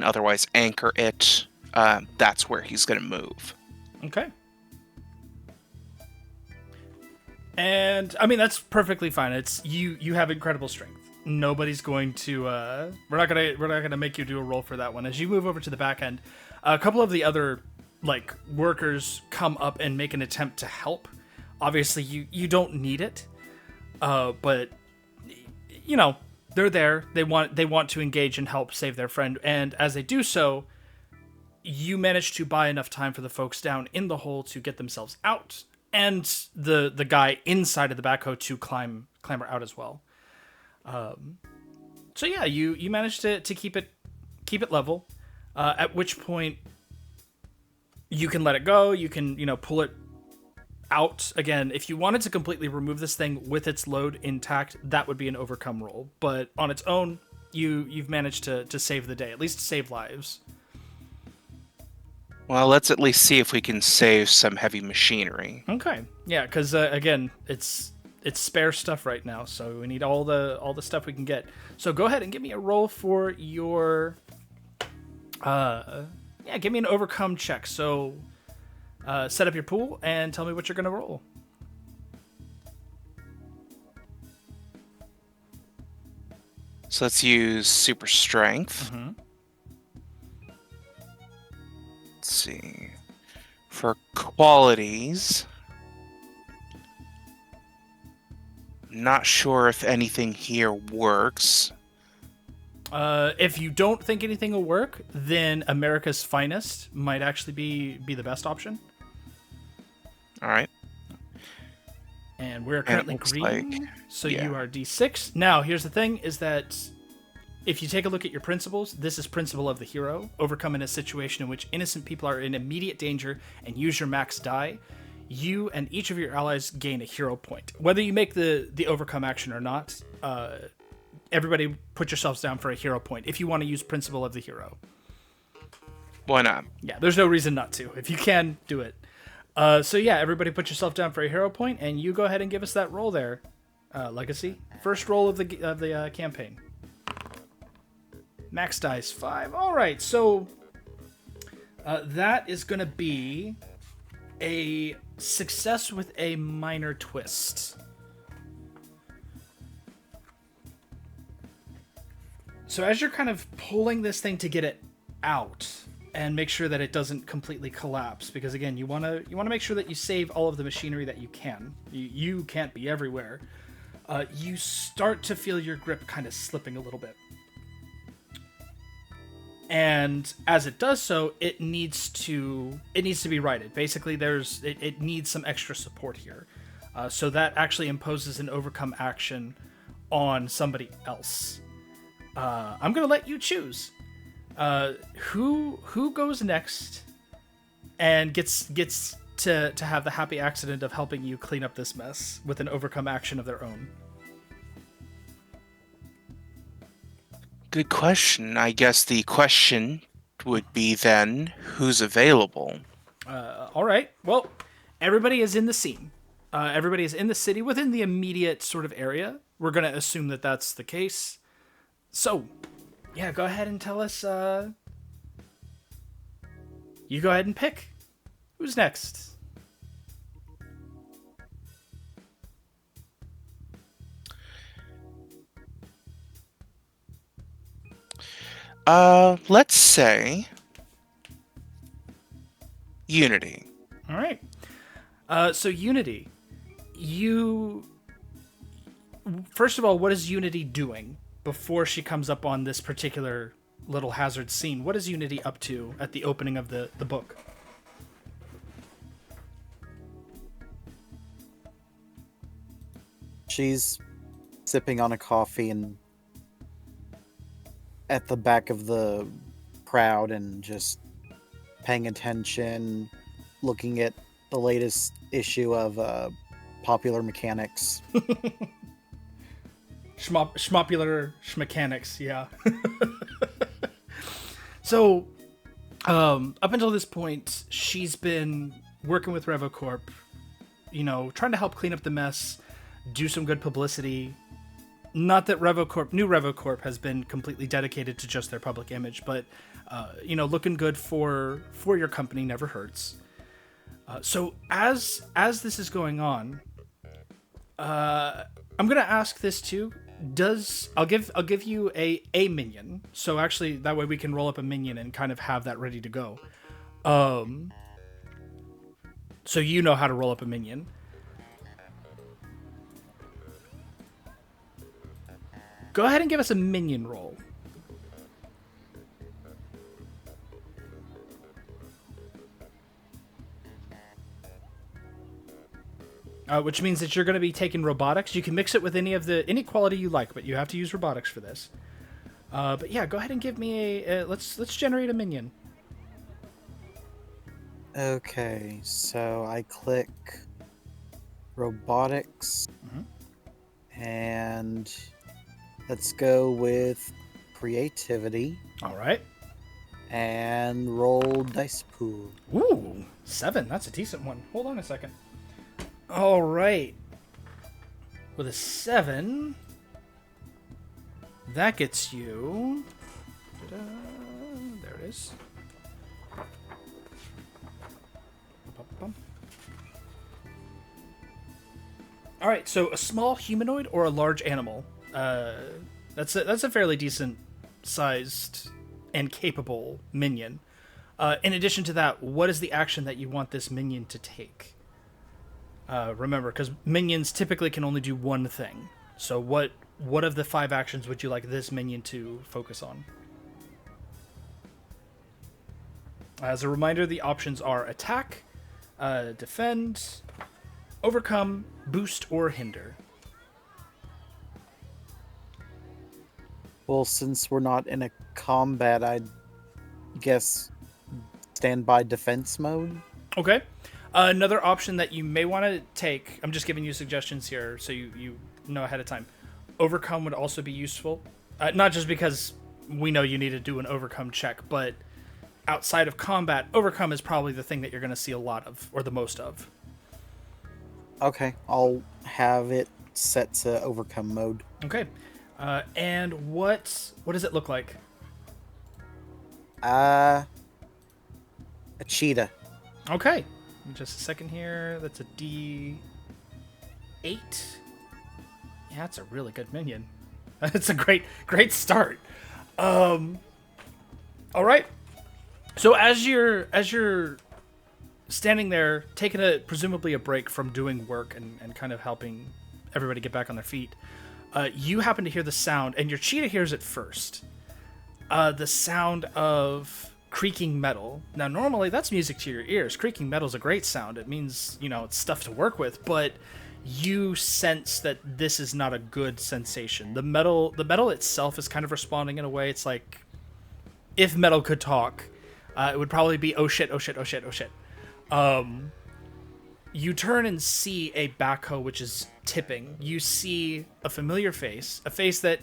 otherwise anchor it, that's where he's going to move. Okay. And I mean, that's perfectly fine. It's you have incredible strength. Nobody's going to we're not gonna make you do a roll for that one. As you move over to the back end, a couple of the other like workers come up and make an attempt to help. Obviously you don't need it. But you know, they're there. They want to engage and help save their friend, and as they do so, you manage to buy enough time for the folks down in the hole to get themselves out, and the guy inside of the backhoe to clamber out as well. So yeah, you managed to keep it level. At which point you can let it go. You can pull it out again. If you wanted to completely remove this thing with its load intact, that would be an overcome roll. But on its own, you've managed to save the day, at least save lives. Well, let's at least see if we can save some heavy machinery. Okay, yeah, because again, it's spare stuff right now, so we need all the stuff we can get. So go ahead and give me a roll for your give me an overcome check. So set up your pool and tell me what you're gonna roll. So let's use super strength. Mm-hmm. Let's see. For qualities, not sure if anything here works. If you don't think anything will work, then America's Finest might actually be the best option. All right. And we're currently green, so yeah. you are D6. Now, here's the thing, is that if you take a look at your principles, this is principle of the hero. Overcome in a situation in which innocent people are in immediate danger and use your max die. You and each of your allies gain a hero point. Whether you make the overcome action or not, everybody put yourselves down for a hero point if you want to use principle of the hero. Why not? Yeah, there's no reason not to. If you can, do it. So yeah, everybody put yourself down for a hero point, and you go ahead and give us that roll there, Legacy. First roll of the campaign. Max dice 5. All right, so that is going to be a success with a minor twist. So as you're kind of pulling this thing to get it out and make sure that it doesn't completely collapse, because again, you want to make sure that you save all of the machinery that you can. You can't be everywhere. You start to feel your grip kind of slipping a little bit. And as it does so, it needs to be righted. Basically, it needs some extra support here. So that actually imposes an overcome action on somebody else. I'm gonna let you choose. Who goes next and gets to have the happy accident of helping you clean up this mess with an overcome action of their own? Good question. I guess the question would be then, who's available? All right. Well, everybody is in the scene. Everybody is in the city within the immediate sort of area. We're going to assume that that's the case. So, yeah, go ahead and tell us. You go ahead and pick. Who's next? Let's say Unity. All right. So Unity, first of all, what is Unity doing before she comes up on this particular little hazard scene? What is Unity up to at the opening of the book? She's sipping on a coffee and at the back of the crowd and just paying attention, looking at the latest issue of Popular Mechanics. Schmopular Schmechanics, yeah. So, up until this point, she's been working with RevoCorp, trying to help clean up the mess, do some good publicity. Not that new RevoCorp has been completely dedicated to just their public image, but looking good for your company never hurts. So as this is going on, I'm gonna ask this too. I'll give you a minion. So actually, that way we can roll up a minion and kind of have that ready to go. So you know how to roll up a minion. Go ahead and give us a minion roll. Which means that you're going to be taking robotics. You can mix it with any quality you like, but you have to use robotics for this. But yeah, go ahead and give me let's generate a minion. Okay, so I click robotics, and let's go with creativity. All right. And roll dice pool. Ooh, 7. That's a decent one. Hold on a second. All right. With a 7, that gets you. There it is. All right. So a small humanoid or a large animal. That's a fairly decent sized and capable minion. In addition to that, what is the action that you want this minion to take? Remember, because minions typically can only do one thing. So what of the 5 actions would you like this minion to focus on? As a reminder, the options are attack, defend, overcome, boost, or hinder. Well, since we're not in a combat, I'd guess standby defense mode. Okay. Another option that you may want to take, I'm just giving you suggestions here so you know ahead of time. Overcome would also be useful. Not just because we know you need to do an overcome check, but outside of combat, overcome is probably the thing that you're going to see a lot of, or the most of. Okay, I'll have it set to overcome mode. Okay. And what does it look like? A cheetah. Okay. Just a second here. That's a D8. Yeah, that's a really good minion. That's a great start. All right. So as you're standing there, taking presumably a break from doing work and kind of helping everybody get back on their feet, you happen to hear the sound, and your cheetah hears it first. The sound of creaking metal. Now, normally that's music to your ears. Creaking metal is a great sound. It means, it's stuff to work with, but you sense that this is not a good sensation. The metal itself is kind of responding in a way. It's like if metal could talk, it would probably be, oh shit, oh shit, oh shit, oh shit. You turn and see a backhoe which is tipping. You see a familiar face, a face that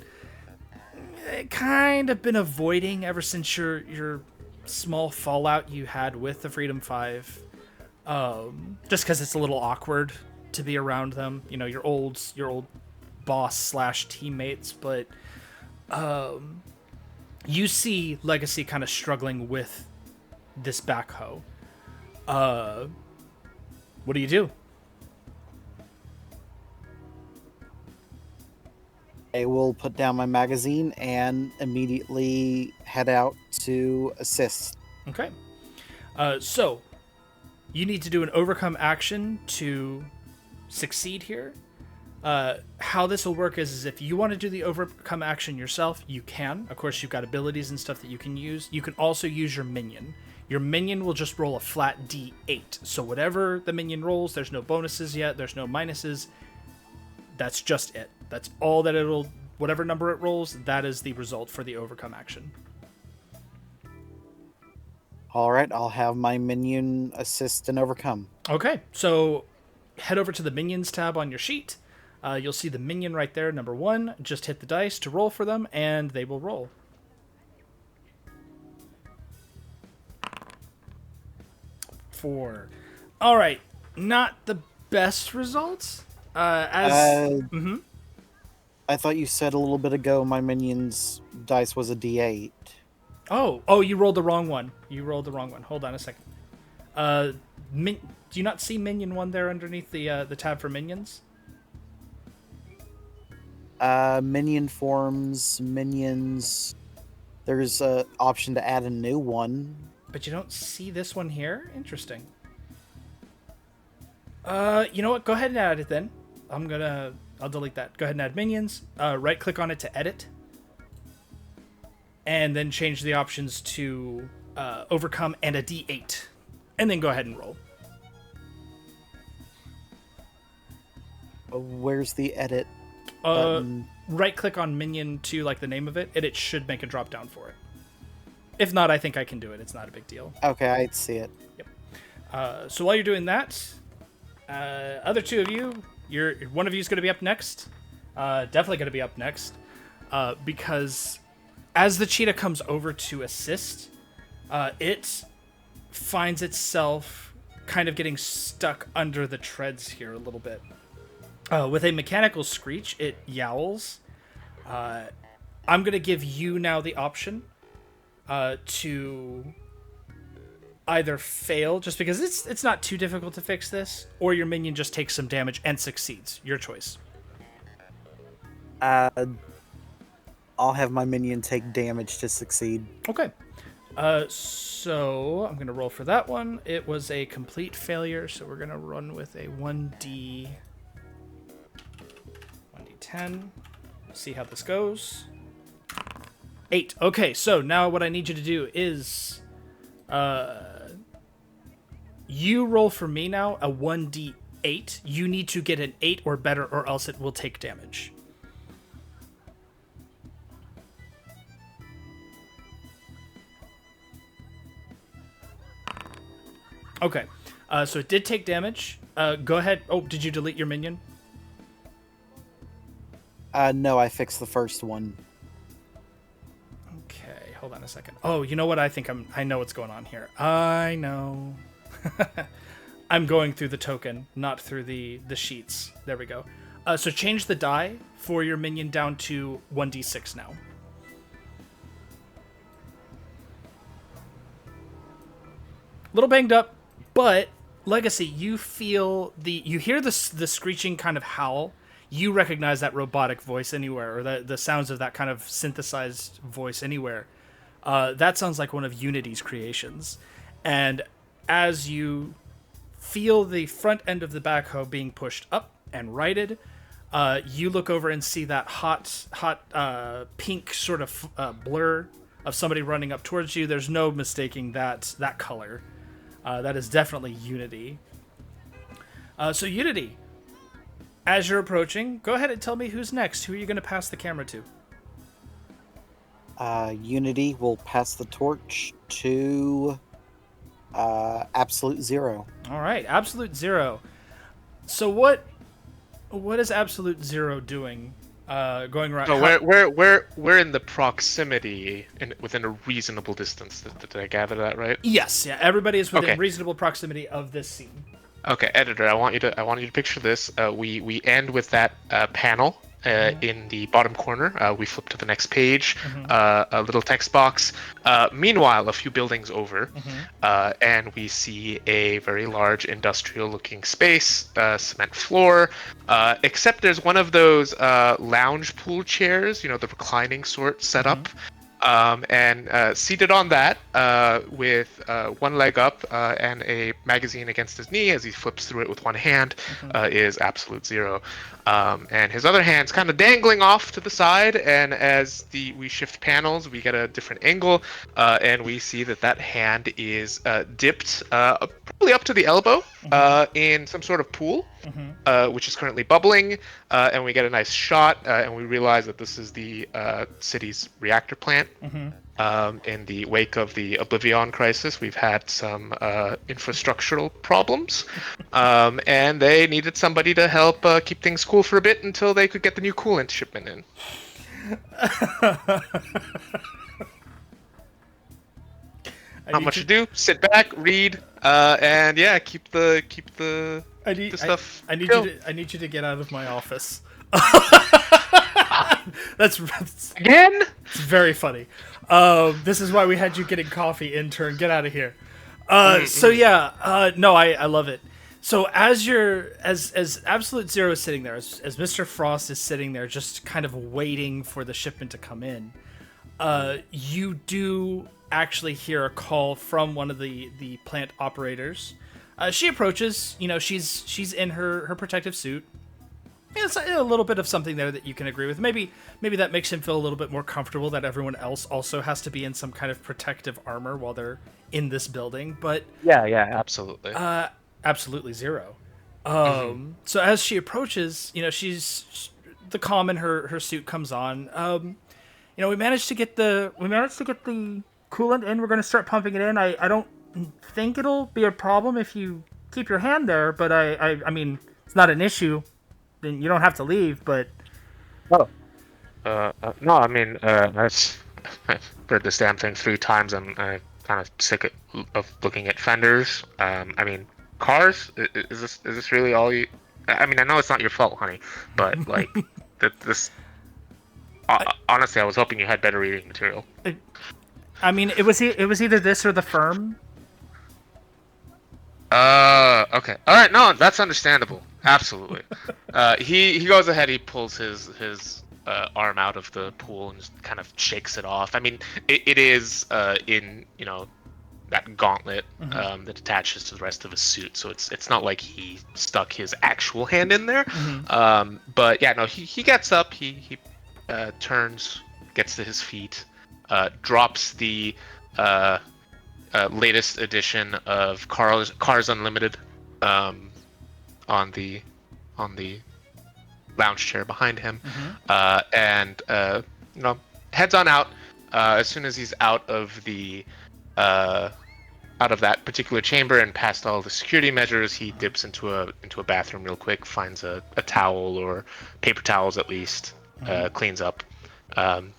kind of been avoiding ever since your small fallout you had with the Freedom 5, just because it's a little awkward to be around them, your old boss / teammates, but you see Legacy kind of struggling with this backhoe. What do you do? I will put down my magazine and immediately head out to assist. Okay. So, you need to do an overcome action to succeed here. How this will work is if you want to do the overcome action yourself, you can. Of course, you've got abilities and stuff that you can use. You can also use your minion. Your minion will just roll a flat D8. So whatever the minion rolls, there's no bonuses yet, there's no minuses. That's just it. That's all that whatever number it rolls, that is the result for the overcome action. All right, I'll have my minion assist and overcome. Okay, so head over to the minions tab on your sheet. You'll see the minion right there, number 1. Just hit the dice to roll for them, and they will roll. Four. All right, not the best results. I thought you said a little bit ago my minion's dice was a D8. Oh, you rolled the wrong one. Hold on a second. Do you not see minion 1 there underneath the tab for minions? Minion forms, minions. There's a option to add a new one. But you don't see this one here? Interesting. You know what? Go ahead and add it then. I'll delete that. Go ahead and add minions. Right click on it to edit. And then change the options to overcome and a D8. And then go ahead and roll. Where's the edit button? Right click on minion to like the name of it, and it should make a drop down for it. If not, I think I can do it. It's not a big deal. Okay, I see it. Yep. So while you're doing that, other two of you, one of you is going to be up next. Definitely going to be up next, because as the cheetah comes over to assist, it finds itself kind of getting stuck under the treads here a little bit. With a mechanical screech, it yowls. I'm going to give you now the option to either fail, just because it's not too difficult to fix this, or your minion just takes some damage and succeeds. Your choice. I'll have my minion take damage to succeed. Okay. So I'm going to roll for that one. It was a complete failure, so we're going to run with a 1d10. See how this goes. 8. Okay, so now what I need you to do is you roll for me now a 1d8. You need to get an 8 or better, or else it will take damage. Okay, so it did take damage. Go ahead. Oh, did you delete your minion? No, I fixed the first one. Okay, hold on a second. Oh, you know what? I know what's going on here. I know. I'm going through the token, not through the sheets. There we go. So change the die for your minion down to 1d6 now. Little banged up, but Legacy, you hear the screeching kind of howl. You recognize that robotic voice anywhere, or the sounds of that kind of synthesized voice anywhere. That sounds like one of Unity's creations. And as you feel the front end of the backhoe being pushed up and righted, you look over and see that hot pink sort of blur of somebody running up towards you. There's no mistaking that color. That is definitely Unity. So Unity, as you're approaching, go ahead and tell me who's next. Who are you going to pass the camera to? Unity will pass the torch to Absolute Zero. All right, Absolute Zero. So what is Absolute Zero doing? Going around. So we're in the proximity, within a reasonable distance. Did I gather that right? Yes, yeah. Everybody is within Okay. reasonable proximity of this scene. Okay, editor, I want you to picture this. We end with that panel in the bottom corner. We flip to the next page, a little text box. Meanwhile, a few buildings over, and we see a very large industrial-looking space, cement floor. Except there's one of those lounge pool chairs, the reclining sort set up. And seated on that, with one leg up and a magazine against his knee as he flips through it with one hand, is Absolute Zero. And his other hand's kind of dangling off to the side, and as we shift panels, we get a different angle, and we see that hand is dipped probably up to the elbow in some sort of pool, which is currently bubbling, and we get a nice shot, and we realize that this is the city's reactor plant. In the wake of the OblivAeon Crisis, we've had some infrastructural problems, and they needed somebody to help keep things cool for a bit until they could get the new coolant shipment in. Not much to do. Sit back, read, and yeah, keep the stuff. I need going. you to get out of my office. That's Again? it's very funny. This is why we had you getting coffee, intern. Get out of here. So yeah, no, I love it. So as Absolute Zero is sitting there, as Mr. Frost is sitting there, just kind of waiting for the shipment to come in, you do actually hear a call from one of the plant operators. She approaches. You know, she's in her protective suit. It's a little bit of something there that you can agree with. Maybe that makes him feel a little bit more comfortable that everyone else also has to be in some kind of protective armor while they're in this building. But Yeah, absolutely. absolutely zero. So as she approaches, you know, the calm in her suit comes on. You know, we managed to get the coolant in. We're going to start pumping it in. I don't think it'll be a problem if you keep your hand there, but I mean, it's not an issue. Then you don't have to leave, but No, I mean, I've read this damn thing 3 times. I'm kind of sick of looking at fenders. I mean, cars. Is this really all you? I mean, I know it's not your fault, honey, but like, this. Honestly, I was hoping you had better reading material. I mean, it was either this or the firm. Okay. All right. No, that's understandable. Absolutely. He goes ahead. He pulls his arm out of the pool and just kind of shakes it off. I mean, it is in, you know, that gauntlet that attaches to the rest of his suit, so it's not like he stuck his actual hand in there. But yeah, no, he gets up. He turns, gets to his feet, drops the latest edition of Cars Unlimited on the lounge chair behind him, and you know, heads on out. As soon as he's out of that particular chamber and past all the security measures, he dips into a bathroom real quick, finds a towel or paper towels at least, cleans up,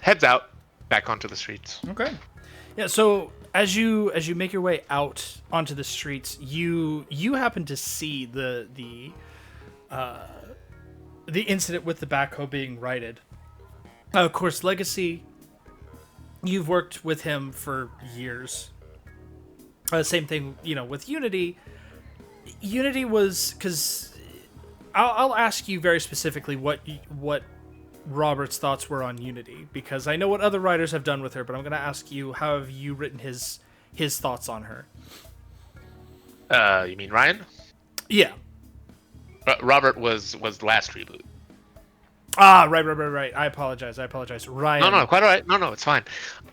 heads out back onto the streets. Okay. Yeah, so as you make your way out onto the streets, you happen to see the incident with the backhoe being righted. Of course, Legacy, you've worked with him for years. Same thing, you know, with Unity. Unity was, because I'll ask you very specifically what Robert's thoughts were on Unity, because I know what other writers have done with her, but I'm going to ask you, how have you written his thoughts on her? You mean Ryan? Yeah. Robert was the last reboot. Ah, right. I apologize. Ryan. No, quite all right. No, it's fine.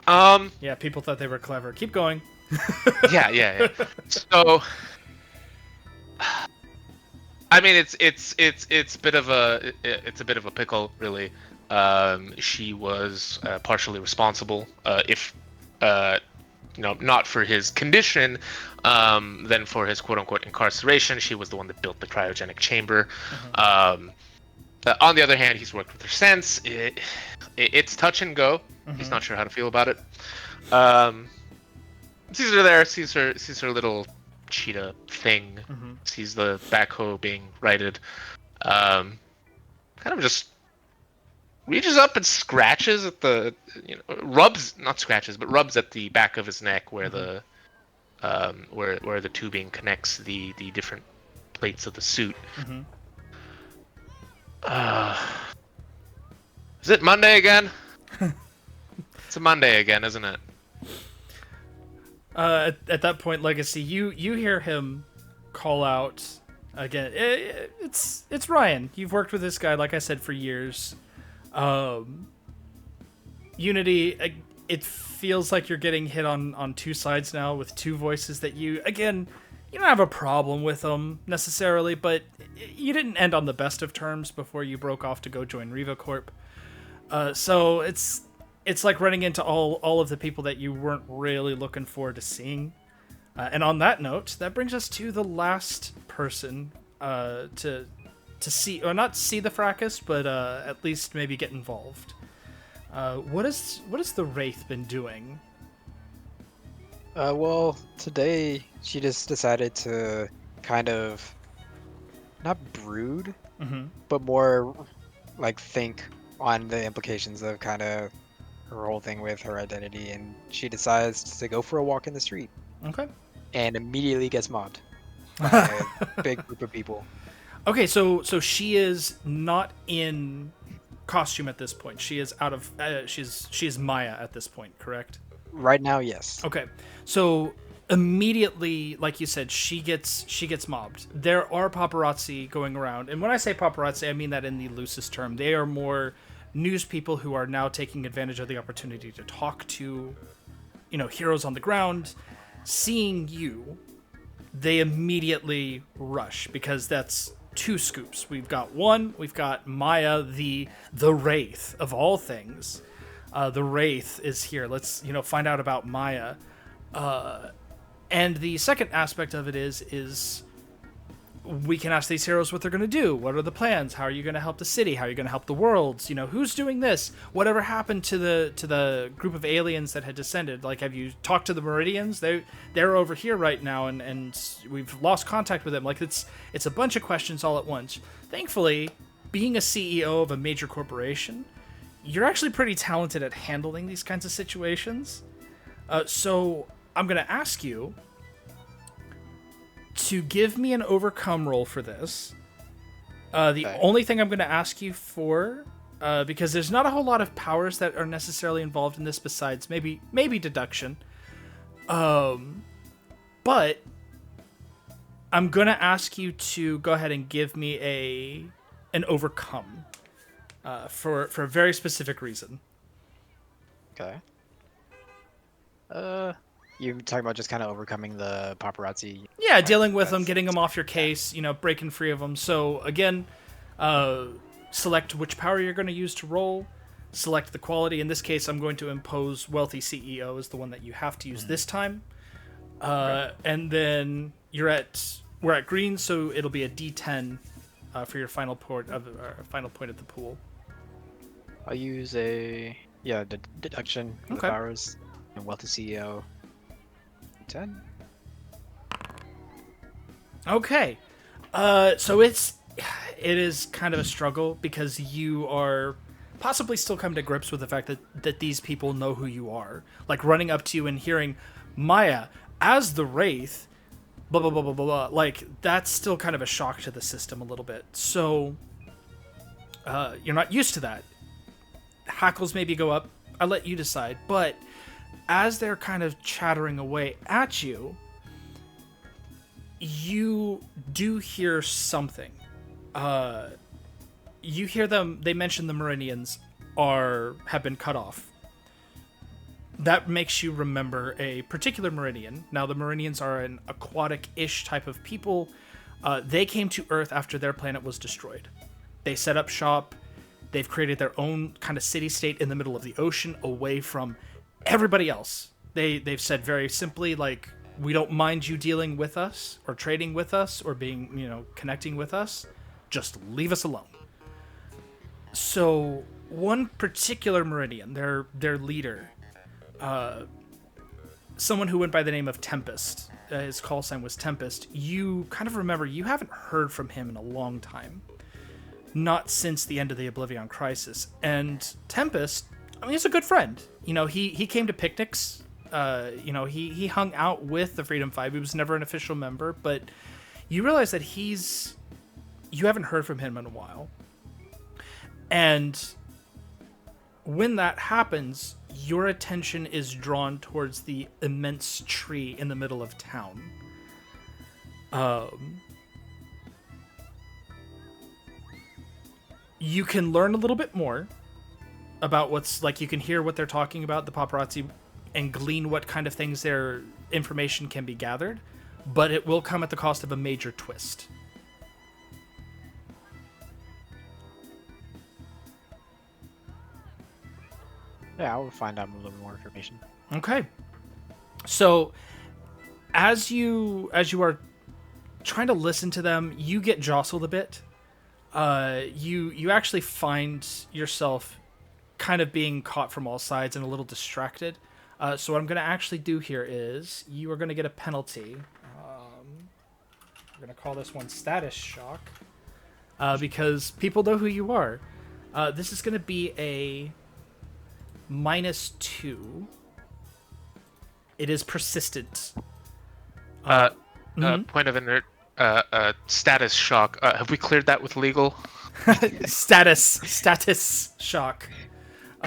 Yeah, people thought they were clever. Keep going. Yeah. So, I mean, it's a bit of a pickle, really. She was partially responsible, if you know, not for his condition, then for his quote-unquote incarceration. She was the one that built the cryogenic chamber. On the other hand, he's worked with her since. It's touch and go. He's not sure how to feel about it. Sees her there, sees her little cheetah thing, sees the backhoe being righted, kind of just reaches up and scratches at the, you know, rubs at the back of his neck where the where the tubing connects the different plates of the suit. Is it Monday again? It's a Monday again, isn't it? At that point, Legacy, you hear him call out again. It's Ryan. You've worked with this guy, like I said, for years. Unity, it feels like you're getting hit on two sides now with two voices that you don't have a problem with them necessarily, but you didn't end on the best of terms before you broke off to go join Riva Corp. So it's like running into all of the people that you weren't really looking forward to seeing. And on that note, that brings us to the last person to see, or not see the fracas, but at least maybe get involved. What has the Wraith been doing? Well, today she just decided to kind of not brood, but more like think on the implications of kind of her whole thing with her identity, and she decides to go for a walk in the street Okay. and immediately gets mobbed by a big group of people. Okay, so she is not in costume at this point. She is out of she's Maya at this point, correct? Right now, yes. Okay. So immediately, like you said, she gets mobbed. There are paparazzi going around. And when I say paparazzi, I mean that in the loosest term. They are more news people who are now taking advantage of the opportunity to talk to, heroes on the ground. Seeing you, they immediately rush because that's two scoops. We've got Maya, the Wraith of all things. The Wraith is here. Let's find out about Maya. And the second aspect of it is we can ask these heroes what they're going to do. What are the plans? How are you going to help the city? How are you going to help the worlds? Who's doing this? Whatever happened to the group of aliens that had descended? Like, have you talked to the Meridians? They're over here right now, and we've lost contact with them. Like, it's a bunch of questions all at once. Thankfully, being a CEO of a major corporation, you're actually pretty talented at handling these kinds of situations. So I'm going to ask you to give me an overcome roll for this. The only thing I'm going to ask you for, because there's not a whole lot of powers that are necessarily involved in this besides maybe deduction. But I'm going to ask you to go ahead and give me an overcome for a very specific reason. Okay. You're talking about just kind of overcoming the paparazzi. Yeah, dealing with them, getting them off your case, breaking free of them. So again, select which power you're going to use to roll. Select the quality. In this case, I'm going to impose Wealthy CEO as the one that you have to use this time. And then we're at green, so it'll be a D10 for your final point at the pool. I'll use deduction for the powers and Wealthy CEO. 10. Okay. So it is kind of a struggle because you are possibly still coming to grips with the fact that these people know who you are. Like running up to you and hearing Maya as the Wraith, blah, blah, blah, blah, blah, blah. Like, that's still kind of a shock to the system a little bit. So you're not used to that. Hackles maybe go up. I'll let you decide. But as they're kind of chattering away at you, you do hear something. You hear them. They mention the Meridians have been cut off. That makes you remember a particular Meridian. Now, the Meridians are an aquatic-ish type of people. They came to Earth after their planet was destroyed. They set up shop. They've created their own kind of city-state in the middle of the ocean, away from everybody else. They've said very simply, like, we don't mind you dealing with us or trading with us or being, connecting with us. Just leave us alone. So one particular Meridian, their leader, someone who went by the name of Tempest, his call sign was Tempest, you kind of remember you haven't heard from him in a long time. Not since the end of the OblivAeon Crisis. And Tempest, he's a good friend. He came to picnics. He hung out with the Freedom Five. He was never an official member, but you realize that you haven't heard from him in a while. And when that happens, your attention is drawn towards the immense tree in the middle of town. You can learn a little bit more about you can hear what they're talking about, the paparazzi, and glean what kind of things their information can be gathered, but it will come at the cost of a major twist. Yeah, I will find out a little more information. Okay. So, as you are trying to listen to them, you get jostled a bit. You actually find yourself kind of being caught from all sides and a little distracted. So what I'm going to actually do here is you are going to get a penalty. We're going to call this one status shock because people know who you are. This is going to be a -2. It is persistent. Point of status shock. Have we cleared that with legal? Status shock.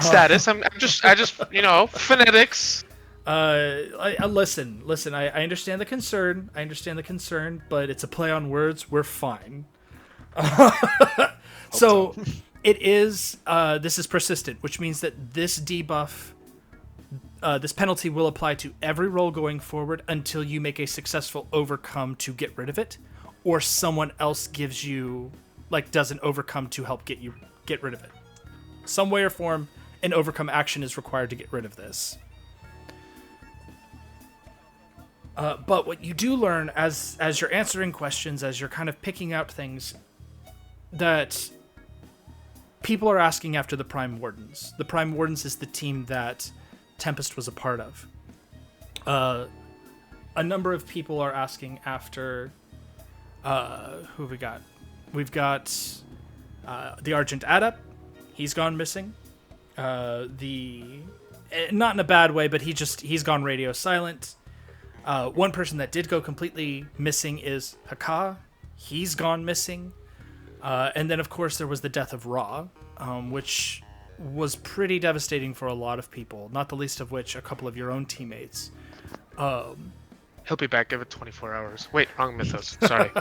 Status. I just phonetics. Listen. I understand the concern. But it's a play on words. We're fine. So it is. This is persistent, which means that this debuff, this penalty will apply to every roll going forward until you make a successful overcome to get rid of it, or someone else gives you, does an overcome to help get rid of it. Some way or form, an overcome action is required to get rid of this. But what you do learn as you're answering questions, as you're kind of picking out things, that people are asking after the Prime Wardens. The Prime Wardens is the team that Tempest was a part of. A number of people are asking after... who have we got? We've got the Argent Adapt. He's gone missing. Not in a bad way, but he's gone radio silent. One person that did go completely missing is Haka. He's gone missing. And then, of course, there was the death of Ra, which was pretty devastating for a lot of people, not the least of which a couple of your own teammates. He'll be back. Give it 24 hours. Wait, wrong mythos. Sorry.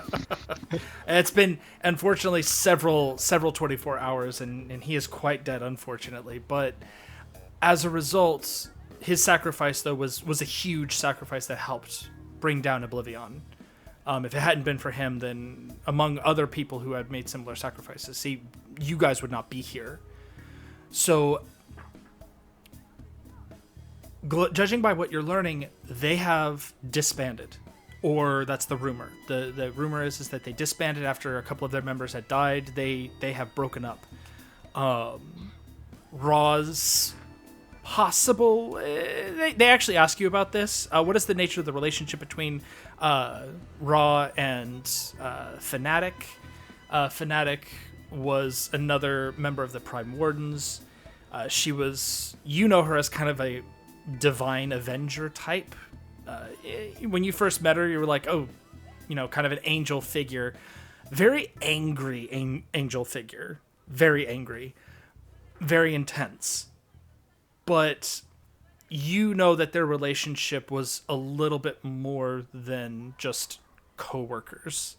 It's been, unfortunately, several 24 hours, and he is quite dead, unfortunately. But as a result, his sacrifice, though, was a huge sacrifice that helped bring down OblivAeon. If it hadn't been for him, then among other people who had made similar sacrifices, you guys would not be here. So, judging by what you're learning, they have disbanded, or that's the rumor. The rumor is that they disbanded after a couple of their members had died. They have broken up. Raw's possible. They actually ask you about this. What is the nature of the relationship between Raw and Fnatic? Fnatic was another member of the Prime Wardens. She was, her as kind of a divine avenger type. When you first met her, you were like, oh, kind of an angel figure. Very angry angel figure. Very angry. Very intense. But that their relationship was a little bit more than just co-workers.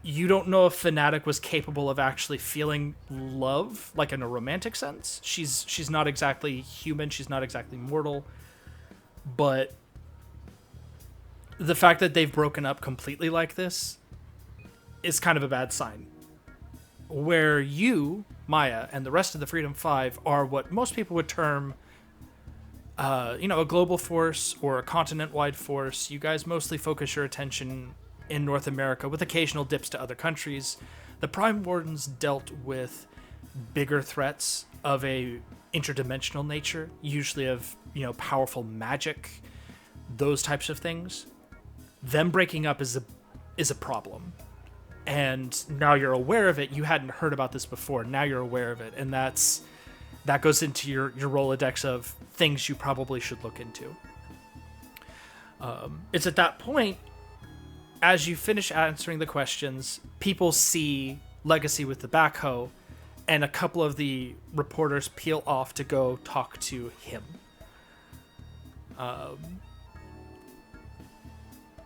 You don't know if Fnatic was capable of actually feeling love, like in a romantic sense. She's not exactly human, she's not exactly mortal, but the fact that they've broken up completely like this is kind of a bad sign. Where you, Maya, and the rest of the Freedom Five are what most people would term, a global force or a continent-wide force. You guys mostly focus your attention in North America, with occasional dips to other countries. The Prime Wardens dealt with bigger threats of a interdimensional nature, usually of, powerful magic, those types of things. Them breaking up is a problem. And now you're aware of it. You hadn't heard about this before. Now you're aware of it. And that goes into your Rolodex of things you probably should look into. It's at that point, as you finish answering the questions, people see Legacy with the backhoe, and a couple of the reporters peel off to go talk to him.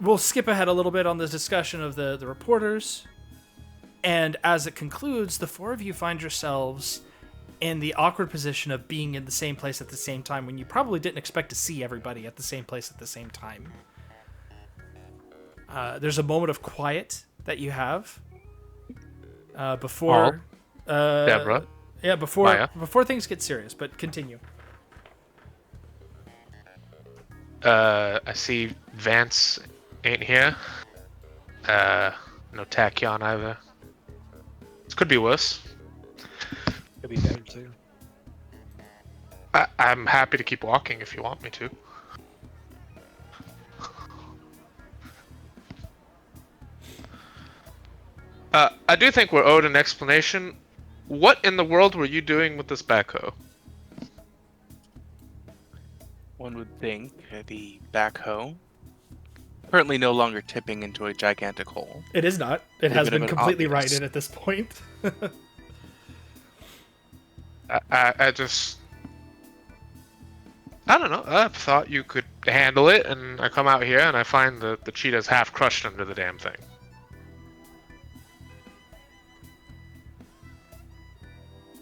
We'll skip ahead a little bit on the discussion of the reporters, and as it concludes, the four of you find yourselves in the awkward position of being in the same place at the same time when you probably didn't expect to see everybody at the same place at the same time. There's a moment of quiet that you have before Deborah. Yeah, before things get serious, but continue. I see Vance ain't here. No Tachyon either. This could be worse. Could be better too. I'm happy to keep walking if you want me to. I do think we're owed an explanation. What in the world were you doing with this backhoe? One would think the backhoe, currently no longer tipping into a gigantic hole. It is not. It has Bit of been an completely obvious. righted at this point. I just. I don't know. I thought you could handle it, and I come out here and I find the cheetah's half crushed under the damn thing.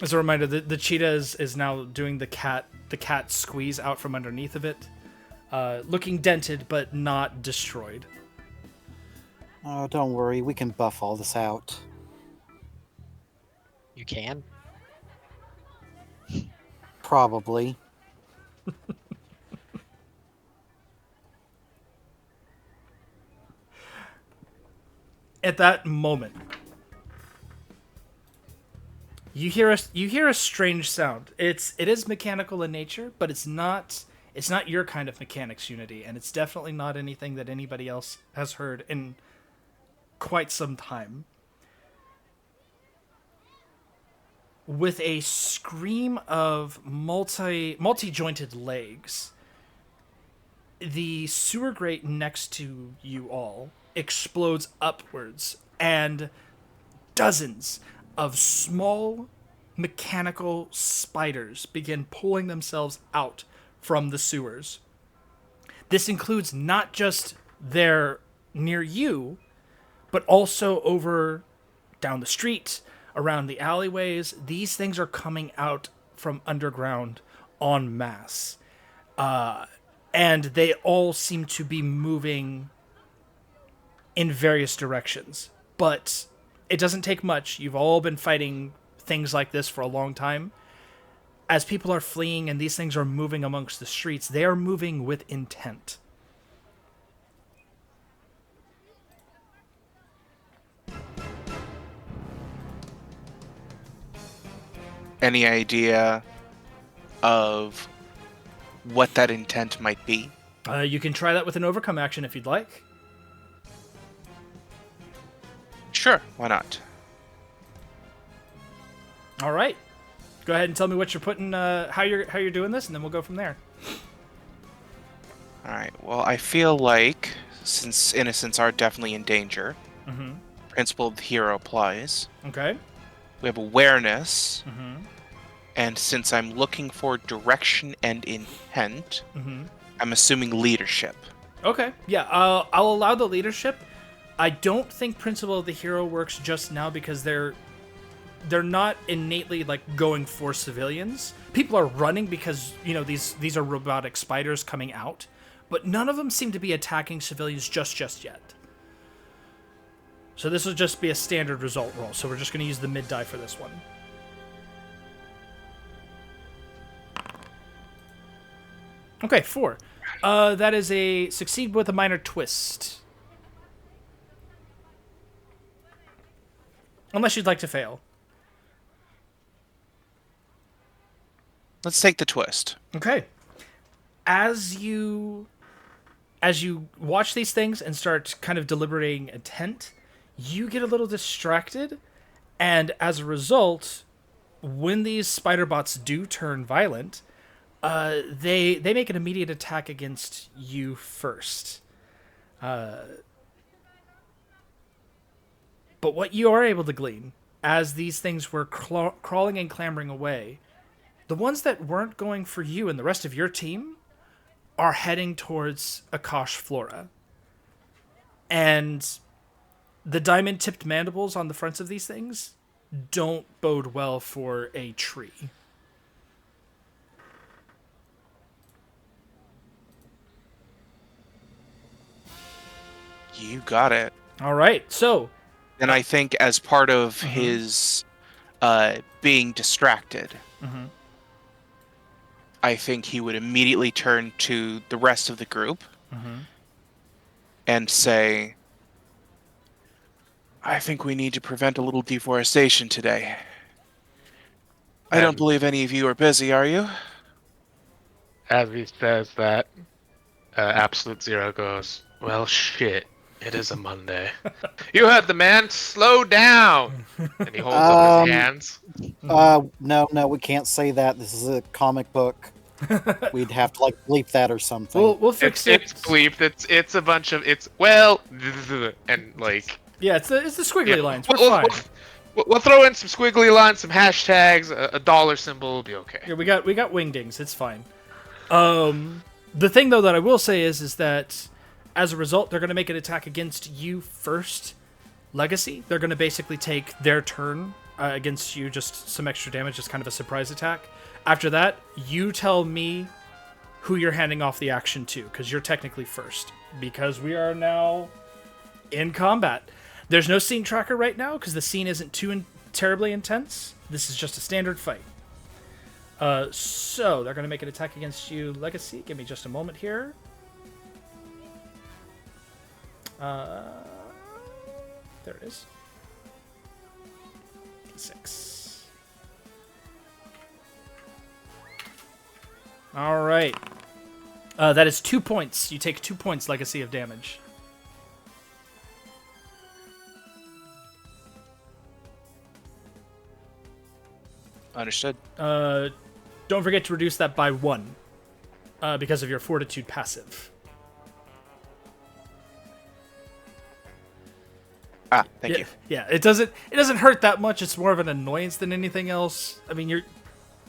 As a reminder, the cheetah is now doing the cat squeeze out from underneath of it, looking dented but not destroyed. Oh, don't worry, we can buff all this out. You can. Probably. At that moment, you hear a strange sound. It is mechanical in nature, but it's not your kind of mechanics, Unity, and it's definitely not anything that anybody else has heard in quite some time. With a scream of multi-jointed legs, the sewer grate next to you all explodes upwards, and dozens of small mechanical spiders begin pulling themselves out from the sewers. This includes not just there near you, but also over down the street, around the alleyways. These things are coming out from underground en masse. And they all seem to be moving in various directions. But it doesn't take much. You've all been fighting things like this for a long time. As people are fleeing and these things are moving amongst the streets, they are moving with intent. Any idea of what that intent might be? You can try that with an overcome action if you'd like. Sure, why not? All right. Go ahead and tell me what you're putting, how you're doing this, and then we'll go from there. All right. Well, I feel like since innocents are definitely in danger, principle of the hero applies. Okay. We have awareness, and since I'm looking for direction and intent, I'm assuming leadership. Okay. Yeah. I'll allow the leadership. I don't think principle of the hero works just now because they're not innately like going for civilians. People are running because, you know, these are robotic spiders coming out, but none of them seem to be attacking civilians just yet. So this will just be a standard result roll. So we're just going to use the mid die for this one. Okay, 4. That is a succeed with a minor twist. Unless you'd like to fail. Let's take the twist. Okay. As you watch these things and start kind of deliberating intent, you get a little distracted, and as a result, when these spider bots do turn violent, they make an immediate attack against you first. But what you are able to glean, as these things were crawling and clambering away, the ones that weren't going for you and the rest of your team are heading towards Akash'Flora. And the diamond-tipped mandibles on the fronts of these things don't bode well for a tree. You got it. All right, so... And I think as part of his being distracted, I think he would immediately turn to the rest of the group and say, I think we need to prevent a little deforestation today. I don't believe any of you are busy, are you? As he says that, Absolute Zero goes, well, shit. It is a Monday. You heard the man. Slow down. And he holds up his hands. No, we can't say that. This is a comic book. We'd have to bleep that or something. We'll fix it. It's bleeped. It's a bunch of and Yeah, it's the squiggly lines. We're We'll, fine. we'll throw in some squiggly lines, some hashtags, a dollar symbol will be okay. Yeah, we got wingdings. It's fine. The thing though that I will say is that as a result, they're going to make an attack against you first. Legacy. They're going to basically take their turn against you, just some extra damage, just kind of a surprise attack. After that, you tell me who you're handing off the action to, because you're technically first. Because we are now in combat. There's no scene tracker right now, because the scene isn't too terribly intense. This is just a standard fight. So, they're going to make an attack against you, Legacy. Give me just a moment here. There it is. 6. All right. That is 2 points. You take 2 points, Legacy, of damage. Understood. Don't forget to reduce that by 1 because of your Fortitude passive. Thank you. Yeah, it doesn't hurt that much. It's more of an annoyance than anything else. I mean,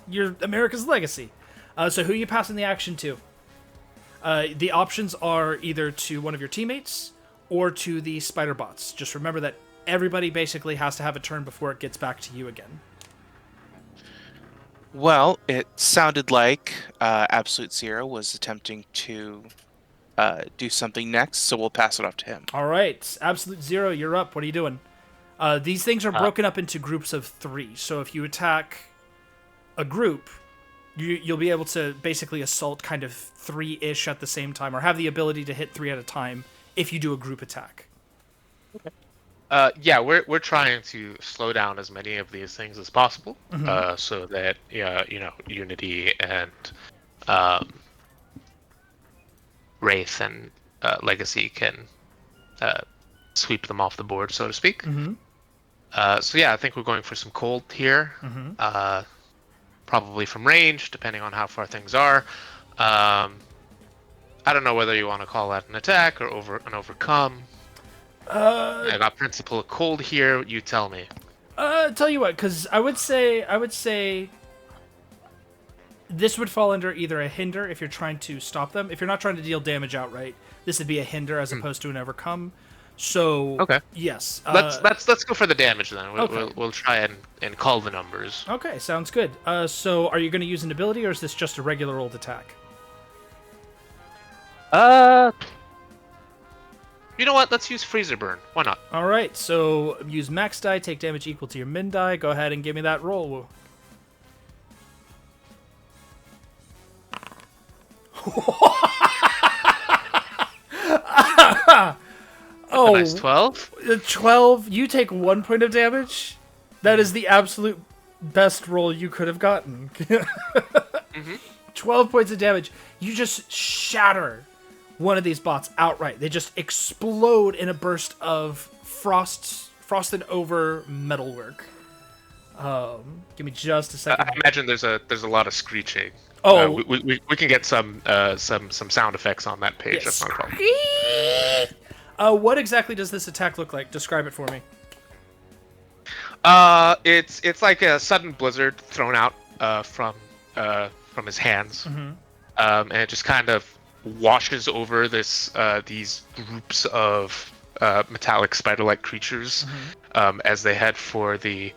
you're America's Legacy. So who are you passing the action to? The options are either to one of your teammates or to the spider bots. Just remember that everybody basically has to have a turn before it gets back to you again. Well, it sounded like Absolute Zero was attempting to do something next, so we'll pass it off to him. All right, Absolute Zero, you're up. What are you doing? These things are broken up into groups of 3. So if you attack a group, you'll be able to basically assault kind of 3-ish at the same time, or have the ability to hit 3 at a time if you do a group attack. Okay. Yeah, we're trying to slow down as many of these things as possible, so that Unity and Wraith and Legacy can sweep them off the board, so to speak. So yeah, I think we're going for some cold here, probably from range, depending on how far things are. I don't know whether you want to call that an attack or an overcome. I got Principle of Cold here. You tell me. Tell you what, because I would say this would fall under either a hinder if you're trying to stop them. If you're not trying to deal damage outright, this would be a hinder as opposed to an overcome. So okay, yes. Let's go for the damage then. Okay. We'll try and call the numbers. Okay, sounds good. So are you going to use an ability, or is this just a regular old attack? You know what? Let's use Freezer Burn. Why not? All right, so use max die, take damage equal to your min die. Go ahead and give me that roll. Oh, nice 12. 12. You take 1 point of damage. That is the absolute best roll you could have gotten. 12 points of damage. You just shatter one of these bots outright. They just explode in a burst of frosted over metalwork. Give me just a second. I imagine there's a lot of screeching. Oh, we can get some sound effects on that page. That's not a problem. What exactly does this attack look like? Describe it for me. It's like a sudden blizzard thrown out from his hands, and it just kind of washes over these groups of metallic spider-like creatures as they head for the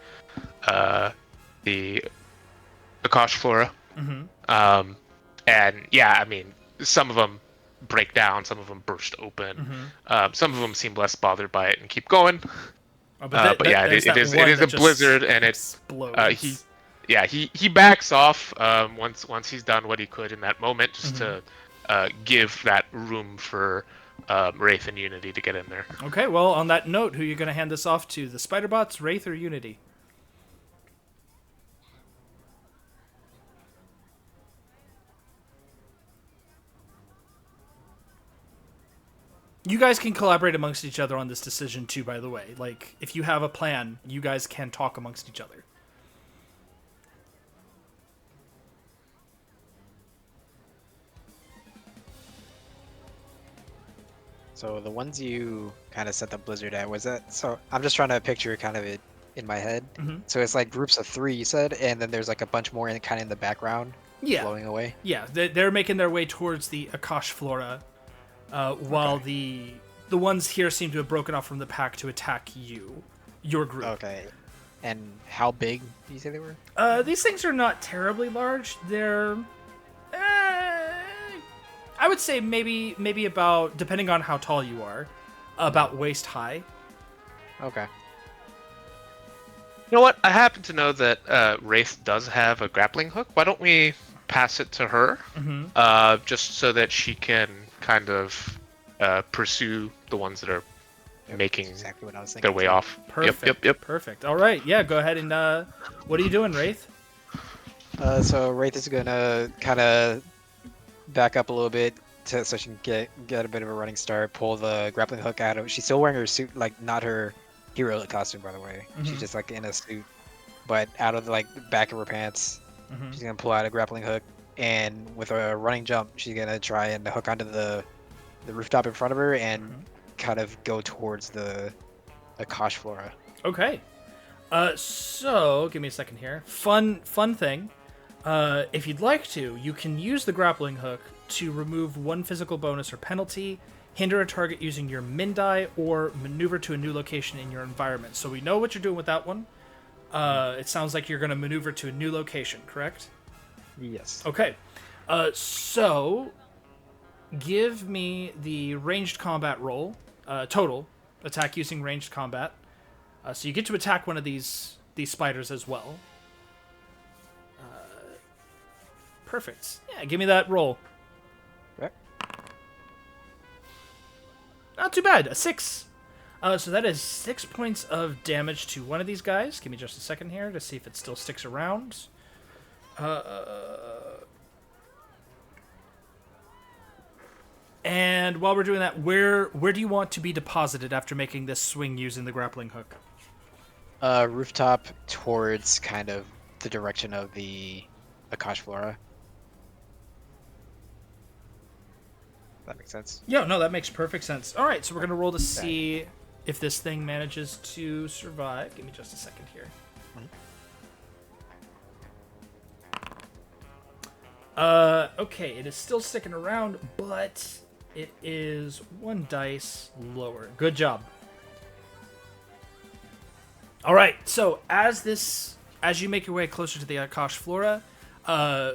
Akash'Flora. And yeah, I mean, some of them break down, some of them burst open, some of them seem less bothered by it and keep going. But yeah, it is a blizzard, and he backs off once he's done what he could in that moment, just to give that room for Wraith and Unity to get in there. Okay, well, on that note, who are you going to hand this off to? The Spiderbots, Wraith, or Unity? You guys can collaborate amongst each other on this decision too, by the way. Like, if you have a plan, you guys can talk amongst each other. So the ones you kind of set the blizzard at, was that? So I'm just trying to picture kind of it in my head. Mhm. So it's like groups of 3, you said, and then there's like a bunch more kind of in the background, Yeah. flowing away. Yeah, they're making their way towards the Akash'Flora, while the ones here seem to have broken off from the pack to attack your group. Okay. And how big do you say they were? These things are not terribly large. They're, I would say maybe about, depending on how tall you are, about waist high. Okay. You know what? I happen to know that Wraith does have a grappling hook. Why don't we pass it to her, just so that she can kind of pursue the ones that are making Exactly what I was thinking. their way off. Perfect. Yep. Perfect. All right. Yeah. Go ahead and what are you doing, Wraith? So Wraith is gonna kind of back up a little bit so she can get a bit of a running start. Pull the grappling hook out of. She's still wearing her suit, like not her hero costume, by the way. She's just like in a suit, but out of like the back of her pants, she's gonna pull out a grappling hook, and with a running jump, she's gonna try and hook onto the rooftop in front of her and kind of go towards the Akash'Flora. Okay. So give me a second here. Fun thing. If you'd like to, you can use the grappling hook to remove one physical bonus or penalty, hinder a target using your min die, or maneuver to a new location in your environment. So we know what you're doing with that one. It sounds like you're going to maneuver to a new location, correct? Yes. Okay. So give me the ranged combat roll. Total attack using ranged combat. So you get to attack one of these spiders as well. Perfect. Yeah, give me that roll. Okay. Not too bad. A 6. So that is 6 points of damage to one of these guys. Give me just a second here to see if it still sticks around. And while we're doing that, where do you want to be deposited after making this swing using the grappling hook? Rooftop towards kind of the direction of the Akash'Flora. That makes sense. Yeah, no, that makes perfect sense. All right, so we're going to roll to see if this thing manages to survive. Give me just a second here. Okay, it is still sticking around, but it is 1 dice lower. Good job. All right, so as you make your way closer to the Akash'Flora,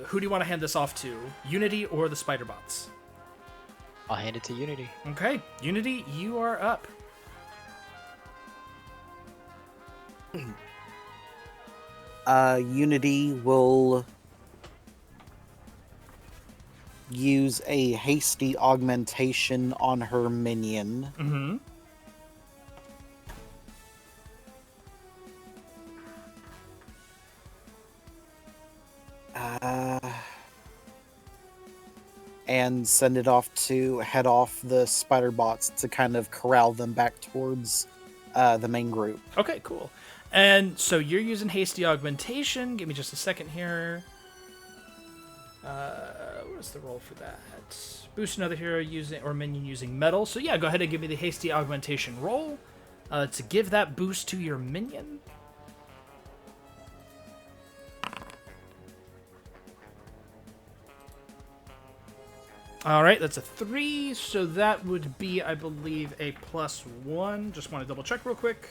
who do you want to hand this off to? Unity or the spider bots? I'll hand it to Unity. Okay, Unity, you are up. Unity will use a hasty augmentation on her minion. Mm-hmm. And send it off to head off the spider bots to kind of corral them back towards the main group. Okay, cool. And so you're using hasty augmentation. Give me just a second here. What is the roll for that? Boost another hero using or minion using metal. So yeah, go ahead and give me the hasty augmentation roll to give that boost to your minion. All right, that's a 3, so that would be, I believe, a +1. Just want to double check real quick.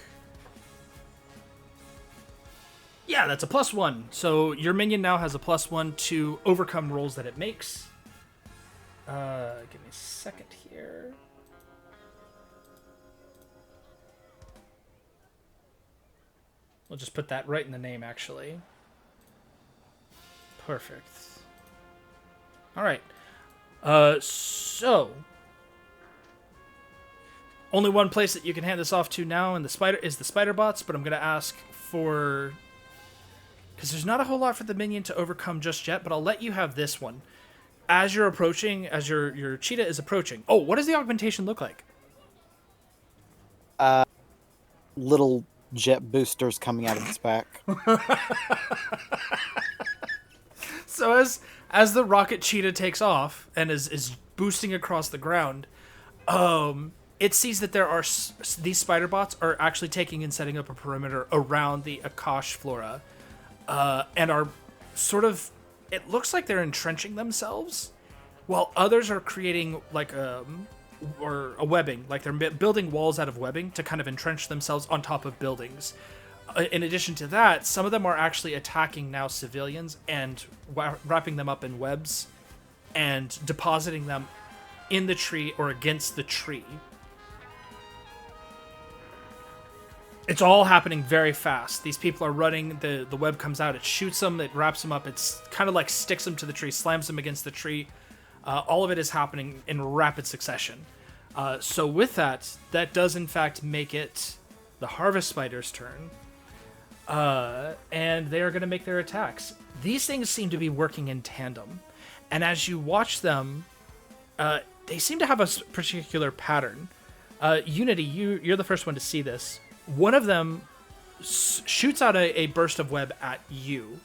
Yeah, that's a +1. So your minion now has a +1 to overcome rolls that it makes. Give me a second here. We'll just put that right in the name, actually. Perfect. All right. So only one place that you can hand this off to now in the spider bots, but I'm gonna ask for, because there's not a whole lot for the minion to overcome just yet, but I'll let you have this one. As you're approaching, as your cheetah is approaching. Oh, what does the augmentation look like? Little jet boosters coming out of its back. So as the rocket cheetah takes off and is boosting across the ground, it sees that there are these spider bots are actually taking and setting up a perimeter around the Akash'Flora, and are sort of. It looks like they're entrenching themselves, while others are creating like a webbing, like they're building walls out of webbing to kind of entrench themselves on top of buildings. In addition to that, some of them are actually attacking now civilians and wrapping them up in webs and depositing them in the tree or against the tree. It's all happening very fast. These people are running, the web comes out, it shoots them, it wraps them up, it's kind of like sticks them to the tree, slams them against the tree. All of it is happening in rapid succession. So with that does in fact make it the Harvest Spider's turn. And they are going to make their attacks. These things seem to be working in tandem. And as you watch them, they seem to have a particular pattern. Unity, you're the first one to see this. One of them shoots out a burst of web at you.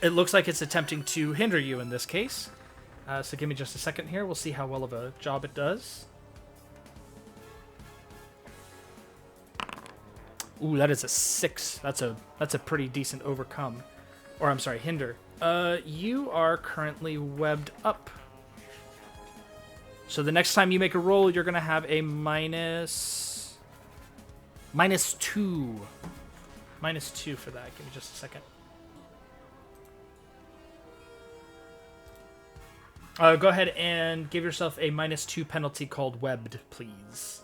It looks like it's attempting to hinder you in this case. So give me just a second here. We'll see how well of a job it does. Ooh, that is a 6. That's a pretty decent overcome. Or I'm sorry, hinder. You are currently webbed up. So the next time you make a roll, you're gonna have a minus 2. Minus 2 for that. Give me just a second. Go ahead and give yourself a minus 2 penalty called webbed, please.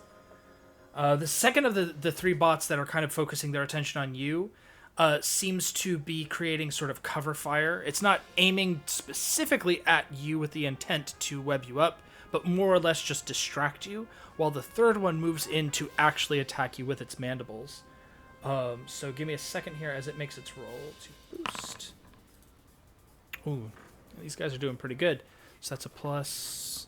The second of the 3 bots that are kind of focusing their attention on you seems to be creating sort of cover fire. It's not aiming specifically at you with the intent to web you up, but more or less just distract you, while the third one moves in to actually attack you with its mandibles. So give me a second here as it makes its roll to boost. Ooh, these guys are doing pretty good. So that's a plus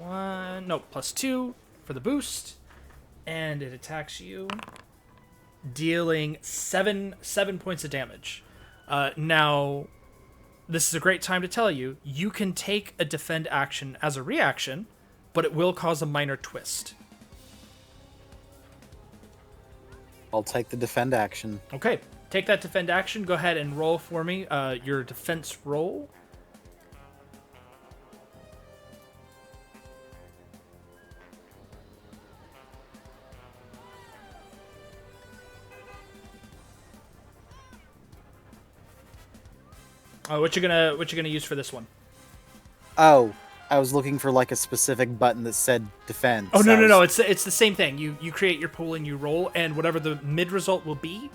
1, no, plus 2 for the boost, and it attacks you, dealing 7 points of damage. Now, this is a great time to tell you, you can take a defend action as a reaction, but it will cause a minor twist. I'll take the defend action. Okay, take that defend action. Go ahead and roll for me your defense roll. What you gonna use for this one? Oh, I was looking for like a specific button that said defense. Oh no! It's the same thing. You create your pool and you roll, and whatever the mid result will be,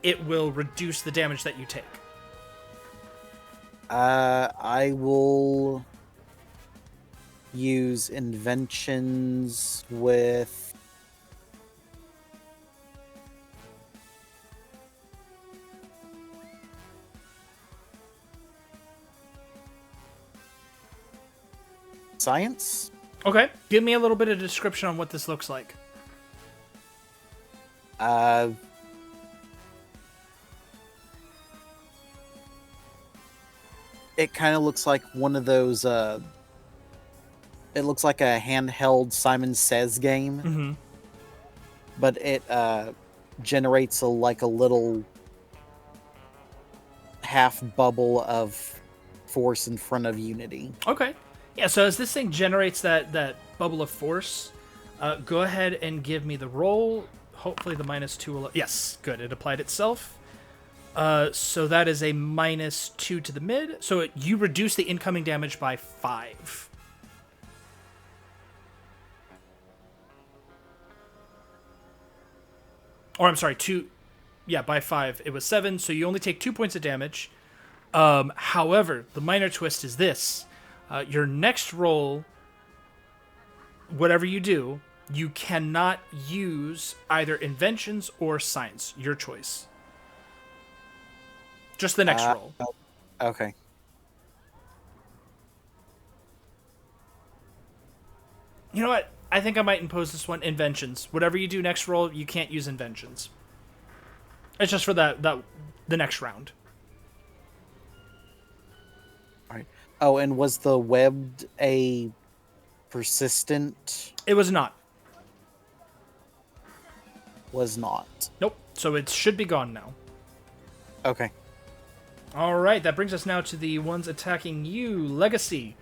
it will reduce the damage that you take. I will use inventions with. Science? Okay. Give me a little bit of description on what this looks like. It kind of looks like one of those, it looks like a handheld Simon Says game. Mm-hmm. But it, generates a little half bubble of force in front of Unity. Okay. Yeah, so as this thing generates that bubble of force, go ahead and give me the roll. Hopefully the minus 2 will... Yes, good. It applied itself. So that is a minus 2 to the mid. So you reduce the incoming damage by 5. Or I'm sorry, 2... Yeah, by 5. It was 7, so you only take 2 points of damage. However, the minor twist is this. Your next roll, whatever you do, you cannot use either inventions or science. Your choice. Just the next roll. Okay. You know what? I think I might impose this one. Inventions. Whatever you do next roll, you can't use inventions. It's just for the next round. All right. Oh, and was the webbed a persistent? It was not. Was not. Nope. So it should be gone now. Okay. All right. That brings us now to the ones attacking you. Legacy.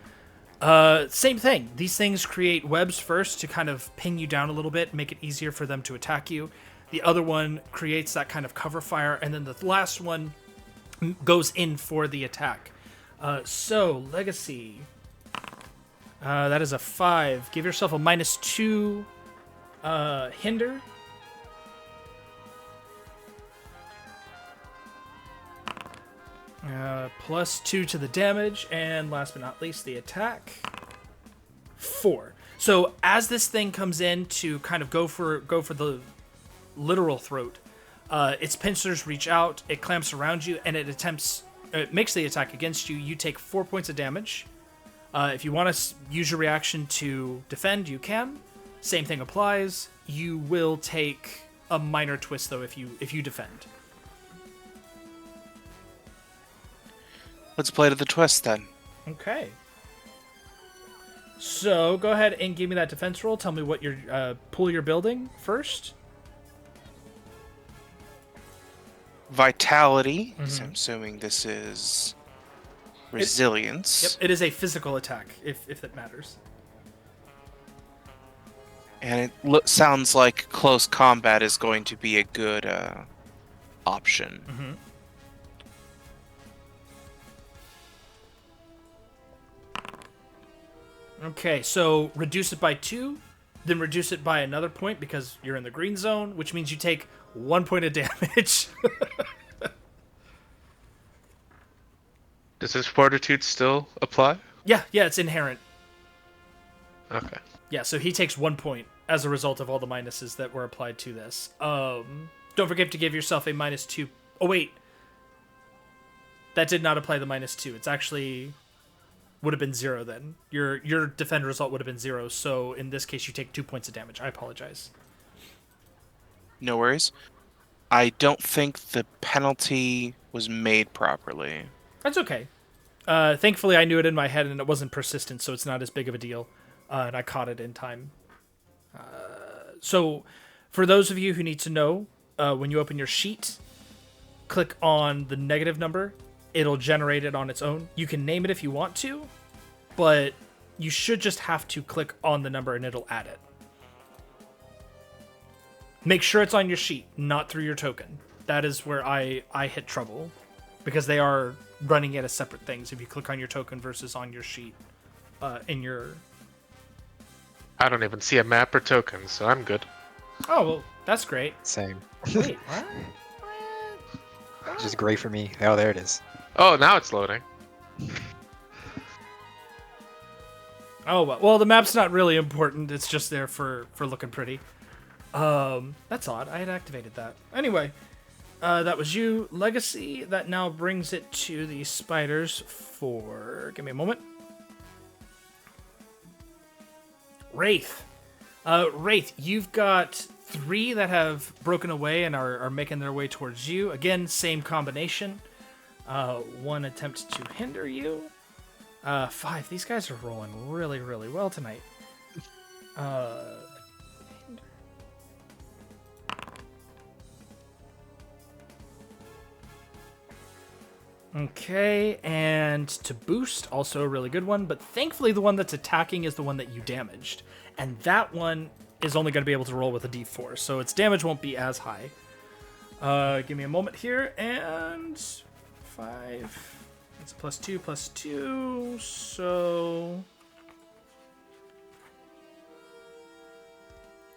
Same thing. These things create webs first to kind of ping you down a little bit, make it easier for them to attack you. The other one creates that kind of cover fire, and then the last one goes in for the attack. So, Legacy. That is a 5. Give yourself a -2 hinder. +2 to the damage, and last but not least, the attack. 4. So as this thing comes in to kind of go for the literal throat, its pincers reach out, it clamps around you, and it makes the attack against you. You take 4 points of damage. If you want to use your reaction to defend, you can. Same thing applies. You will take a minor twist though if you defend. Let's play to the twist then. Okay. So go ahead and give me that defense roll. Tell me what your pool you're building first. Vitality. So I'm assuming this is resilience. Yep, it is a physical attack, if that matters. And it sounds like close combat is going to be a good option. Okay, so reduce it by 2, then reduce it by another point because you're in the green zone, which means you take 1 point of damage. Does his fortitude still apply? Yeah, it's inherent. Okay. Yeah, so he takes 1 point as a result of all the minuses that were applied to this. Don't forget to give yourself a -2. Oh, wait. That did not apply the -2. It's actually would have been 0 then. Your defend result would have been 0, so in this case you take 2 points of damage. I apologize. No worries. I don't think the penalty was made properly. That's okay. Thankfully I knew it in my head and it wasn't persistent, so it's not as big of a deal. And I caught it in time. So for those of you who need to know, when you open your sheet, click on the negative number. It'll generate it on its own. You can name it if you want to, but you should just have to click on the number and it'll add it. Make sure it's on your sheet, not through your token. That is where I hit trouble, because they are running it as separate things if you click on your token versus on your sheet in your... I don't even see a map or token, so I'm good. Oh, well, that's great. Same. Wait, what? It's just gray for me. Oh, there it is. Oh, now it's loading. Oh, well, the map's not really important. It's just there for looking pretty. That's odd. I had activated that. Anyway, that was you. Legacy. That now brings it to the spiders for... Give me a moment. Wraith. Wraith, you've got 3 that have broken away and are making their way towards you. Again, same combination. 1 attempt to hinder you. 5. These guys are rolling really, really well tonight. Okay, and to boost, also a really good one, but thankfully the one that's attacking is the one that you damaged. And that one is only going to be able to roll with a d4, so its damage won't be as high. Give me a moment here, and 5. It's +2, so...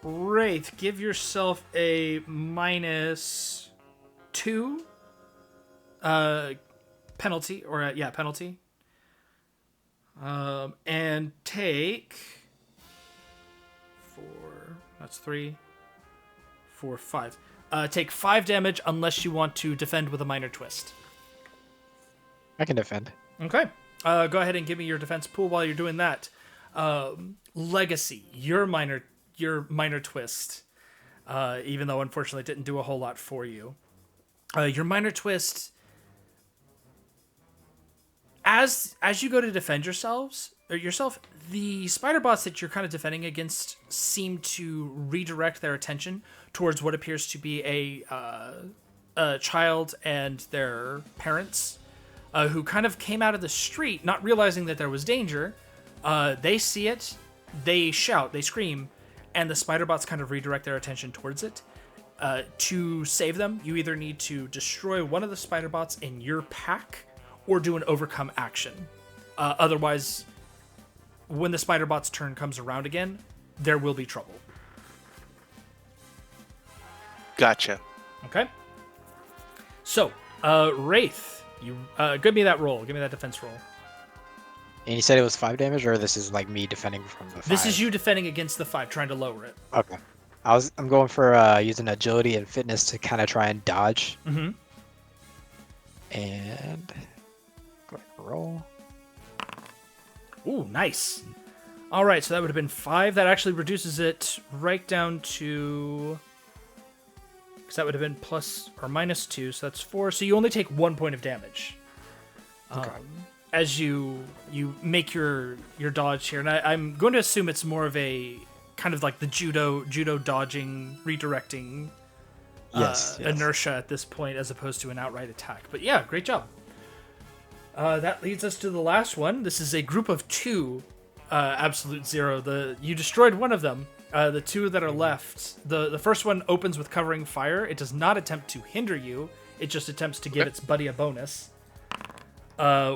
Wraith, give yourself a -2 penalty, or penalty. And take 4, that's 3, 4, 5. Take 5 damage unless you want to defend with a minor twist. I can defend. Okay. Go ahead and give me your defense pool while you're doing that. Legacy, your minor twist, even though unfortunately it didn't do a whole lot for you. Your minor twist, as you go to defend yourself, the spider bots that you're kind of defending against seem to redirect their attention towards what appears to be a child and their parents, who kind of came out of the street, not realizing that there was danger. They see it, they shout, they scream, and the spider bots kind of redirect their attention towards it. To save them, you either need to destroy one of the spider bots in your pack or do an overcome action. Otherwise, when the spider bot's turn comes around again, there will be trouble. Gotcha. Okay. So, Wraith, you give me that roll. Give me that defense roll. And you said it was 5 damage, or this is like me defending from the 5? This is you defending against the 5, trying to lower it. Okay. I'm going for using agility and fitness to kind of try and dodge. Mm-hmm. And go ahead and roll. Ooh, nice. All right, so that would have been 5. That actually reduces it right down to... because that would have been plus or minus 2, so that's 4. So you only take 1 point of damage. Okay. As you make your dodge here, and I'm going to assume it's more of a kind of like the judo dodging, redirecting Yes. inertia at this point, as opposed to an outright attack. But yeah, great job. That leads us to the last one. This is a group of 2, absolute 0. You destroyed one of them. The 2 that are left, the first one opens with covering fire. It does not attempt to hinder you. It just attempts to give its buddy a bonus,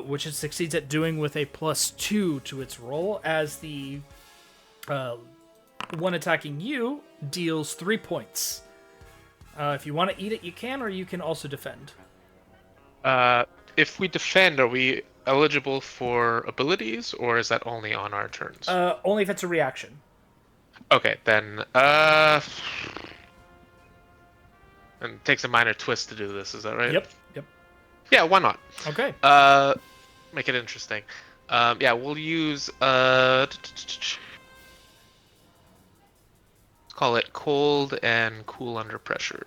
which it succeeds at doing with a +2 to its roll, as the one attacking you deals 3 points. If you want to eat it, you can, or you can also defend. If we defend, are we eligible for abilities, or is that only on our turns? Only if it's a reaction. Okay, then, and it takes a minor twist to do this, is that right? Yep. Yeah, why not? Okay. Make it interesting. Yeah, we'll use, call it cold and cool under pressure.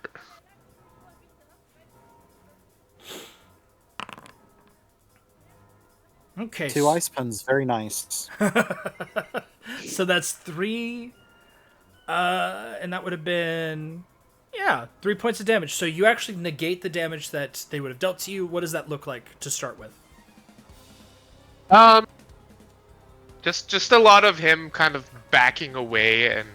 Okay. 2 ice puns, very nice. So that's 3, and that would have been, 3 points of damage. So you actually negate the damage that they would have dealt to you. What does that look like to start with? Just a lot of him kind of backing away and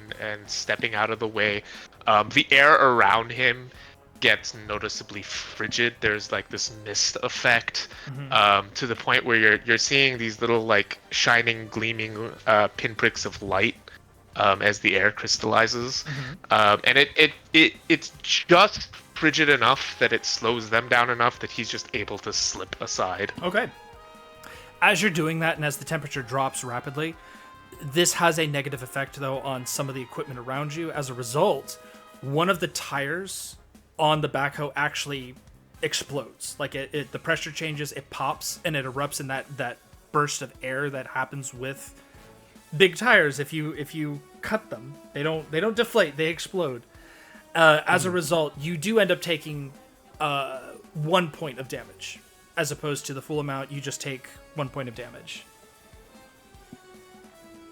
stepping out of the way. The air around him gets noticeably frigid. There's like this mist effect, to the point where you're seeing these little like shining, gleaming pinpricks of light as the air crystallizes, and it's just frigid enough that it slows them down enough that he's just able to slip aside. Okay. As you're doing that, and as the temperature drops rapidly, this has a negative effect, though, on some of the equipment around you. As a result, one of the tires on the backhoe actually explodes. Like the pressure changes, it pops, and it erupts in that burst of air that happens with big tires. If you cut them, they don't deflate, they explode. As a result, you do end up taking 1 point of damage, as opposed to the full amount. You just take 1 point of damage,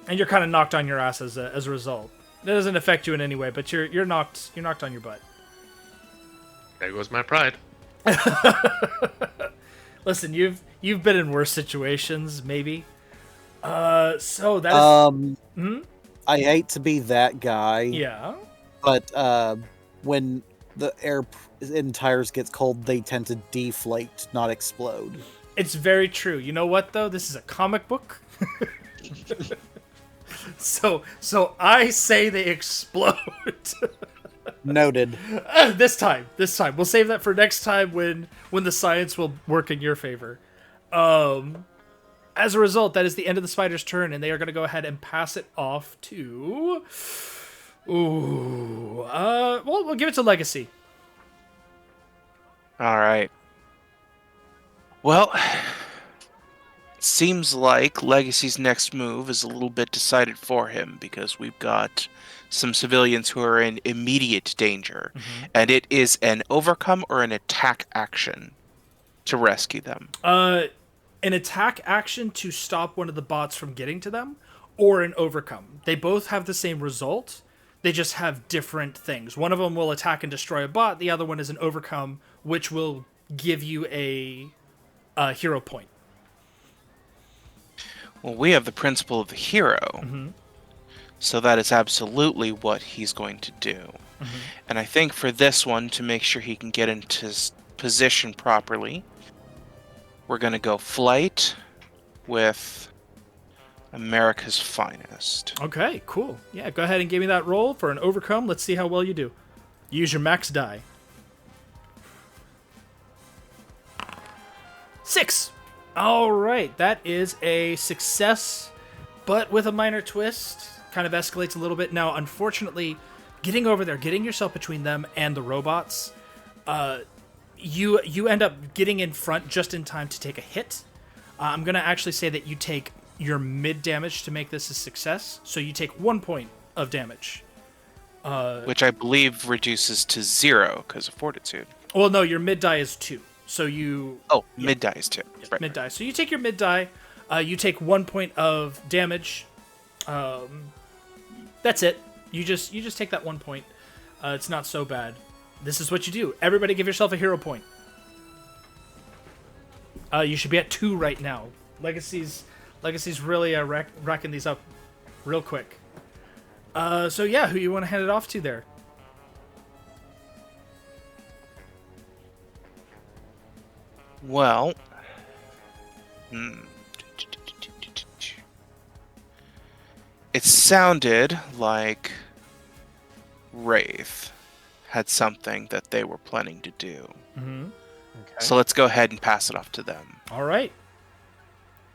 and you're kind of knocked on your ass as a result. That doesn't affect you in any way, but you're knocked on your butt. There goes my pride. Listen, you've been in worse situations, maybe. So that is... I hate to be that guy. Yeah. But when the air in tires gets cold, they tend to deflate, not explode. It's very true. You know what, though? This is a comic book. So I say they explode. Noted. This time. We'll save that for next time when the science will work in your favor. As a result, that is the end of the spider's turn, and they are going to go ahead and pass it off to... well, we'll give it to Legacy. All right. Well, seems like Legacy's next move is a little bit decided for him because we've got some civilians who are in immediate danger, and it is an overcome or an attack action to rescue them. An attack action to stop one of the bots from getting to them, or an overcome. They both have the same result. They just have different things. One of them will attack and destroy a bot. The other one is an overcome, which will give you a hero point. Well, we have the principle of the hero, so that is absolutely what he's going to do. And I think for this one, to make sure he can get into position properly, we're going to go flight with America's Finest. Okay, cool. Yeah, go ahead and give me that roll for an overcome. Let's see how well you do. Use your max die. 6! All right, that is a success, but with a minor twist. Kind of escalates a little bit. Now, unfortunately, getting over there, getting yourself between them and the robots, you end up getting in front just in time to take a hit. I'm going to actually say that you take your mid damage to make this a success, so you take 1 point of damage. Which I believe reduces to 0 because of Fortitude. Well, no, your mid die is 2. So you... Oh, mid die is 2. Right. Mid die. So you take your mid die. You take 1 point of damage. That's it. You just take that 1 point. It's not so bad. This is what you do. Everybody give yourself a hero point. You should be at 2 right now. Legacy's really racking these up real quick. So yeah, who you want to hand it off to there? Well, it sounded like Wraith had something that they were planning to do. Okay. So let's go ahead and pass it off to them. All right.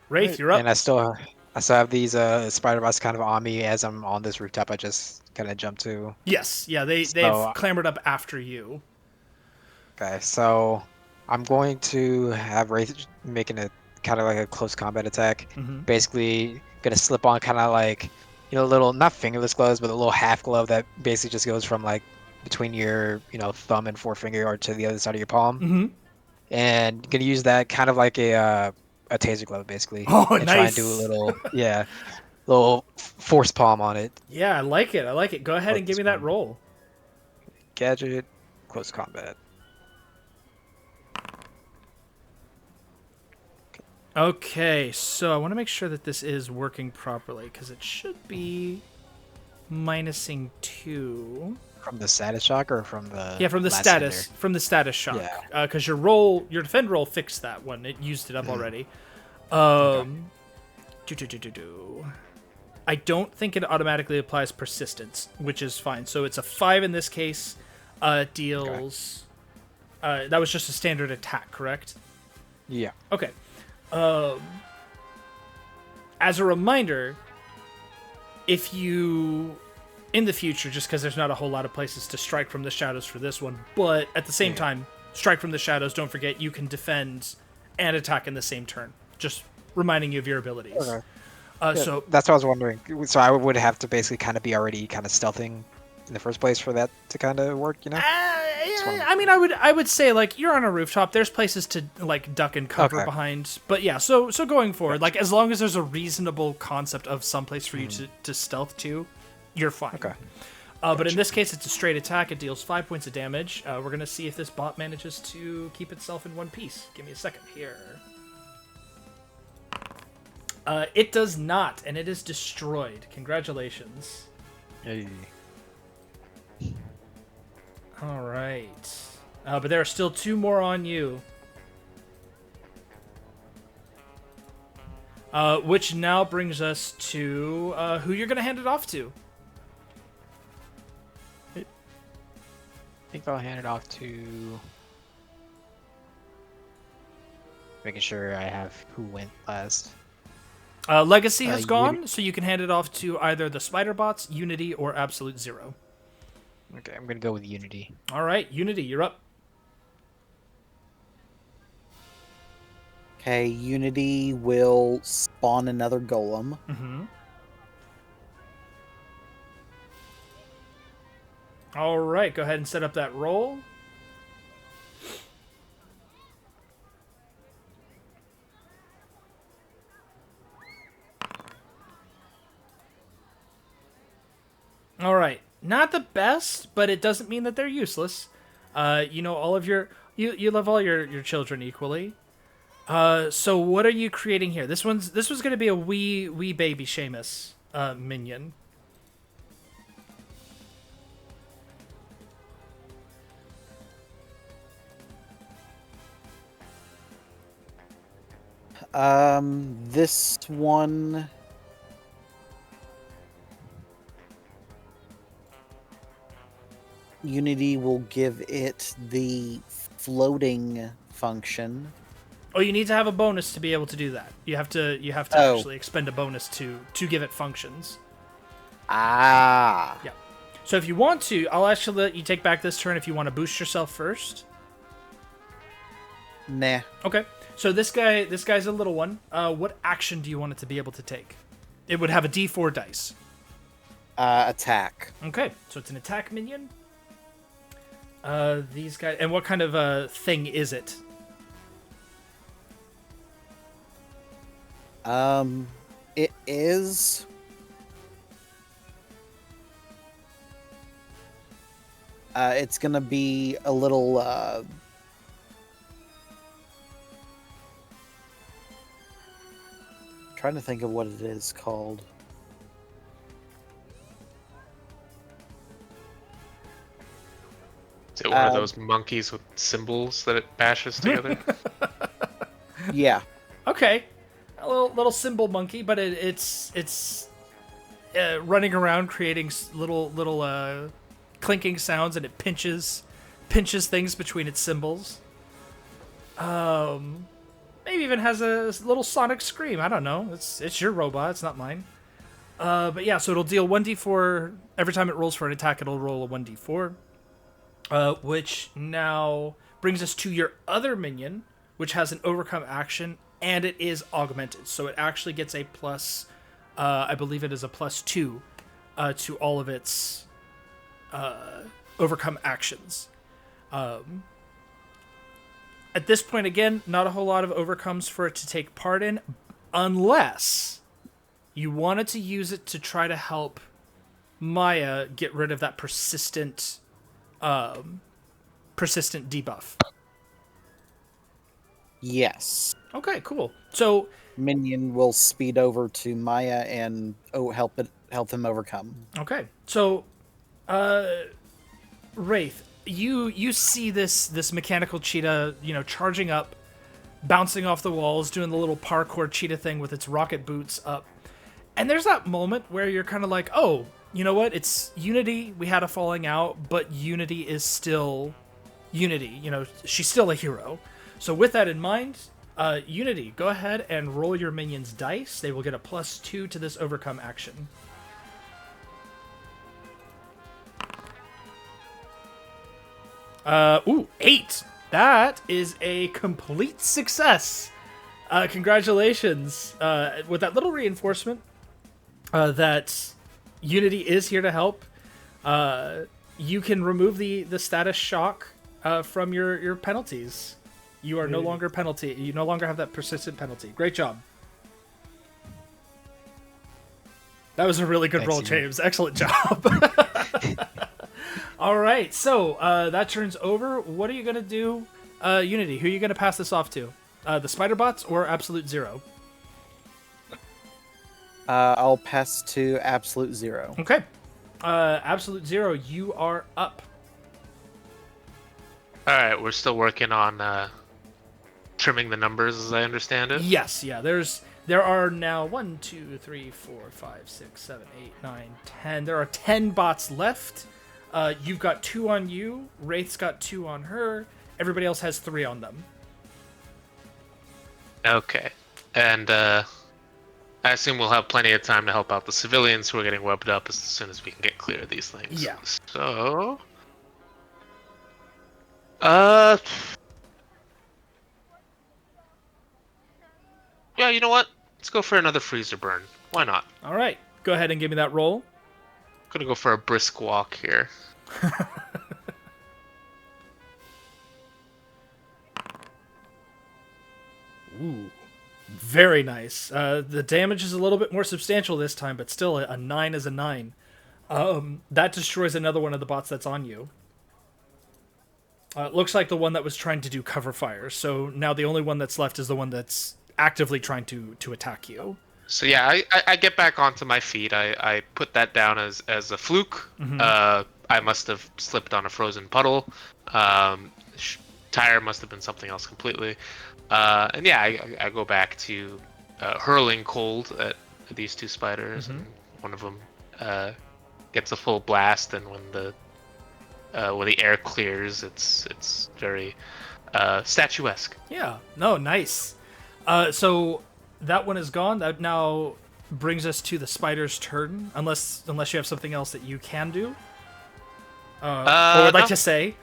Wraith, you're up. And I still have these spider bots kind of on me as I'm on this rooftop. I just kind of jumped to. Yes, yeah, they've clambered up after you. Okay, so I'm going to have Wraith making a kind of like a close combat attack. Basically, gonna slip on kind of like, little, not fingerless gloves, but a little half glove that basically just goes from like between your thumb and forefinger or to the other side of your palm. And gonna use that kind of like a taser glove basically. Oh, and nice. try and do a little little force palm on it. Yeah, I like it. Go ahead and give me that roll. Gadget, close combat. Okay, so I want to make sure that this is working properly, because it should be minusing 2. From the status shock or from the... Yeah, from the last status. hinder? From the status shock. Yeah. Because your defend roll fixed that one. It used it up already. I don't think it automatically applies persistence, which is fine. So it's a 5 in this case. Deals... that was just a standard attack, correct? Yeah. Okay. As a reminder, if you, in the future, just because there's not a whole lot of places to strike from the shadows for this one, but at the same time, strike from the shadows, don't forget you can defend and attack in the same turn. Just reminding you of your abilities. Okay. So that's what I was wondering. So I would have to basically kind of be already kind of stealthing in the first place for that to kind of work, I mean, I would say like you're on a rooftop. There's places to like duck and cover behind, but yeah. So going forward, like as long as there's a reasonable concept of some place for you to stealth to, you're fine. Okay. But in this case, it's a straight attack. It deals 5 points of damage. We're gonna see if this bot manages to keep itself in one piece. Give me a second here. It does not, and it is destroyed. Congratulations. Hey. All right. But there are still 2 more on you. Which now brings us to who you're going to hand it off to. I think I'll hand it off to... Making sure I have who went last. Legacy has gone, so you can hand it off to either the Spider Bots, Unity, or Absolute Zero. Okay, I'm going to go with Unity. All right, Unity, you're up. Okay, Unity will spawn another golem. Mm-hmm. All right, go ahead and set up that roll. All right, not the best, but it doesn't mean that they're useless. All of you love all your children equally. So what are you creating here? This was going to be a wee baby Seamus minion. This one. Unity will give it the floating function. Oh, you need to have a bonus to be able to do that. You have to Oh. actually expend a bonus to give it functions. Ah. Yeah. So if you want to, I'll actually let you take back this turn if you want to boost yourself first. Nah. Okay. So this guy's a little one. What action do you want it to be able to take? It would have a D4 dice. Attack. Okay. So it's an attack minion. These guys, and what kind of thing is it? It is. It's gonna be a little. Trying to think of what it is called. Is it one of those monkeys with symbols that it bashes together? Yeah. Okay, a little symbol monkey, but it's running around creating little clinking sounds, and it pinches things between its symbols. Maybe even has a little sonic scream. I don't know. It's your robot. It's not mine. But yeah, so it'll deal 1d4 every time it rolls for an attack. It'll roll a 1d4, which now brings us to your other minion, which has an overcome action, and it is augmented. So it actually gets a plus. I believe it is a +2 to all of its overcome actions. At this point, again, not a whole lot of overcomes for it to take part in, unless you wanted to use it to try to help Maya get rid of that persistent debuff. Yes. Okay, cool. So Minion will speed over to Maya and help him overcome. okay, so Wraith, you see this mechanical cheetah, charging up, bouncing off the walls, doing the little parkour cheetah thing with its rocket boots up. And there's that moment where you're kind of like, oh, you know what? It's Unity. We had a falling out, but Unity is still Unity. She's still a hero. So with that in mind, Unity, go ahead and roll your minions' dice. They will get a +2 to this overcome action. Ooh, 8. That is a complete success. Congratulations. With that little reinforcement that Unity is here to help, you can remove the status shock from your penalties. You are no longer penalty. You no longer have that persistent penalty. Great job. That was a really good roll, James. Excellent job. All right, so that turns over. What are you going to do, Unity? Who are you going to pass this off to? The spider bots or Absolute Zero? I'll pass to Absolute Zero. Okay. Absolute Zero, you are up. All right, we're still working on trimming the numbers, as I understand it. Yes, yeah. There are now 1, 2, 3, 4, 5, 6, 7, 8, 9, 10. There are 10 bots left. You've got 2 on you. Wraith's got 2 on her. Everybody else has 3 on them. Okay. And I assume we'll have plenty of time to help out the civilians who are getting webbed up as soon as we can get clear of these things. Yeah. So... Yeah, you know what? Let's go for another freezer burn. Why not? All right, go ahead and give me that roll. Gonna go for a brisk walk here. Ooh, very nice. The damage is a little bit more substantial this time, but still, a 9 is a 9. That destroys another one of the bots that's on you. It looks like the one that was trying to do cover fire. So now the only one that's left is the one that's actively trying to attack you. So yeah, I get back onto my feet. I put that down as a fluke. I must have slipped on a frozen puddle. Tire must have been something else completely. And yeah, I go back to hurling cold at these two spiders, and one of them gets a full blast. And when the air clears, it's very statuesque. Yeah. No, nice. So that one is gone. That now brings us to the spider's turn, unless you have something else that you can do. Or would like to say.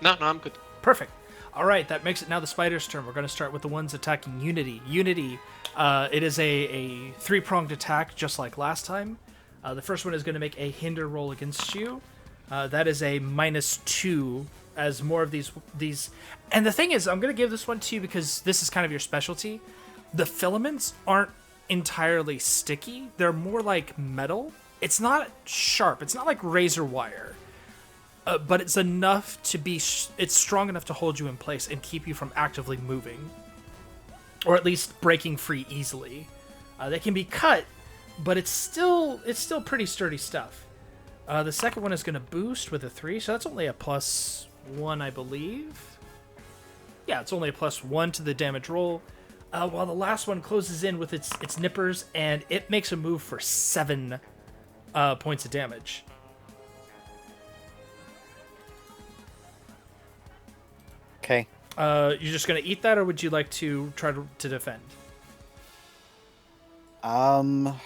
No, I'm good. Perfect. All right, that makes it now the spider's turn. We're going to start with the ones attacking Unity. Unity, it is a three-pronged attack, just like last time. The first one is going to make a hinder roll against you. That is a -2, as more of these. And the thing is, I'm going to give this one to you because this is kind of your specialty. The filaments aren't entirely sticky. They're more like metal. It's not sharp. It's not like razor wire. But it's enough to be. It's strong enough to hold you in place and keep you from actively moving, or at least breaking free easily. They can be cut, but it's still pretty sturdy stuff. The second one is going to boost with a 3, so that's only a +1, I believe. Yeah, it's only a +1 to the damage roll. While the last one closes in with its nippers, and it makes a move for 7 points of damage. Okay. You're just going to eat that, or would you like to try to defend? I'll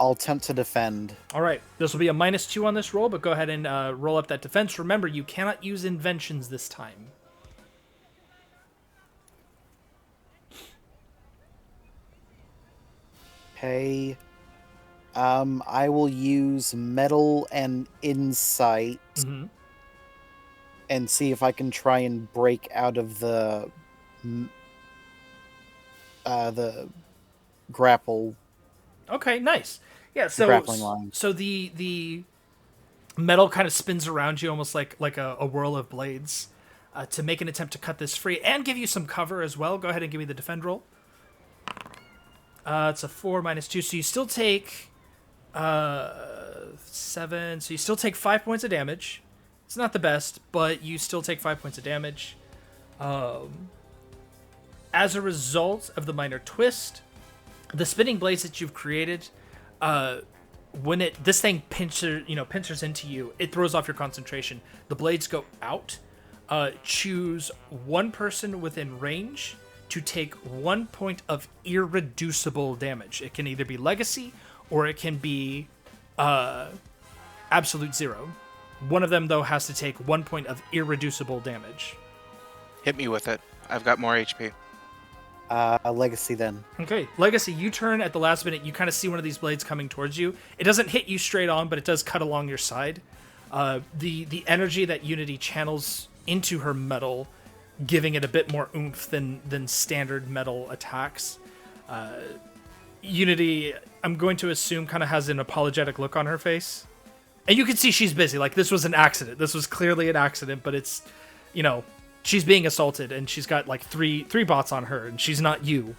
attempt to defend. All right. This will be a -2 on this roll, but go ahead and roll up that defense. Remember, you cannot use inventions this time. Okay. I will use metal and insight and see if I can try and break out of the grapple. Okay, nice. Yeah, so grappling line. So the metal kind of spins around you almost like a whirl of blades to make an attempt to cut this free and give you some cover as well. Go ahead and give me the defend roll. It's a 4 -2, so you still take 7. So you still take 5 points of damage. It's not the best, but you still take 5 points of damage. As a result of the minor twist, the spinning blades that you've created, when this thing pincers into you, it throws off your concentration. The blades go out. Choose one person within range to take 1 point of irreducible damage. It can either be legacy or it can be absolute 0. One of them, though, has to take 1 point of irreducible damage. Hit me with it. I've got more HP. Legacy then. Okay, Legacy, you turn at the last minute. You kind of see one of these blades coming towards you. It doesn't hit you straight on, but it does cut along your side. The energy that Unity channels into her metal, giving it a bit more oomph than standard metal attacks. Unity, I'm going to assume, kind of has an apologetic look on her face. And you can see she's busy. Like, this was an accident. This was clearly an accident, but it's, she's being assaulted, and she's got, like, three bots on her, and she's not you.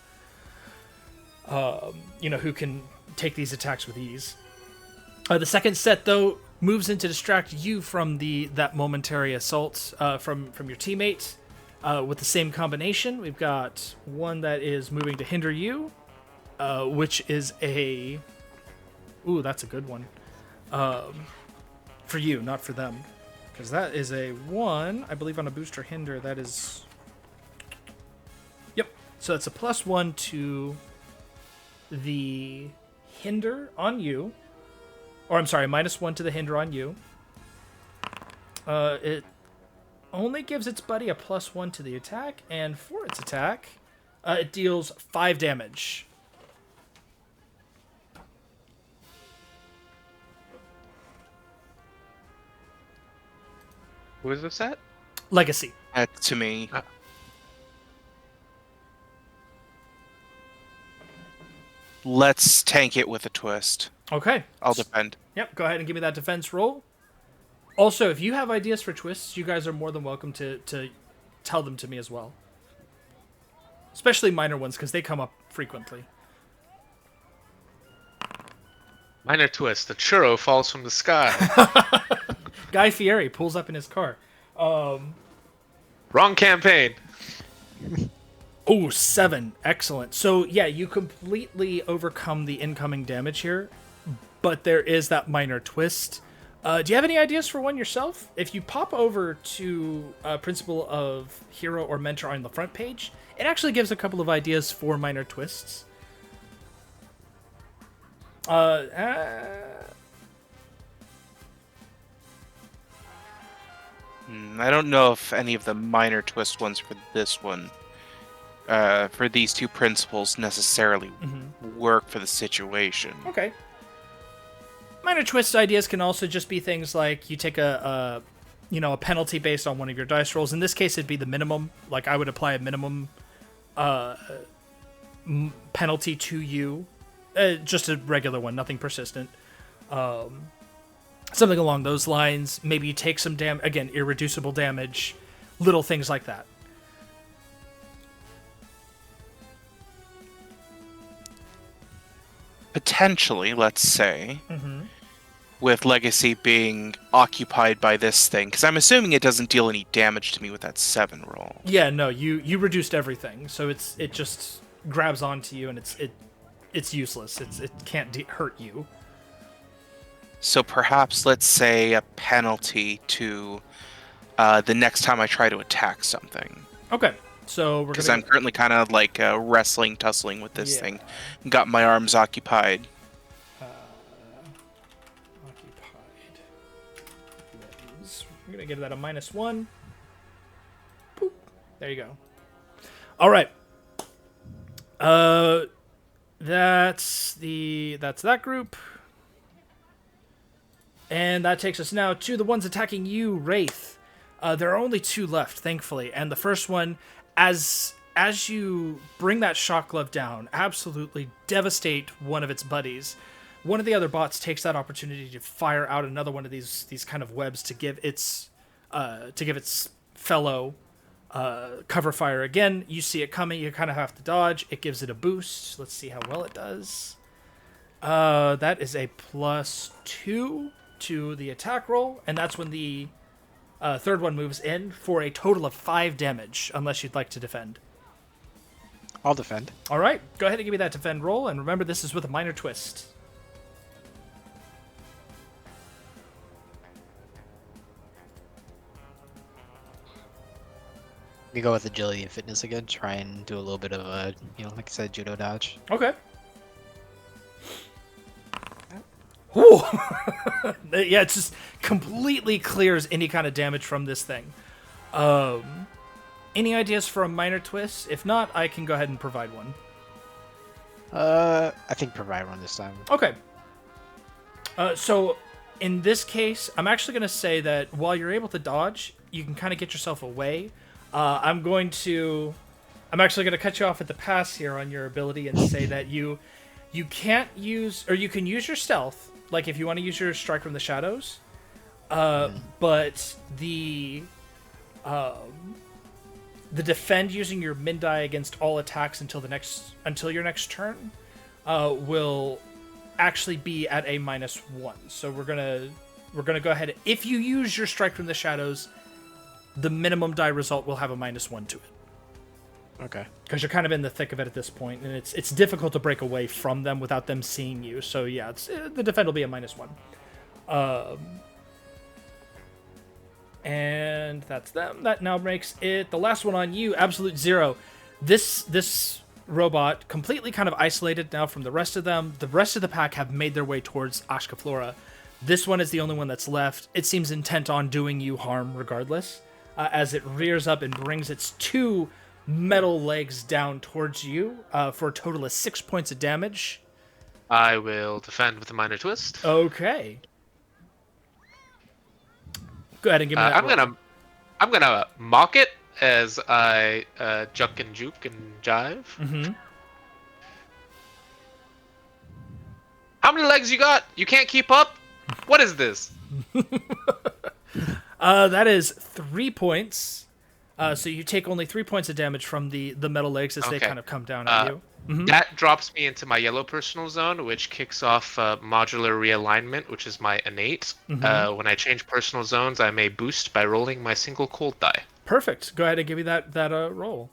Who can take these attacks with ease. The second set, though, moves in to distract you from that momentary assault from your teammate. With the same combination, we've got one that is moving to hinder you, which is a... Ooh, that's a good one. For you, not for them. Because that is a 1, I believe, on a booster hinder. That is... Yep. So that's a +1 to the hinder on you. Or, I'm sorry, -1 to the hinder on you. It only gives its buddy a +1 to the attack, and for its attack, it deals 5 damage. Who is this at? Legacy. To me. Let's tank it with a twist. Okay. I'll defend. Yep, go ahead and give me that defense roll. Also, if you have ideas for twists, you guys are more than welcome to tell them to me as well. Especially minor ones, because they come up frequently. Minor twist. The churro falls from the sky. Guy Fieri pulls up in his car. Wrong campaign. Oh, 7. Excellent. So, yeah, you completely overcome the incoming damage here, but there is that minor twist. Do you have any ideas for one yourself? If you pop over to Principle of Hero or Mentor on the front page, it actually gives a couple of ideas for minor twists. I don't know if any of the minor twist ones for this one, for these two principles, necessarily work for the situation. Okay. Minor twist ideas can also just be things like you take a penalty based on one of your dice rolls. In this case, it'd be the minimum. Like, I would apply a minimum penalty to you. Just a regular one, nothing persistent. Something along those lines. Maybe you take some again, irreducible damage. Little things like that. Potentially, let's say, with Legacy being occupied by this thing, because I'm assuming it doesn't deal any damage to me with that 7 roll. Yeah, no, you reduced everything, so it just grabs onto you and it's useless. It can't hurt you. So perhaps, let's say, a penalty to the next time I try to attack something. Okay, so we're because I'm currently kind of like wrestling, tussling with this thing. Got my arms occupied. I'm gonna give that a -1. Boop. There you go. All right. That's that group. And that takes us now to the ones attacking you, Wraith. There are only 2 left, thankfully. And the first one, as you bring that shock glove down, absolutely devastate one of its buddies. One of the other bots takes that opportunity to fire out another one of these kind of webs to give its fellow cover fire again. You see it coming, you kind of have to dodge. It gives it a boost. Let's see how well it does. That is a +2 to the attack roll, and that's when the third one moves in for a total of 5 damage, unless you'd like to defend. I'll defend. All right, go ahead and give me that defend roll, and remember this is with a minor twist. We go with agility and fitness again. Try and do a little bit of a, like I said, judo dodge. Okay. Ooh. Yeah, it just completely clears any kind of damage from this thing. Any ideas for a minor twist? If not, I can go ahead and provide one. I think provide one this time. Okay. So in this case, I'm actually going to say that while you're able to dodge, you can kind of get yourself away. I'm actually going to cut you off at the pass here on your ability and say that you can't use, or you can use your stealth, like if you want to use your strike from the shadows, but the defend using your min die against all attacks until your next turn will actually be at a -1. So we're gonna go ahead. If you use your strike from the shadows, the minimum die result will have a -1 to it. Okay. Because you're kind of in the thick of it at this point, and it's difficult to break away from them without them seeing you. So yeah, the defend will be a -1. And that's them. That now makes it the last one on you, Absolute Zero. This robot, completely kind of isolated now from the rest of them. The rest of the pack have made their way towards Akash'Flora. This one is the only one that's left. It seems intent on doing you harm regardless. as it rears up and brings its 2 metal legs down towards you for a total of 6 points of damage. I will defend with a minor twist. Okay. Go ahead and give me that. I'm gonna mock it as I juck and juke and jive. Mm-hmm. How many legs you got? You can't keep up? What is this? That is 3 points. So you take only 3 points of damage from the metal legs as they kind of come down at you. Mm-hmm. That drops me into my yellow personal zone, which kicks off modular realignment, which is my innate. Mm-hmm. When I change personal zones, I may boost by rolling my single cold die. Perfect. Go ahead and give me that roll.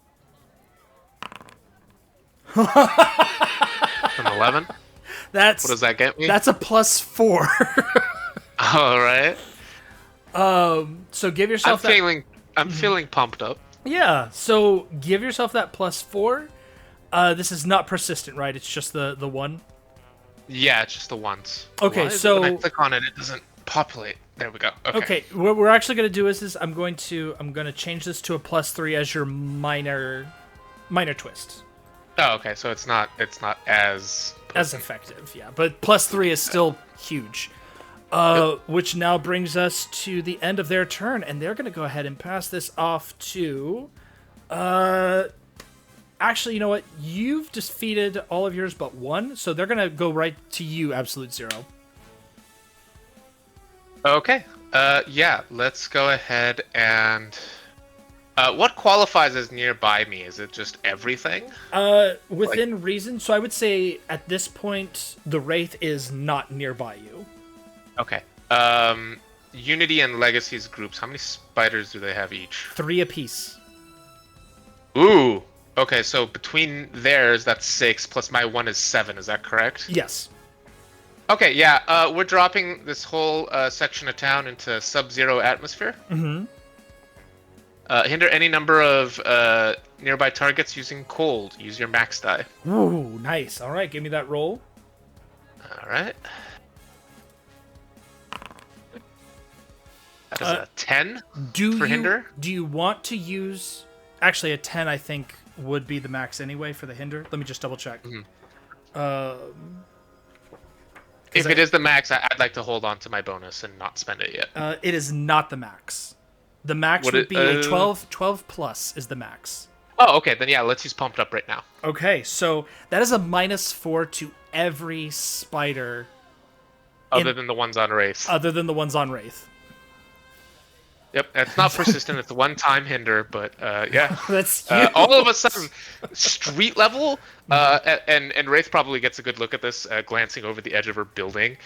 An 11? What does that get me? That's a +4. All right. So give yourself I'm feeling pumped up. Yeah, so give yourself that +4. This is not persistent, right? It's just the one? Yeah, it's just the once. Okay, so when I click on it, it doesn't populate. There we go. Okay. What we're actually going to do is I'm going to change this to a +3 as your minor twist. Oh, okay. So it's not as effective, yeah. But +3 is still huge. Which now brings us to the end of their turn, and they're going to go ahead and pass this off to... Actually, you know what? You've defeated all of yours but one, so they're going to go right to you, Absolute Zero. Okay. Yeah, let's go ahead and... what qualifies as nearby me? Is it just everything? Within reason. So I would say at this point, the Wraith is not nearby you. Okay. Unity and Legacies groups, how many spiders do they have each? 3 apiece. Ooh! Okay, so between theirs, that's 6, plus my 1 is 7, is that correct? Yes. Okay, yeah, we're dropping this whole section of town into sub-zero atmosphere. Mm-hmm. Hinder any number of nearby targets using cold. Use your max die. Ooh, nice. All right, give me that roll. All right. That is a 10 for hinder. Do you want to use... Actually, a 10, I think, would be the max anyway for the hinder. Let me just double check. Mm-hmm. If it is the max, I'd like to hold on to my bonus and not spend it yet. It is not the max. The max would be a 12. 12 plus is the max. Oh, okay. Then yeah, let's use Pumped Up right now. Okay, so that is a -4 to every spider. Other than the ones on Wraith. Other than the ones on Wraith. Yep, it's not persistent. It's a one-time hinder, but yeah. That's huge. All of a sudden, street level, and Wraith probably gets a good look at this, glancing over the edge of her building.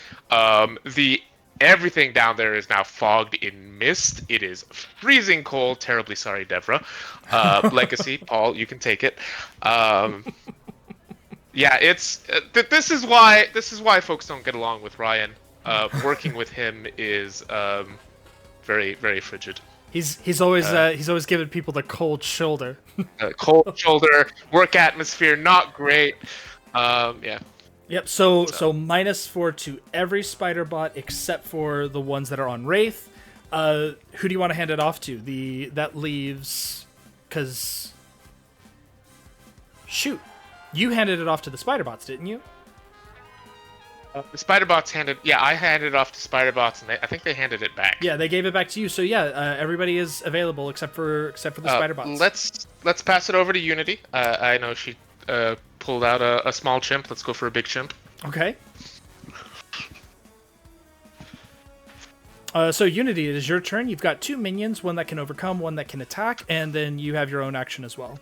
Everything down there is now fogged in mist. It is freezing cold. Terribly sorry, Devra. Legacy, Paul, you can take it. Yeah, it's this is why folks don't get along with Ryan. Working with him is very, very frigid. He's always giving people the cold shoulder. Cold shoulder, work atmosphere, not great. Yeah. Yep. So -4 to every spider bot except for the ones that are on Wraith. Who do you want to hand it off to? That leaves, because shoot, you handed it off to the spider bots, didn't you? The spider bots I handed it off to spider bots, and I think they handed it back. Yeah, they gave it back to you. So yeah, everybody is available except for the spider bots. Let's pass it over to Unity. I know she pulled out a small chimp. Let's go for a big chimp. Okay. So Unity, it is your turn. You've got 2 minions, one that can overcome, one that can attack, and then you have your own action as well.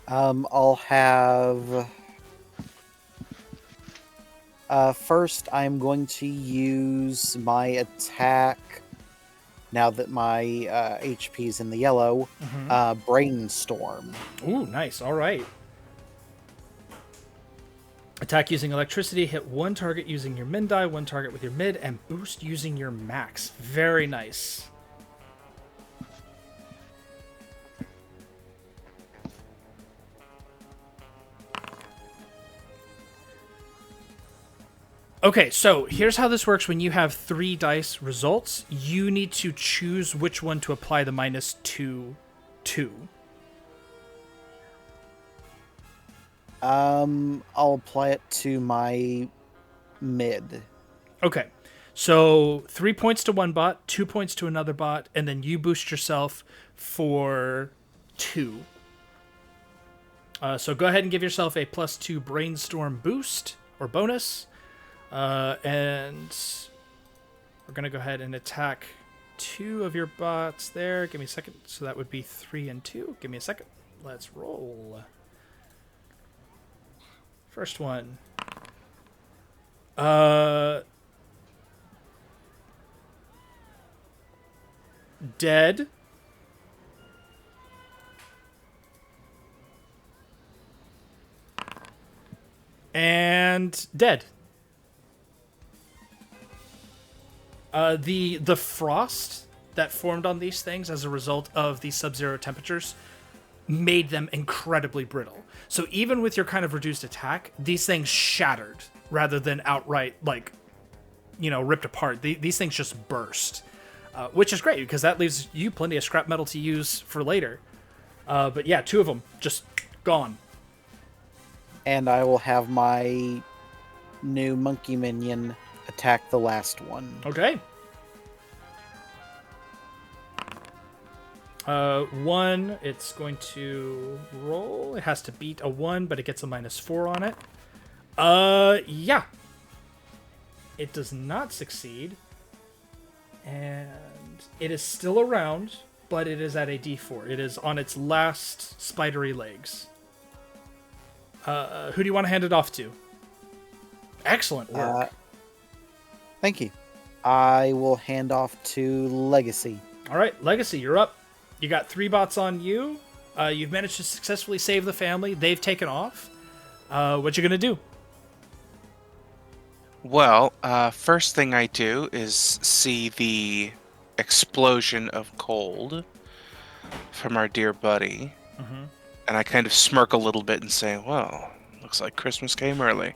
I'll have... first, I'm going to use my attack, now that my HP is in the yellow, Brainstorm. Ooh, nice. All right. Attack using electricity, hit one target using your min die, one target with your mid, and boost using your max. Very nice. Okay, so here's how this works. When you have 3 dice results, you need to choose which one to apply the -2 to. I'll apply it to my mid. Okay, so 3 points to one bot, 2 points to another bot, and then you boost yourself for 2. So go ahead and give yourself a +2 brainstorm boost or bonus. And we're going to go ahead and attack 2 of your bots there. Give me a second. So that would be 3 and 2. Give me a second. Let's roll. First one. Dead. And dead. The frost that formed on these things as a result of the sub-zero temperatures made them incredibly brittle. So even with your kind of reduced attack, these things shattered rather than outright, like, ripped apart. These things just burst, which is great because that leaves you plenty of scrap metal to use for later. But yeah, 2 of them just gone. And I will have my new monkey minion attack the last one. Okay. 1, it's going to roll. It has to beat a 1, but it gets a -4 on it. Yeah. It does not succeed. And it is still around, but it is at a D4. It is on its last spidery legs. Who do you want to hand it off to? Excellent work. Thank you. I will hand off to Legacy. All right, Legacy, you're up. You got 3 bots on you. You've managed to successfully save the family. They've taken off. What you gonna do? Well, first thing I do is see the explosion of cold from our dear buddy. Mm-hmm. And I kind of smirk a little bit and say, well, looks like Christmas came early.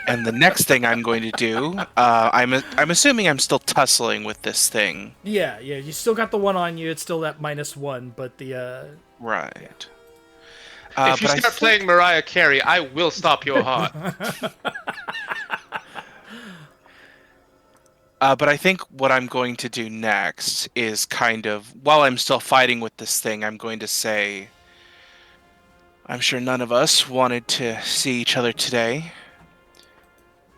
And the next thing I'm going to do, I'm assuming I'm still tussling with this thing. Yeah, you still got the 1 on you. It's still that -1, but the... Right. If you but start playing Mariah Carey, I will stop your heart. But I think what I'm going to do next is kind of, while I'm still fighting with this thing, I'm going to say, I'm sure none of us wanted to see each other today,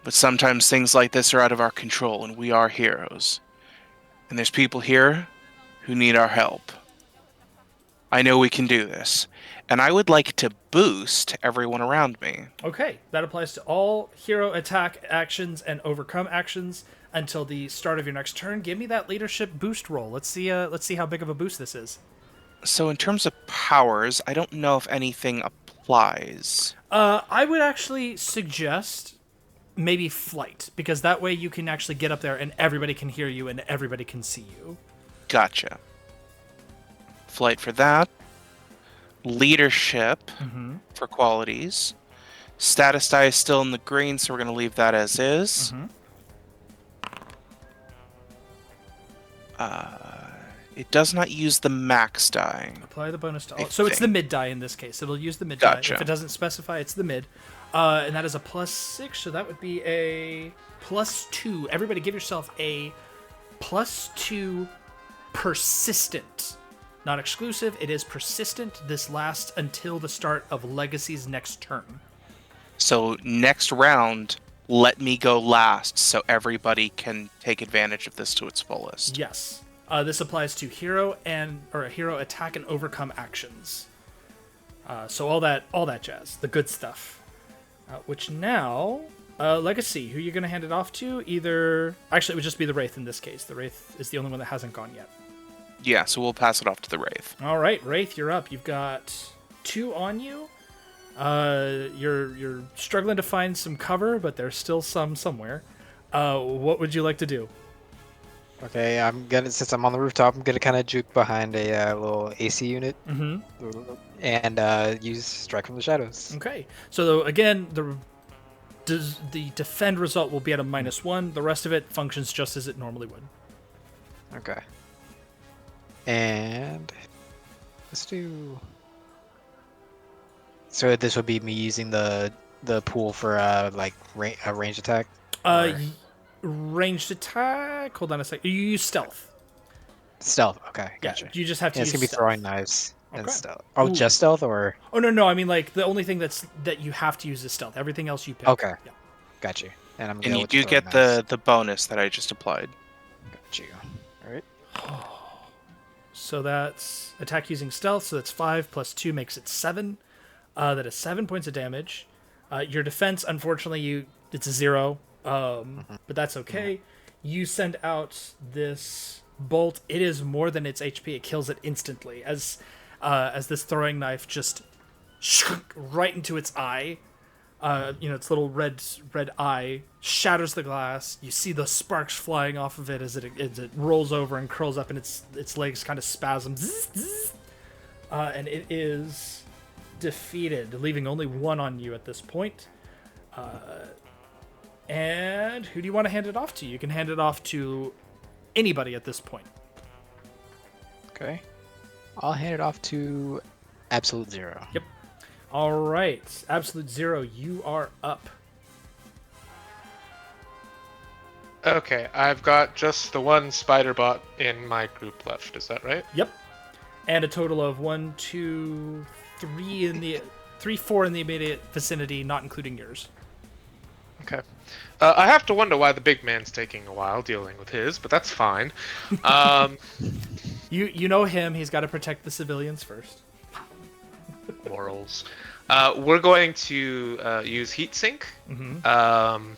but sometimes things like this are out of our control, and we are heroes. And there's people here who need our help. I know we can do this, and I would like to boost everyone around me. Okay, that applies to all hero attack actions and overcome actions until the start of your next turn. Give me that leadership boost roll. Let's see how big of a boost this is. So in terms of powers, I don't know if anything applies. I would actually suggest maybe flight, because that way you can actually get up there and everybody can hear you and everybody can see you. Gotcha. Flight for that. Leadership for qualities. Status die is still in the green, so we're going to leave that as is. It does not use the max die. Apply the bonus to all. So it's the mid die in this case. It'll use the mid Gotcha. die. If it doesn't specify, it's the mid. And that is a +6, so that would be a +2. Everybody give yourself a +2 persistent. Not exclusive, it is persistent. This lasts until the start of Legacy's next turn. So next round, let me go last so everybody can take advantage of this to its fullest. Yes. This applies to hero attack and overcome actions. So all that jazz, the good stuff. Which now, Legacy, who you're going to hand it off to? Actually, it would just be the Wraith in this case. The Wraith is the only one that hasn't gone yet. Yeah, so we'll pass it off to the Wraith. All right, Wraith, you're up. You've got 2 on you. You're struggling to find some cover, but there's still some somewhere. What would you like to do? Okay, since I'm on the rooftop, I'm gonna kind of juke behind a little AC unit and use Strike from the Shadows. Okay, so again, the defend result will be at a -1. The rest of it functions just as it normally would. Okay. And let's do. So this would be me using the pool for like a range attack. Or- Ranged attack. Hold on a sec. You use stealth. Stealth. Okay, Yeah, gotcha. you just have to Yeah, use it's gonna be stealth. throwing knives and Okay. stealth. Oh, Ooh. just stealth or? Oh no, I mean like the only thing that you have to use is stealth. Everything else you pick. Okay. Yeah. Got you. And I'm And going you with do throwing get knives. the bonus that I just applied. Got you. All right. So that's attack using stealth. So that's 5 plus 2 makes it 7. That is 7 points of damage. Your defense, unfortunately, it's a 0. But that's okay. You send out this bolt. It is more than its HP. It kills it instantly as this throwing knife just right into its eye. Its little red eye shatters the glass. You see the sparks flying off of it as it rolls over and curls up, and its legs kind of spasm. And it is defeated, leaving only 1 on you at this point. And who do you want to hand it off to? You can hand it off to anybody at this point. Okay. I'll hand it off to Absolute Zero. Yep. All right, Absolute Zero, you are up. Okay, I've got just the one spider bot in my group left. Is that right? Yep. And a total of 1, 2, 3, 4 in the immediate vicinity, not including yours. Okay. I have to wonder why the big man's taking a while dealing with his, but that's fine. You know him. He's got to protect the civilians first. Morals. We're going to use heat sink. I'm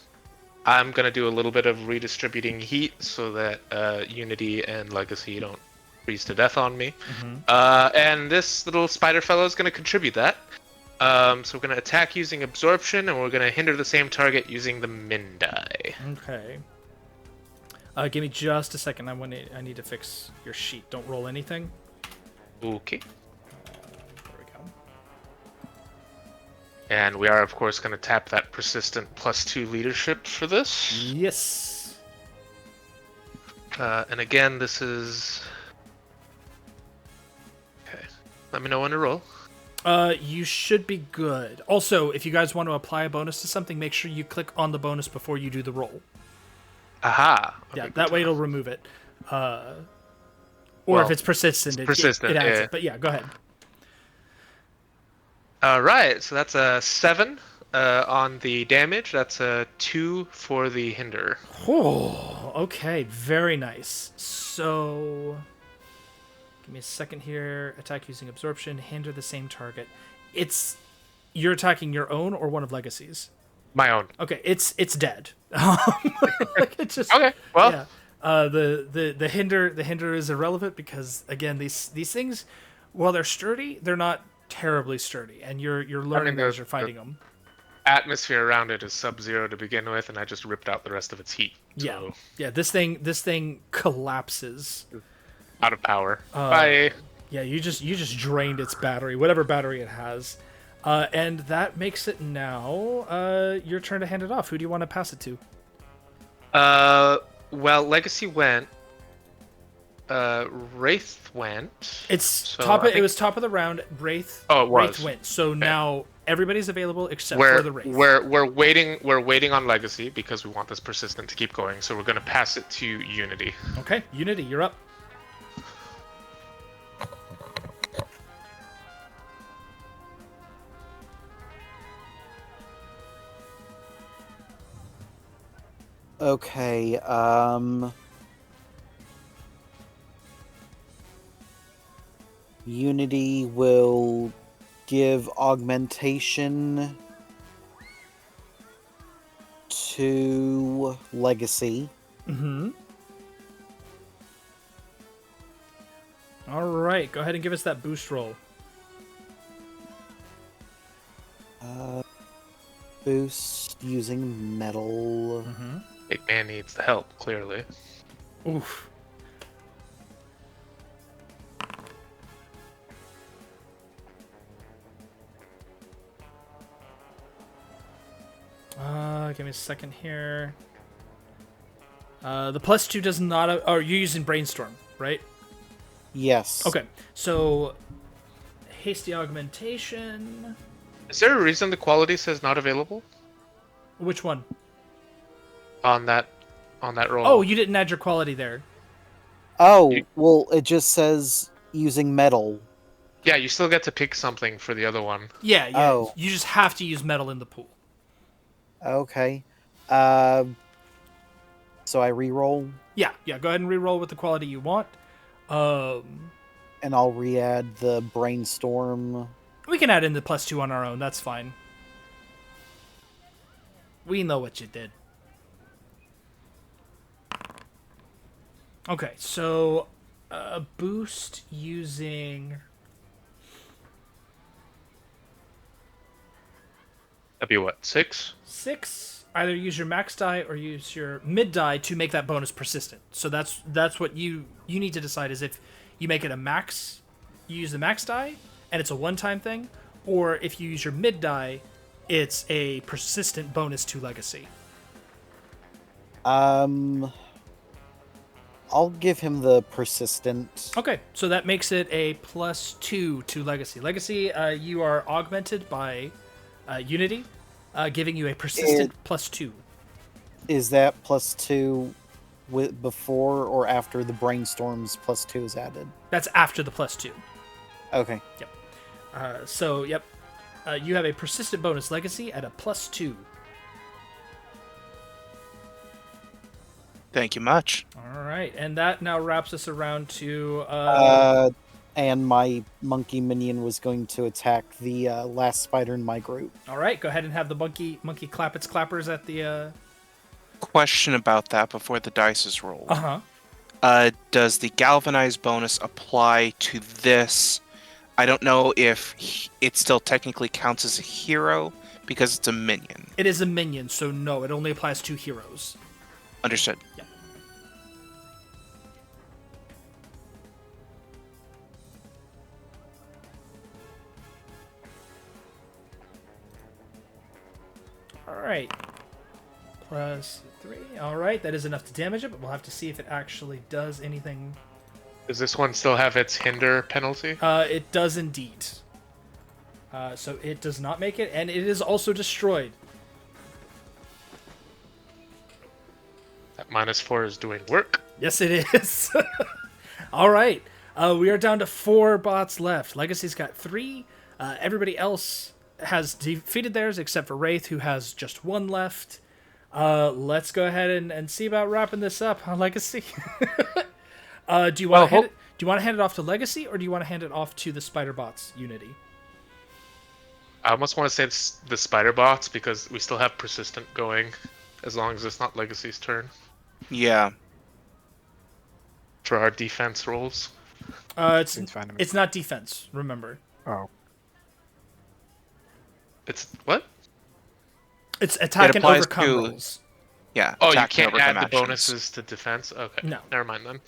going to do a little bit of redistributing heat so that Unity and Legacy don't freeze to death on me. And this little spider fellow is going to contribute that. So we're going to attack using absorption, and we're going to hinder the same target using the min die. Okay. Give me just a second. I need to fix your sheet. Don't roll anything. Okay. There we go. And we are, of course, going to tap that persistent +2 leadership for this. Yes. And again, this is... Okay. Let me know when to roll. You should be good. Also, if you guys want to apply a bonus to something, make sure you click on the bonus before you do the roll. Aha! Yeah, Okay, that way it'll remove it. Or if it's persistent, it adds yeah. it. But yeah, go ahead. Alright, so that's a 7 on the damage. That's a 2 for the hinder. Oh, okay, very nice. So, give me a second here. Attack using absorption. Hinder the same target. You're attacking your own or one of Legacy's? My own. Okay, it's dead. Like, it's just, Okay, well... yeah. The hinder is irrelevant because again these things, while they're sturdy, they're not terribly sturdy, and you're learning as you're fighting them. Atmosphere around it is sub-zero to begin with, and I just ripped out the rest of its heat. So Yeah. This thing collapses. out of power. Bye. Yeah, you just drained its battery, whatever battery it has, and that makes it now your turn to hand it off. Who do you want to pass it to? Well, Legacy went. Wraith went. It's so It was top of the round. Wraith. Oh, it was. Wraith went. So Okay. now everybody's available except for the Wraith. We're waiting. We're waiting on Legacy because we want this persistent to keep going. So we're gonna pass it to Unity. Okay, Unity, you're up. Okay, Unity will give augmentation to Legacy. All right, go ahead and give us that boost roll. Boost using metal. Big man needs the help, clearly. Oof. Give me a second here. The +2 does not. You're using brainstorm, right? Yes. Okay. So, hasty augmentation. Is there a reason the quality says not available Which one? on that roll? Oh, you didn't add your quality there. Oh, well, it just says using metal. Yeah, you still get to pick something for the other one. Yeah. Oh. You just have to use metal in the pool. Okay. So I re-roll, Yeah. Go ahead and re-roll with the quality you want. and I'll re-add the brainstorm. We can add in the +2 on our own. That's fine. We know what you did. Okay, so a boost using... That'd be what, 6? 6. Either use your max die or use your mid die to make that bonus persistent. So that's what you need to decide, is if you make it a max, you use the max die, and it's a one-time thing, or if you use your mid die, it's a persistent bonus to legacy. I'll give him the persistent. Okay, so that makes it a +2 to legacy. Legacy, you are augmented by Unity, giving you a persistent +2. Is that +2 before or after the brainstorms +2 is added? That's after the +2. Okay. Yep. You have a persistent bonus legacy at a +2. Thank you much. All right, and that now wraps us around to... And my monkey minion was going to attack the last spider in my group. All right, go ahead and have the monkey clap its clappers at the... Question about that before the dice is rolled. Uh-huh. Does the galvanize bonus apply to this? I don't know if it still technically counts as a hero because it's a minion. It is a minion, so no, it only applies to heroes. Understood. Yeah. Alright. +3. Alright, that is enough to damage it, but we'll have to see if it actually does anything. Does this one still have its hinder penalty? It does indeed. So it does not make it, and it is also destroyed. That -4 is doing work. Yes, it is. Alright. We are down to 4 bots left. Legacy's got 3. Everybody else has defeated theirs except for Wraith, who has just 1 left. Let's go ahead and see about wrapping this up on Legacy. Do you want to hand it off to Legacy, or do you want to hand it off to the Spider Bots Unity? I almost want to say it's the spider bots because we still have persistent going, as long as it's not Legacy's turn Yeah. for our defense rolls. Seems fine to me. It's not defense, remember. Oh. It's what? It's attack and applies overcome to- rolls. Yeah. Oh, you attack and can't overcome add the actions. bonuses to defense? Okay. No. Never mind then.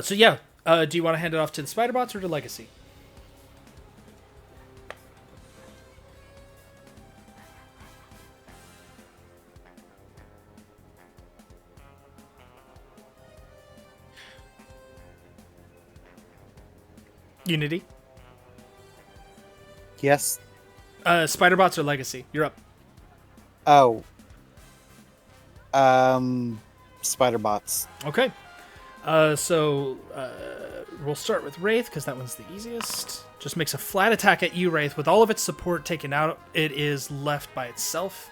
So yeah, do you want to hand it off to the Spider Bots or to Legacy? Unity. Yes. Spider Bots or Legacy? You're up. Oh. Spider bots. Okay. So we'll start with Wraith, because that one's the easiest. Just makes a flat attack at you, Wraith. With all of its support taken out, it is left by itself.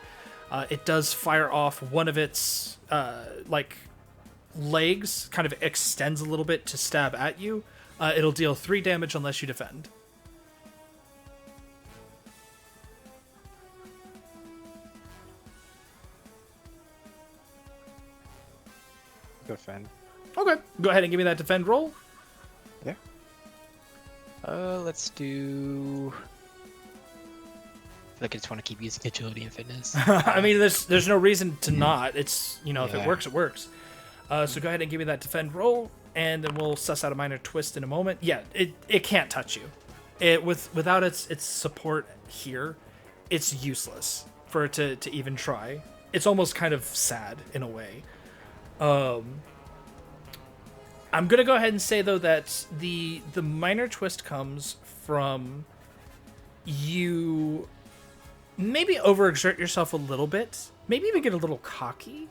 It does fire off one of its legs, kind of extends a little bit to stab at you. It'll deal 3 damage unless you defend. Defend. Okay, go ahead and give me that defend roll. Yeah. Let's do. I feel like I just want to keep using agility and fitness. I mean, there's no reason to not. It's, if it Yeah. works, it works. So go ahead and give me that defend roll, and then we'll suss out a minor twist in a moment. Yeah, it can't touch you. Without its support here, it's useless for it to even try. It's almost kind of sad in a way. I'm gonna go ahead and say though that the minor twist comes from you maybe overexert yourself a little bit, maybe even get a little cocky.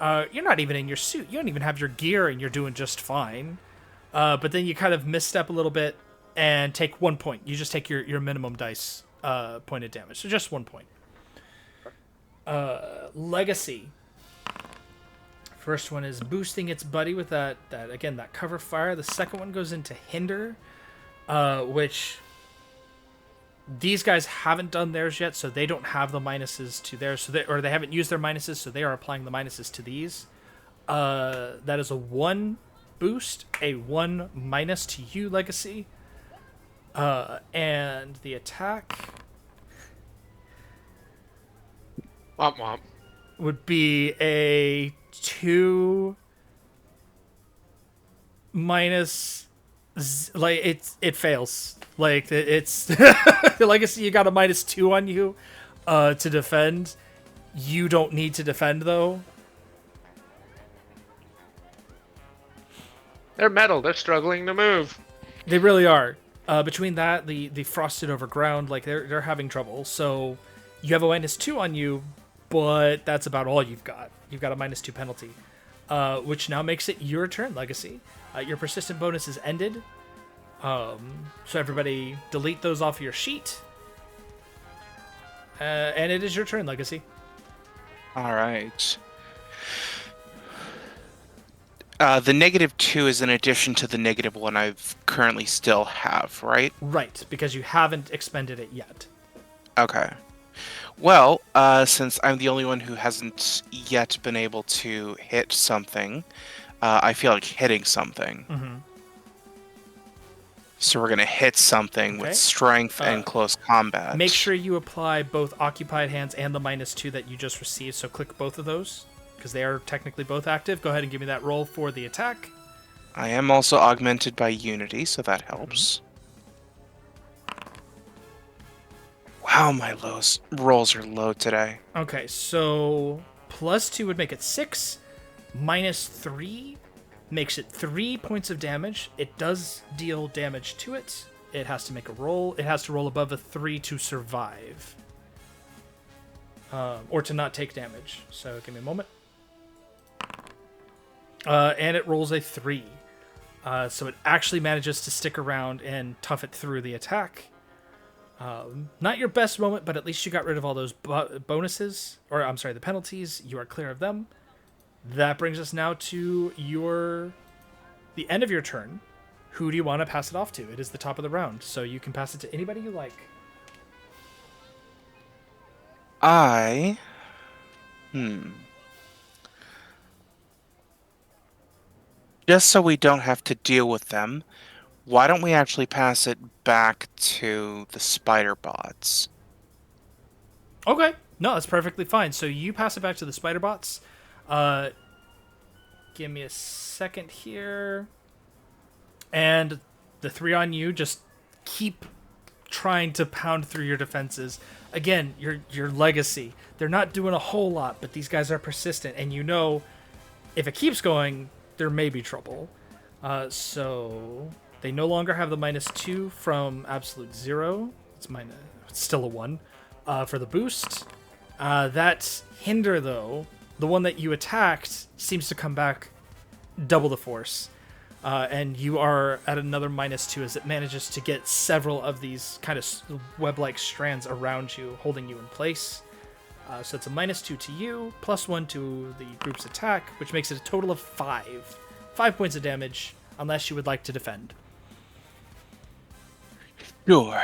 You're not even in your suit. You don't even have your gear, and you're doing just fine. But then you kind of misstep a little bit and take 1 point. You just take your minimum dice point of damage, so just 1 point. Legacy. First one is boosting its buddy with that cover fire. The second one goes into hinder, which these guys haven't done theirs yet, so they don't have the minuses to theirs, or they haven't used their minuses, so they are applying the minuses to these. That is a 1 boost, a 1 minus to you, Legacy. And the attack Womp womp. would be a 2 minus, like it fails. Like it's the Legacy, you got a -2 on you to defend. You don't need to defend though. They're metal. They're struggling to move. They really are. Between that, the frosted over ground, like they're having trouble. So you have a -2 on you, but that's about all you've got. You've got a -2 penalty, which now makes it your turn, Legacy. Your persistent bonus is ended. So everybody delete those off your sheet. And it is your turn, Legacy. All right. The -2 is in addition to the -1 I've currently still have, right? Right, because you haven't expended it yet. Okay. Well, since I'm the only one who hasn't yet been able to hit something, I feel like hitting something. Mm-hmm. So we're going to hit something Okay. with strength and close combat. Make sure you apply both occupied hands and the -2 that you just received, so click both of those, because they are technically both active. Go ahead and give me that roll for the attack. I am also augmented by Unity, so that helps. Wow, my rolls are low today. Okay, so +2 would make it 6, -3 makes it 3 points of damage. It does deal damage to it. It has to make a roll. It has to roll above a 3 to survive. Or to not take damage. So give me a moment. And it rolls a 3. So it actually manages to stick around and tough it through the attack. Not your best moment, but at least you got rid of all those bonuses. Or, I'm sorry, the penalties. You are clear of them. That brings us now to the end of your turn. Who do you want to pass it off to? It is the top of the round, so you can pass it to anybody you like. Just so we don't have to deal with them, why don't we actually pass it back to the spider bots? Okay. No, that's perfectly fine. So you pass it back to the spider bots. Give me a second here. And the 3 on you just keep trying to pound through your defenses. Again, your Legacy. They're not doing a whole lot, but these guys are persistent. And you know, if it keeps going, there may be trouble. So they no longer have the -2 from absolute 0. It's still a 1 for the boost. That hinder, though, the one that you attacked, seems to come back double the force. And you are at another -2 as it manages to get several of these kind of web-like strands around you, holding you in place. So it's a -2 to you, +1 to the group's attack, which makes it a total of 5. 5 points of damage, unless you would like to defend. Sure.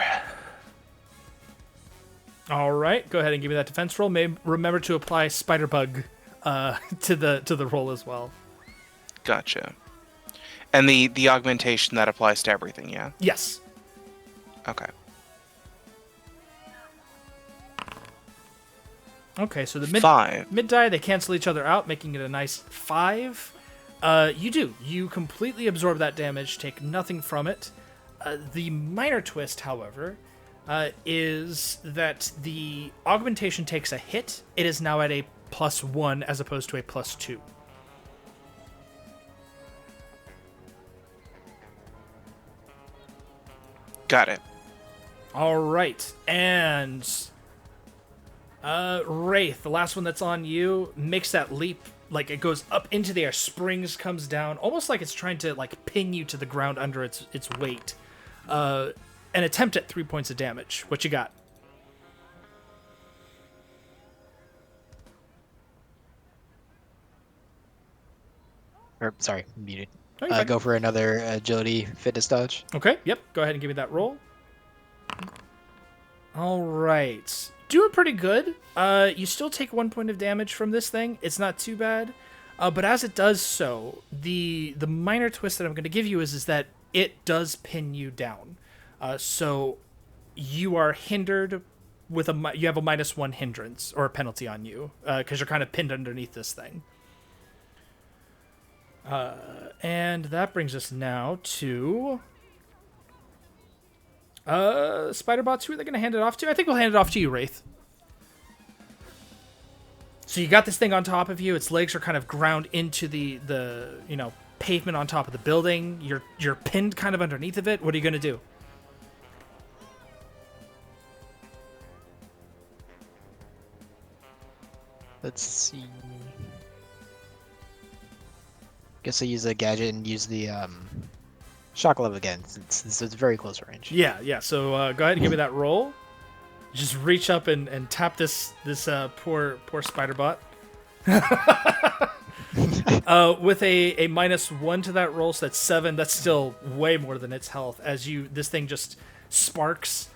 All right, go ahead and give me that defense roll. Remember to apply Spider Bug to the roll as well. Gotcha. And the augmentation that applies to everything, yeah? Yes. Okay. Okay, so the 5. mid die, they cancel each other out, making it a nice 5. You completely absorb that damage, take nothing from it. The minor twist, however, is that the augmentation takes a hit. It is now at a +1 as opposed to a +2. Got it. All right, and Wraith, the last one that's on you, makes that leap. Like it goes up into the air, springs, comes down, almost like it's trying to like pin you to the ground under its weight. An attempt at 3 points of damage. What you got? Sorry, muted. Oh, you're fine. Go for another agility fitness dodge. Okay, yep. Go ahead and give me that roll. All right. Doing pretty good. You still take 1 point of damage from this thing. It's not too bad. But as it does so, the minor twist that I'm going to give you is that it does pin you down. So you are hindered with you have a -1 hindrance or a penalty on you because you're kind of pinned underneath this thing. And that brings us now to Spiderbots. Who are they going to hand it off to? I think we'll hand it off to you, Wraith. So you got this thing on top of you. Its legs are kind of ground into the pavement on top of the building. You're pinned kind of underneath of it. What are you going to do? Let's see. Guess I use a gadget and use the shock glove again, since it's very close range. Yeah. So go ahead and give me that roll. Just reach up and tap this poor Spiderbot. With a -1 to that roll, so that's 7. That's still way more than its health. As this thing just sparks,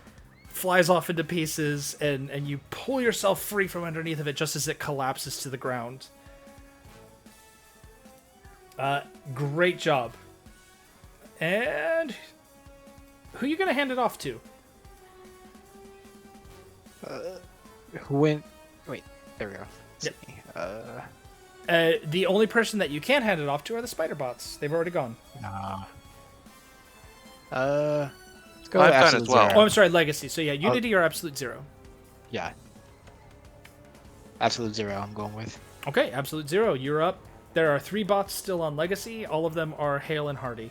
flies off into pieces, and you pull yourself free from underneath of it just as it collapses to the ground. Great job. And who are you gonna hand it off to? Who went? Wait, there we go. Yep. The only person that you can't hand it off to are the Spiderbots. They've already gone. Let's go I've with done absolute as well. zero. Oh, I'm sorry, Legacy. So yeah, Unity or Absolute Zero. Yeah. Absolute zero. I'm going with. Okay, Absolute Zero. You're up. There are 3 bots still on Legacy. All of them are hale and hearty.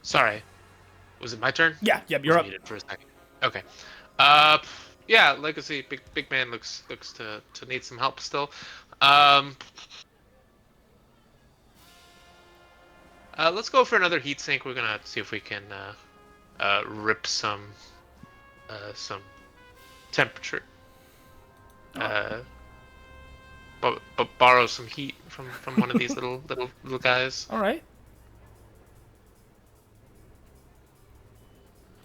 Sorry, was it my turn? Yeah, yep, you're up. Muted for a second. Okay. Yeah, Legacy, big man looks to need some help still. Let's go for another heat sink. We're gonna see if we can rip some temperature. Borrow some heat from one of these little guys. All right.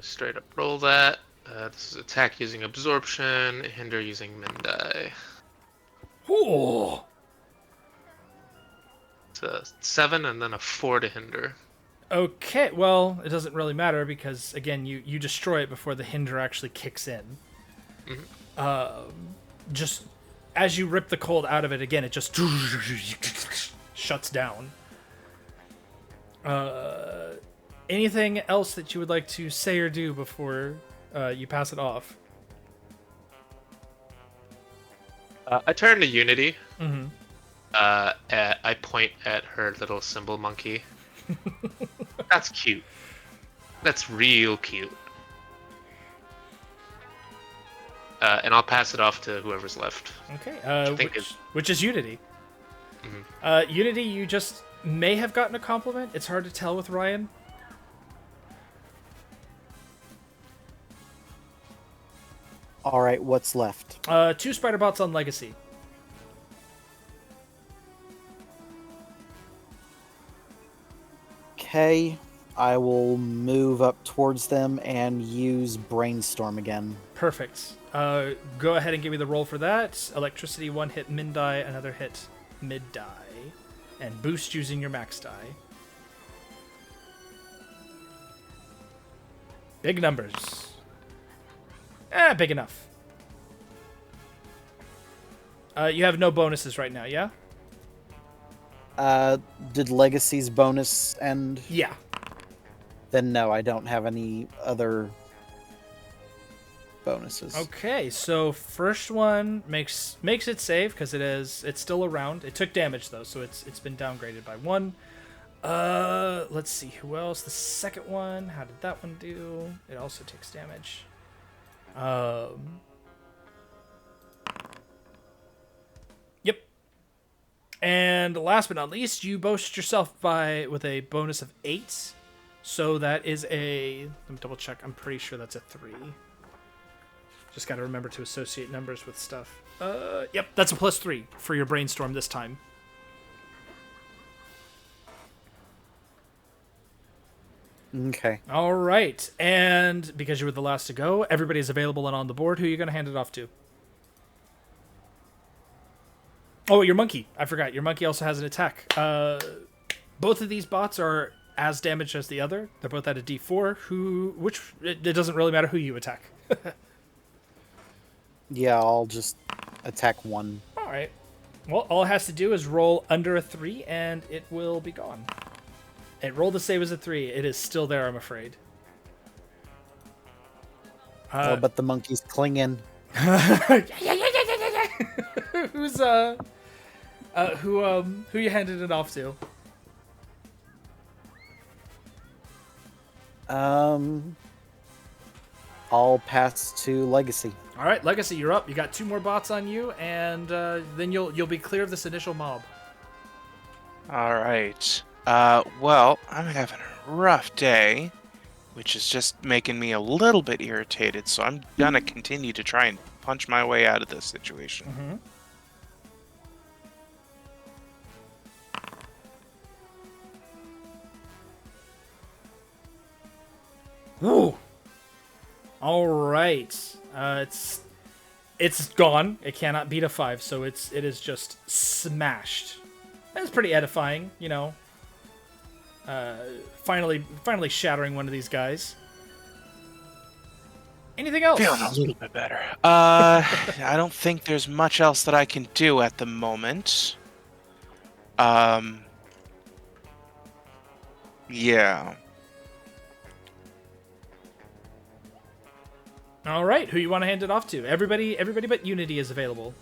Straight up roll that. This is attack using absorption, hinder using Mendai. Ooh. It's a 7 and then a 4 to hinder. Okay, well, it doesn't really matter because, again, you destroy it before the hinder actually kicks in. Mm-hmm. Just as you rip the cold out of it, again, it just shuts down. Anything else that you would like to say or do before you pass it off? I turn to Unity. Mm-hmm. I point at her little symbol monkey. That's cute. That's real cute. And I'll pass it off to whoever's left. Okay, which is Unity. Mm-hmm. Unity, you just may have gotten a compliment. It's hard to tell with Ryan. All right, what's left? 2 Spiderbots on Legacy. Okay, I will move up towards them and use Brainstorm again. Perfect. Go ahead and give me the roll for that. Electricity, 1 hit min die, another hit mid die. And boost using your max die. Big numbers. Big enough. You have no bonuses right now, yeah? Did Legacy's bonus end? Yeah. Then no, I don't have any other bonuses. Okay, so first one makes it save because it's still around. It took damage though, so it's been downgraded by 1. Let's see who else. The second one, how did that one do? It also takes damage. Yep. And last but not least, you boast yourself with a bonus of 8. So that is a, let me double check. I'm pretty sure that's a 3. Just got to remember to associate numbers with stuff. Yep, that's a +3 for your brainstorm this time. Okay. All right, and because you were the last to go, everybody's available and on the board. Who are you going to hand it off to? Oh, your monkey. I forgot. Your monkey also has an attack. Both of these bots are as damaged as the other. They're both at a D4. It doesn't really matter who you attack. Yeah, I'll just attack one. All right. Well, all it has to do is roll under a 3, and it will be gone. It rolled the save as a 3. It is still there, I'm afraid. But the monkey's clinging. Who you handed it off to? I'll pass to Legacy. All right, Legacy, you're up. You got 2 more bots on you, and then you'll be clear of this initial mob. All right. Well, I'm having a rough day, which is just making me a little bit irritated, so I'm gonna continue to try and punch my way out of this situation. Ooh. All right. It's gone. It cannot beat a 5, so it is just smashed. That's pretty edifying, you know. Finally shattering one of these guys. Anything else? Feeling a little bit better. I don't think there's much else that I can do at the moment. Yeah. All right, who you want to hand it off to? Everybody but Unity is available.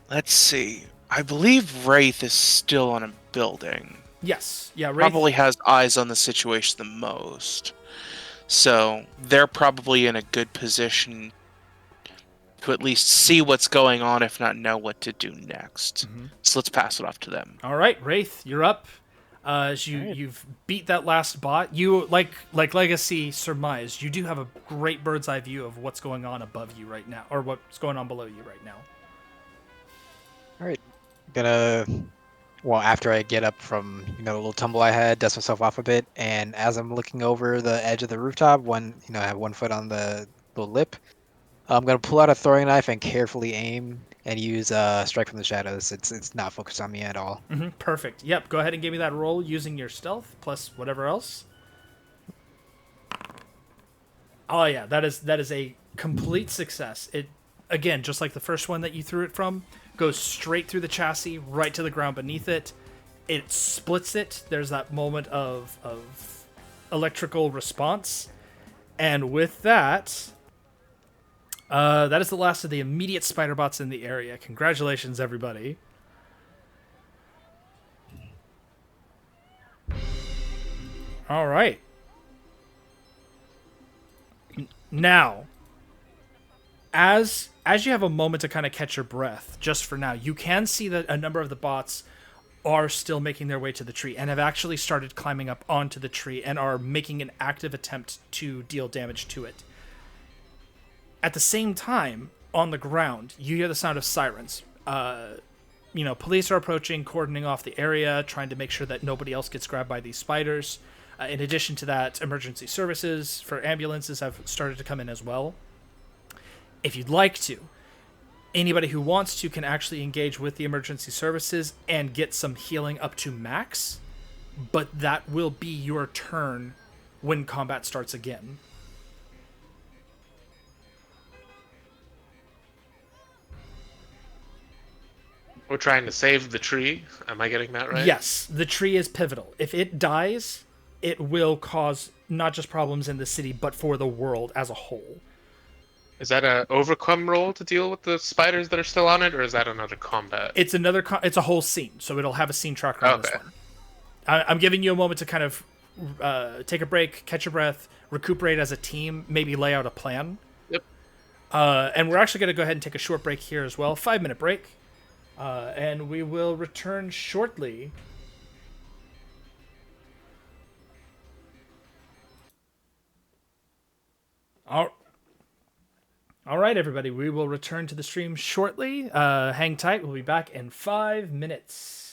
Let's see. I believe Wraith is still on a building. Yes. Yeah, Wraith. Probably has eyes on the situation the most. So they're probably in a good position to at least see what's going on, if not know what to do next. So let's pass it off to them. All right, Wraith, you're up. As you've beat that last bot, you like Legacy surmised, you do have a great bird's eye view of what's going on above you right now, or what's going on below you right now. All right, after I get up from the little tumble I had, dust myself off a bit, and as I'm looking over the edge of the rooftop, I have 1 foot on the little lip. I'm gonna pull out a throwing knife and carefully aim and use strike from the shadows. It's not focused on me at all. Perfect. Yep. Go ahead and give me that roll using your stealth plus whatever else. Oh yeah, that is a complete success. It, again, just like the first one that you threw it from, goes straight through the chassis, right to the ground beneath it. It splits it. There's that moment of electrical response, and with that. That is the last of the immediate spider bots in the area. Congratulations, everybody. All right. Now, as you have a moment to kind of catch your breath, just for now, you can see that a number of the bots are still making their way to the tree and have actually started climbing up onto the tree and are making an active attempt to deal damage to it. At the same time, on the ground, you hear the sound of sirens. Police are approaching, cordoning off the area, trying to make sure that nobody else gets grabbed by these spiders. In addition to that, emergency services for ambulances have started to come in as well. If you'd like to, anybody who wants to can actually engage with the emergency services and get some healing up to max, but that will be your turn when combat starts again. We're trying to save the tree. Am I getting that right? Yes, the tree is pivotal. If it dies, it will cause not just problems in the city, but for the world as a whole. Is that a overcome roll to deal with the spiders that are still on it, or is that another combat? It's it's a whole scene, so it'll have a scene tracker on this Okay. one. I'm giving you a moment to kind of take a break, catch your breath, recuperate as a team, maybe lay out a plan. Yep. And we're actually going to go ahead and take a short break here as well, 5-minute break, and we will return shortly. All right, everybody. We will return to the stream shortly. Hang tight. We'll be back in 5 minutes.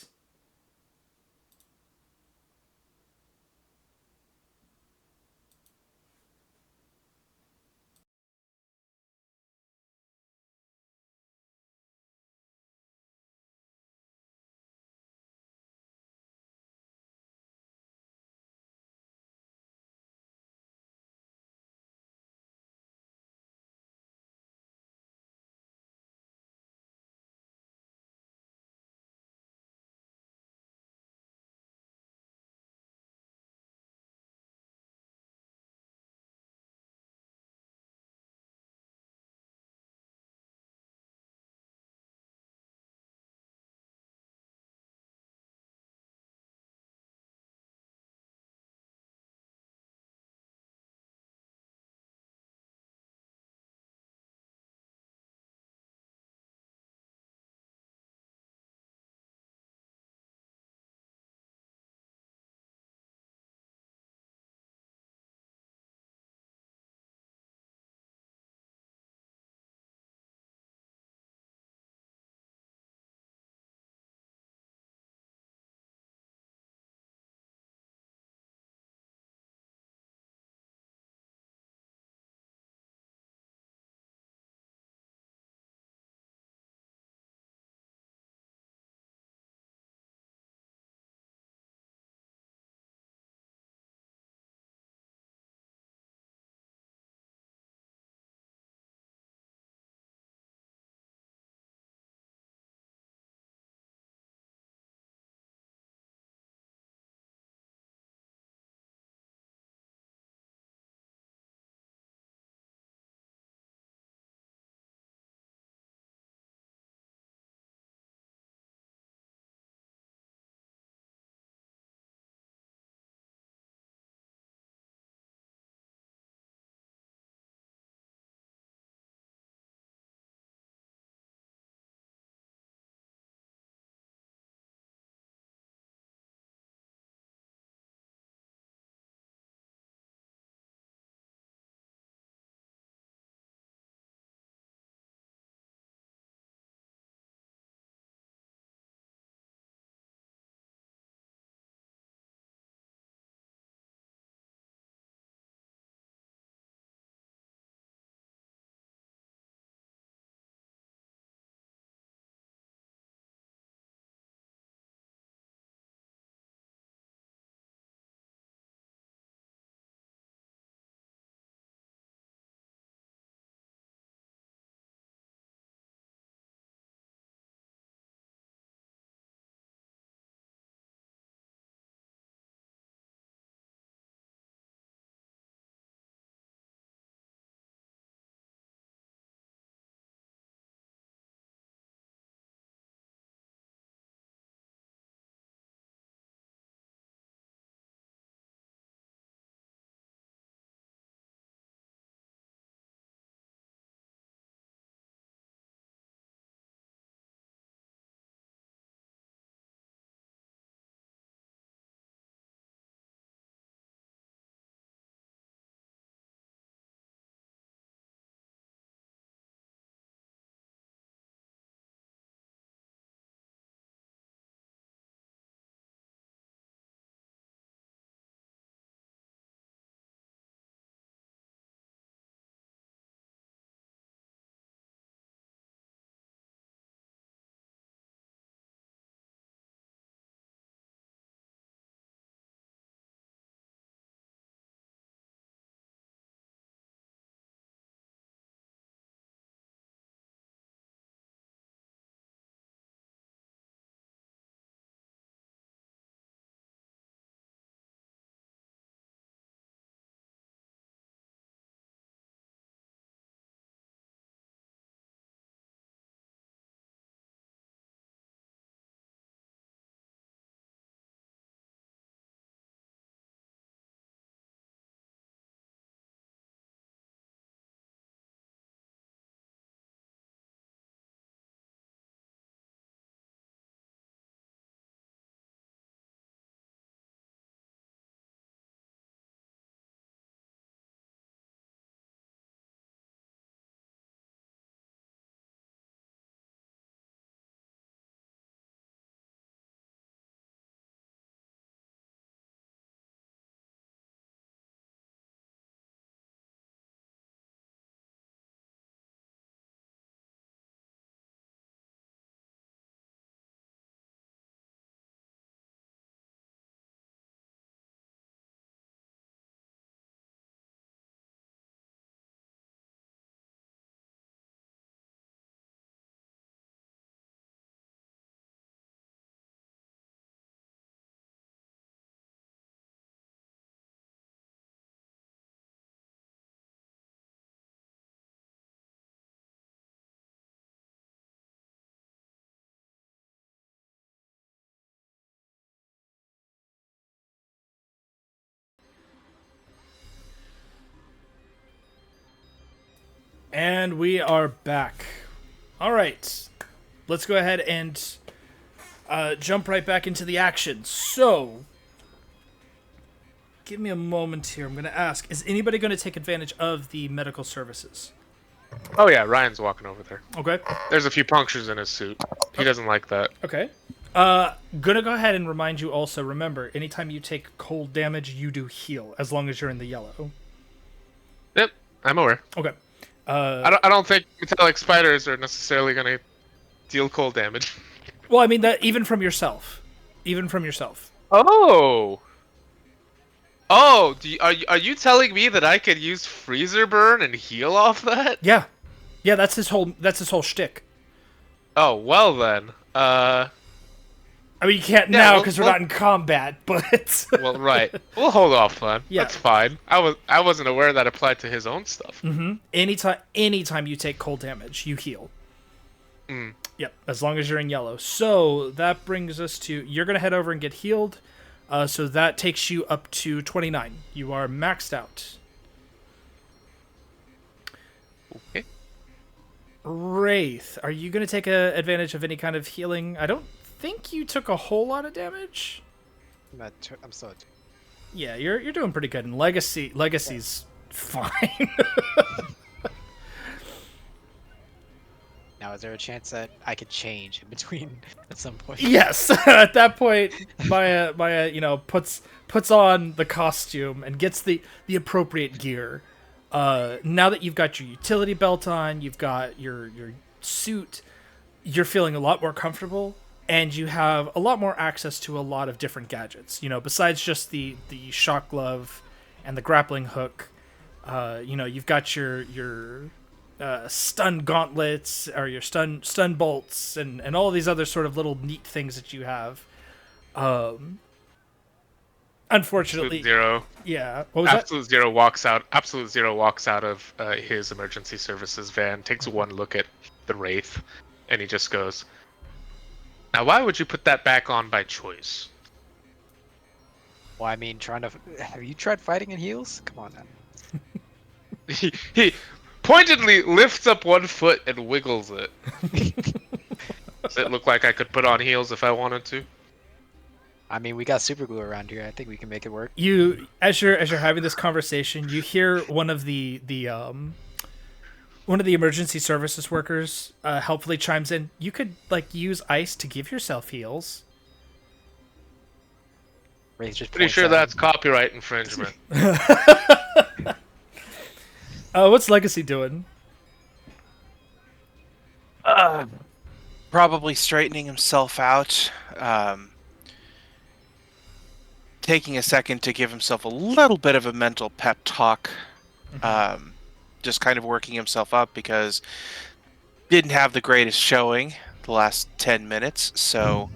And we are back. All right. Let's go ahead and jump right back into the action. So, give me a moment here. I'm going to ask, is anybody going to take advantage of the medical services? Oh yeah, Ryan's walking over there. Okay. There's a few punctures in his suit. He doesn't like that. Okay. Gonna go ahead and remind you also, remember, anytime you take cold damage, you do heal, as long as you're in the yellow. Yep, I'm aware. Okay. I don't think metallic spiders are necessarily going to deal cold damage. Well, I mean, that even from yourself. Even from yourself. Oh! Oh, are you telling me that I could use freezer burn and heal off that? Yeah. Yeah, that's his whole shtick. Oh, well then. I mean, you can't now because we're not in combat, but... Well, right. We'll hold off then. Yeah. That's fine. I wasn't aware that applied to his own stuff. Mm-hmm. Anytime you take cold damage, you heal. Yep, as long as you're in yellow. So that brings us to... You're going to head over and get healed. So that takes you up to 29. You are maxed out. Okay. Wraith, are you going to take advantage of any kind of healing? I don't think you took a whole lot of damage. I'm still at 2. Yeah, you're doing pretty good. And Legacy's fine. Now, is there a chance that I could change in between at some point? Yes. At that point, Maya, puts on the costume and gets the appropriate gear. Now that you've got your utility belt on, you've got your suit, you're feeling a lot more comfortable, and you have a lot more access to a lot of different gadgets. Besides just the shock glove and the grappling hook, you've got your stun gauntlets or your stun bolts and all these other sort of little neat things that you have. Unfortunately, Absolute Zero. Yeah. What was Absolute Zero walks out. Absolute Zero walks out of his emergency services van, takes one look at the Wraith, and he just goes, "Now, why would you put that back on by choice?" Well, I mean, have you tried fighting in heels? Come on, now. He pointedly lifts up one foot and wiggles it. Does it look like I could put on heels if I wanted to? I mean, we got super glue around here. I think we can make it work. You, as you're having this conversation, you hear one of the emergency services workers helpfully chimes in. You could use ice to give yourself heals. Wraith just Pretty points sure at that's him. copyright infringement. What's Legacy doing? Probably straightening himself out. Taking a second to give himself a little bit of a mental pep talk. Just kind of working himself up because didn't have the greatest showing the last 10 minutes. So,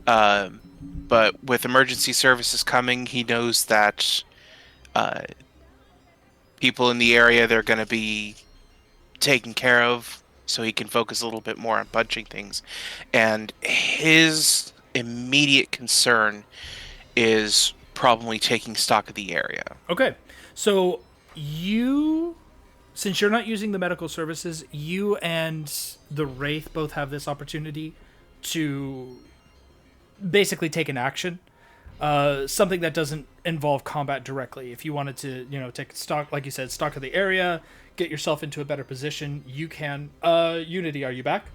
but with emergency services coming, he knows that people in the area, they're going to be taken care of, so he can focus a little bit more on punching things. And his immediate concern is probably taking stock of the area. Okay, so since you're not using the medical services, you and the Wraith both have this opportunity to basically take an action. Something that doesn't involve combat directly. If you wanted to, take stock, like you said, stock of the area, get yourself into a better position, you can. Unity, are you back?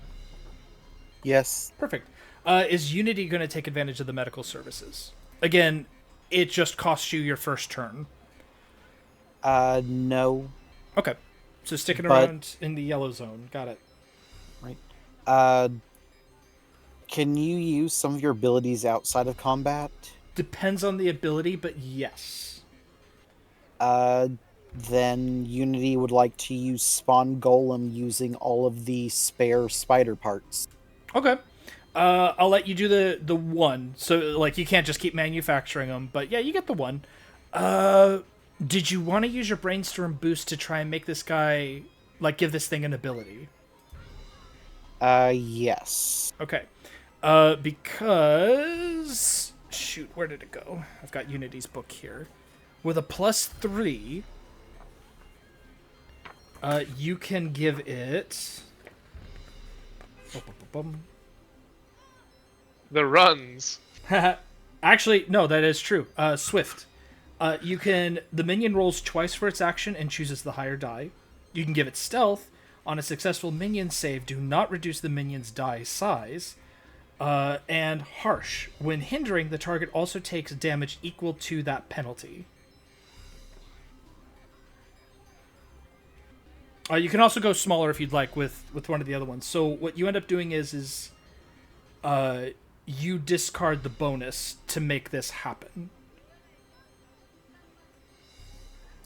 Yes. Perfect. Is Unity going to take advantage of the medical services? Again, it just costs you your first turn. No. Okay. So sticking But- around in the yellow zone. Got it. Right. Can you use some of your abilities outside of combat? Depends on the ability, but yes. Then Unity would like to use Spawn Golem using all of the spare spider parts. Okay. I'll let you do the one. So, you can't just keep manufacturing them. But, yeah, you get the one. Did you want to use your Brainstorm boost to try and make this guy, give this thing an ability? Yes. Okay. Because... Shoot, where did it go? I've got Unity's book here. With a +3... You can give it. The runs. Actually, no, that is true. Swift. The minion rolls twice for its action and chooses the higher die. You can give it stealth. On a successful minion save, do not reduce the minion's die size. And harsh. When hindering, the target also takes damage equal to that penalty. You can also go smaller if you'd like with one of the other ones. So what you end up doing is you discard the bonus to make this happen.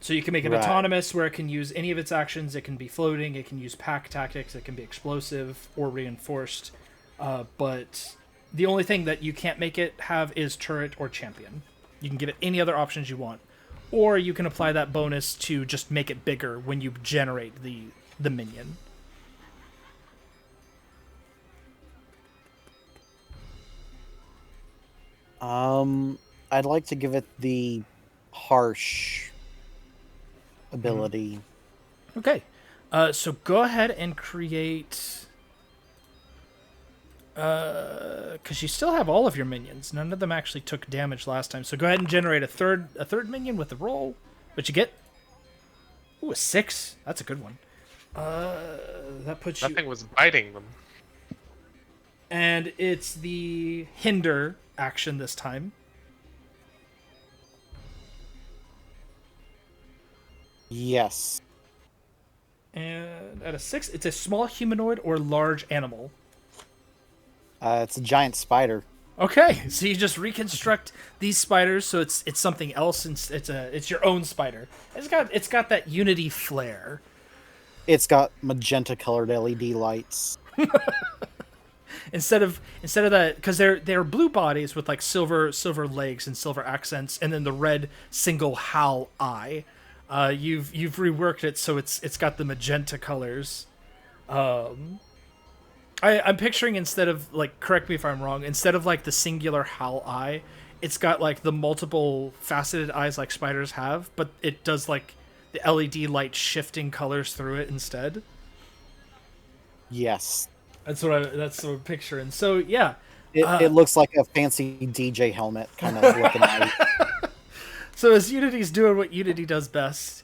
So you can make it autonomous, where it can use any of its actions. It can be floating, it can use pack tactics, it can be explosive or reinforced. But the only thing that you can't make it have is turret or champion. You can give it any other options you want. Or you can apply that bonus to just make it bigger when you generate the minion. I'd like to give it the harsh ability. Okay. So go ahead and create... because you still have all of your minions. None of them actually took damage last time. So go ahead and generate a third minion with the roll. What you get? Ooh, a 6. That's a good one. That puts Nothing was biting them. And it's the hinder action this time. Yes. And at a 6, it's a small humanoid or large animal. It's a giant spider. Okay, so you just reconstruct these spiders, so it's something else, and it's your own spider. It's got that Unity flair. It's got magenta colored LED lights. Instead of that, because they're blue bodies with like silver legs and silver accents, and then the red single howl eye. You've reworked it so it's got the magenta colors. I'm picturing, instead of, like, correct me if I'm wrong, instead of like the singular howl eye, it's got like the multiple faceted eyes like spiders have, but it does like the LED light shifting colors through it instead. Yes. That's what I'm picturing. So yeah, it looks like a fancy DJ helmet kind of looking at it. So as Unity's doing what Unity does best,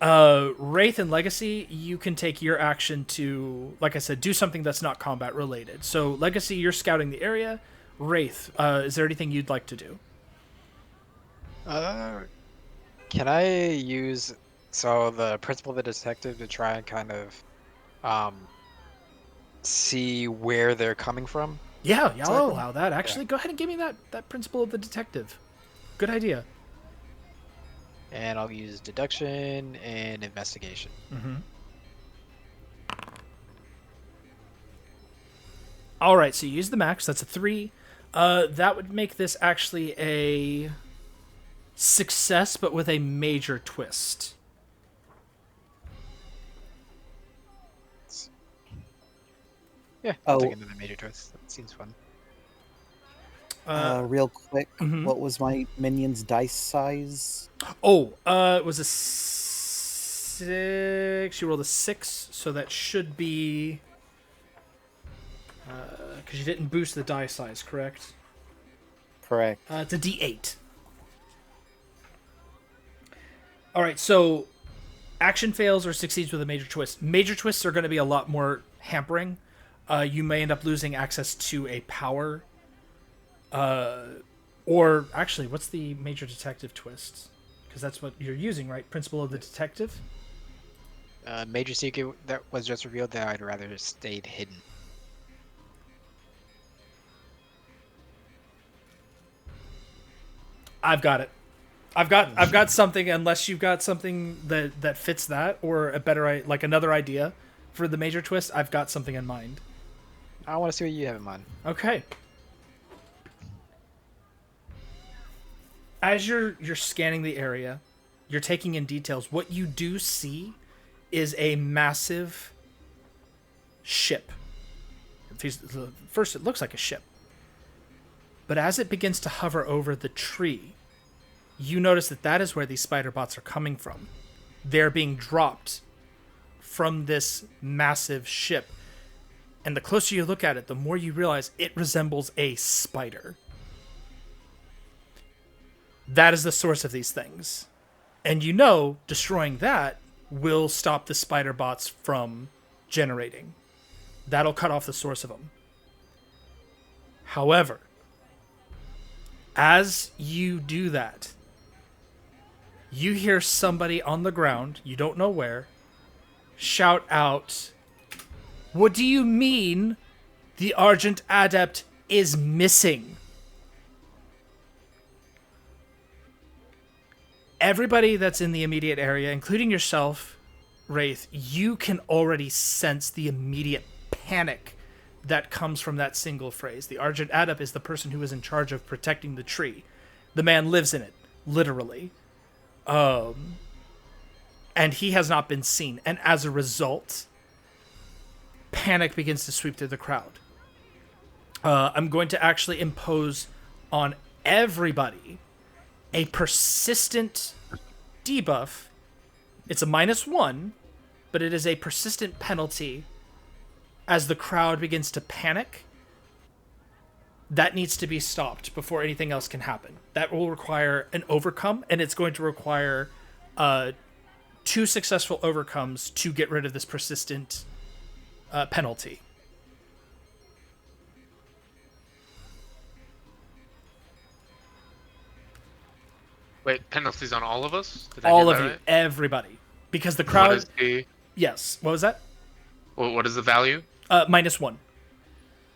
Wraith and Legacy, you can take your action to, like I said, do something that's not combat related. So Legacy, you're scouting the area. Wraith, is there anything you'd like to do? Can I use the principle of the detective to try and kind of see where they're coming from? Yeah, I'll allow that. Actually, Go ahead and give me that principle of the detective. Good idea. And I'll use deduction and investigation. Mm-hmm. All right, so you use the max. That's a 3. That would make this actually a success, but with a major twist. Yeah, I'll take another major twist. That seems fun. Real quick, mhm. What was my minion's dice size? It was a 6. You rolled a 6, so that should be... because you didn't boost the die size, correct? Correct. It's a D8. Alright, so action fails or succeeds with a major twist. Major twists are going to be a lot more hampering. You may end up losing access to a power. Or actually, what's the major detective twist? Because that's what you're using, right? Principle of the detective? Major secret that was just revealed that I'd rather have stayed hidden. I've got it. I've got something, unless you've got something that fits that, or a better, like another idea for the major twist. I've got something in mind. I want to see what you have in mind. Okay. As you're scanning the area, you're taking in details. What you do see is a massive ship. First, it looks like a ship. But as it begins to hover over the tree, you notice that is where these spider bots are coming from. They're being dropped from this massive ship. And the closer you look at it, the more you realize it resembles a spider. That is the source of these things. And you know, destroying that will stop the spider bots from generating. That'll cut off the source of them. However, as you do that, you hear somebody on the ground, you don't know where, shout out, "What do you mean the Argent Adapt is missing?" Everybody that's in the immediate area, including yourself, Wraith, you can already sense the immediate panic that comes from that single phrase. The Argent Adapt is the person who is in charge of protecting the tree. The man lives in it, literally. And he has not been seen. And as a result, panic begins to sweep through the crowd. I'm going to actually impose on everybody a persistent debuff. It's a -1, but it is a persistent penalty as the crowd begins to panic. That needs to be stopped before anything else can happen. That will require an overcome, and it's going to require 2 successful overcomes to get rid of this persistent penalty. Wait, penalties on all of us? Did I All hear of that you, right? everybody. Because the What crowd... is the Yes, what was that? what is the value? -1.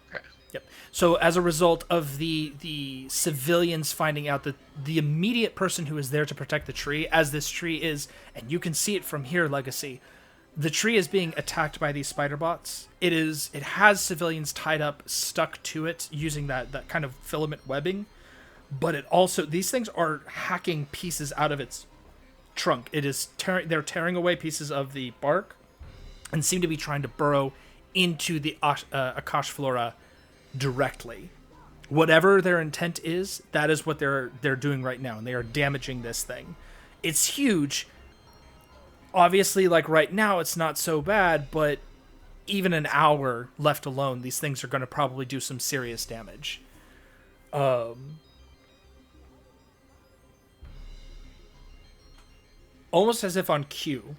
Okay. Yep. So as a result of the civilians finding out that the immediate person who is there to protect the tree, as this tree is, and you can see it from here, Legacy, the tree is being attacked by these spider bots. It has civilians tied up, stuck to it, using that kind of filament webbing. But it also, these things are hacking pieces out of its trunk. It is they're tearing away pieces of the bark and seem to be trying to burrow into the Akash'Flora directly. Whatever their intent is, that is what they're doing right now, and they are damaging this thing. It's huge. Obviously, like right now, it's not so bad, but even an hour left alone, these things are going to probably do some serious damage. Almost as if on cue.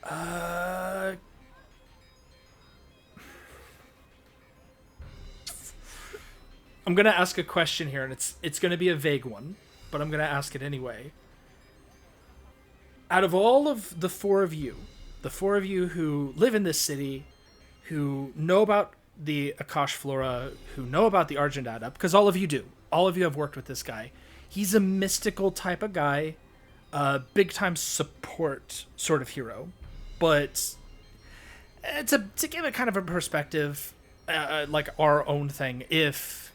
I'm going to ask a question here, and it's going to be a vague one, but I'm going to ask it anyway. Out of all of the four of you who live in this city, who know about the Akash'Flora, who know about the Argent Adapt, because all of you do. All of you have worked with this guy. He's a mystical type of guy. Big time support sort of hero, but to give it kind of a perspective, like our own thing. If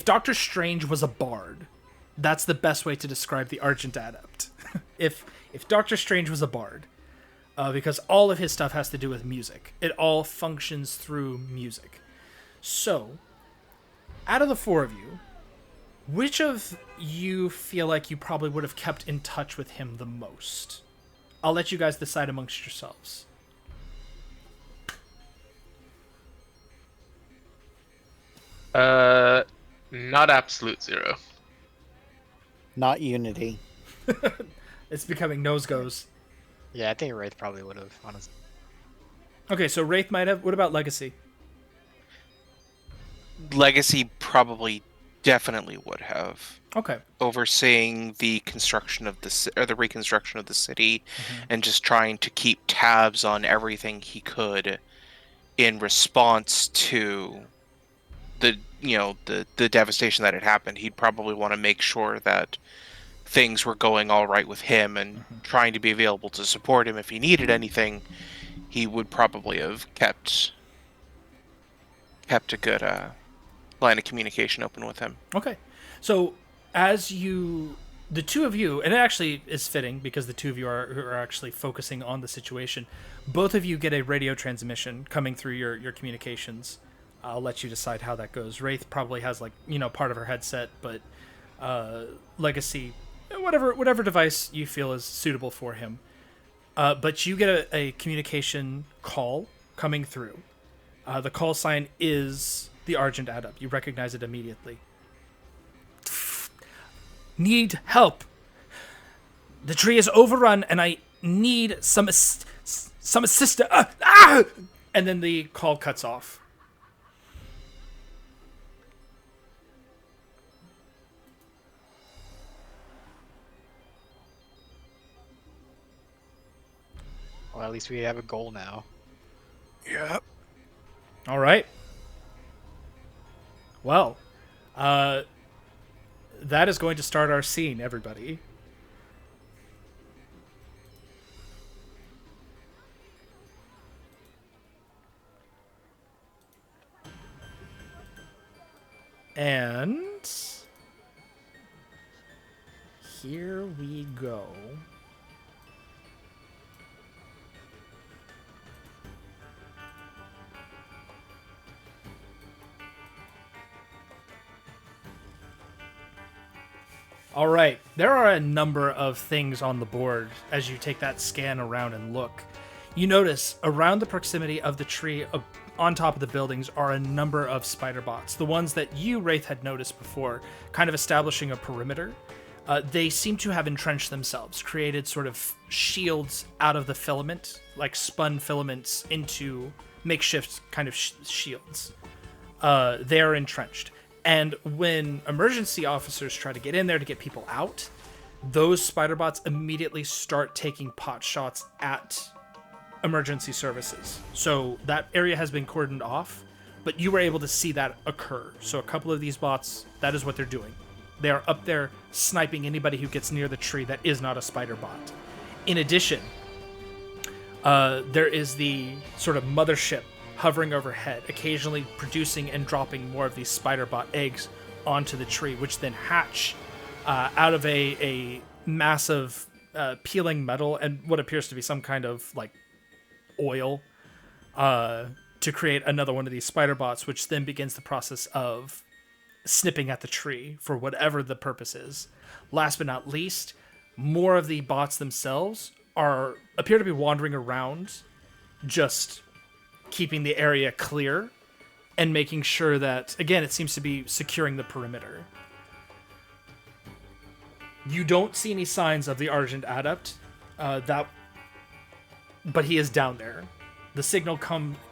Doctor Strange was a bard, that's the best way to describe the Argent Adapt. if Doctor Strange was a bard, because all of his stuff has to do with music. It all functions through music. So, out of the four of you, which of you feel like you probably would have kept in touch with him the most? I'll let you guys decide amongst yourselves. Not absolute zero. Not Unity. It's becoming nose goes. Yeah, I think Wraith probably would have, honestly. Okay, so Wraith might have. What about Legacy? Legacy probably definitely would have. Okay. Overseeing the construction of the reconstruction of the city, and just trying to keep tabs on everything he could in response to the devastation that had happened. He'd probably want to make sure that things were going all right with him, and trying to be available to support him if he needed anything. He would probably have kept a good line of communication open with him. Okay. So as the two of you, and it actually is fitting because the two of you are actually focusing on the situation, both of you get a radio transmission coming through your communications. I'll let you decide how that goes. Wraith probably has part of her headset, but Legacy, whatever device you feel is suitable for him. But you get a communication call coming through. The call sign is the Argent Adapt. You recognize it immediately. Need help. The tree is overrun, and I need some assistance. And then the call cuts off. Well, at least we have a goal now. Yep. All right. Well, that is going to start our scene, everybody. And here we go. All right, there are a number of things on the board as you take that scan around and look. You notice around the proximity of the tree on top of the buildings are a number of spider bots, the ones that you, Wraith, had noticed before, kind of establishing a perimeter. They seem to have entrenched themselves, created sort of shields out of the filament, like spun filaments into makeshift kind of shields. They are entrenched. And when emergency officers try to get in there to get people out, those spider bots immediately start taking pot shots at emergency services. So that area has been cordoned off, but you were able to see that occur. So a couple of these bots, that is what they're doing. They are up there sniping anybody who gets near the tree that is not a spider bot. In addition, there is the sort of mothership hovering overhead, occasionally producing and dropping more of these spider bot eggs onto the tree, which then hatch out of a massive peeling metal and what appears to be some kind of like oil to create another one of these spider bots, which then begins the process of snipping at the tree for whatever the purpose is. Last but not least, more of the bots themselves appear to be wandering around, just keeping the area clear and making sure that, again, it seems to be securing the perimeter. You don't see any signs of the Argent Adapt, but he is down there. The signal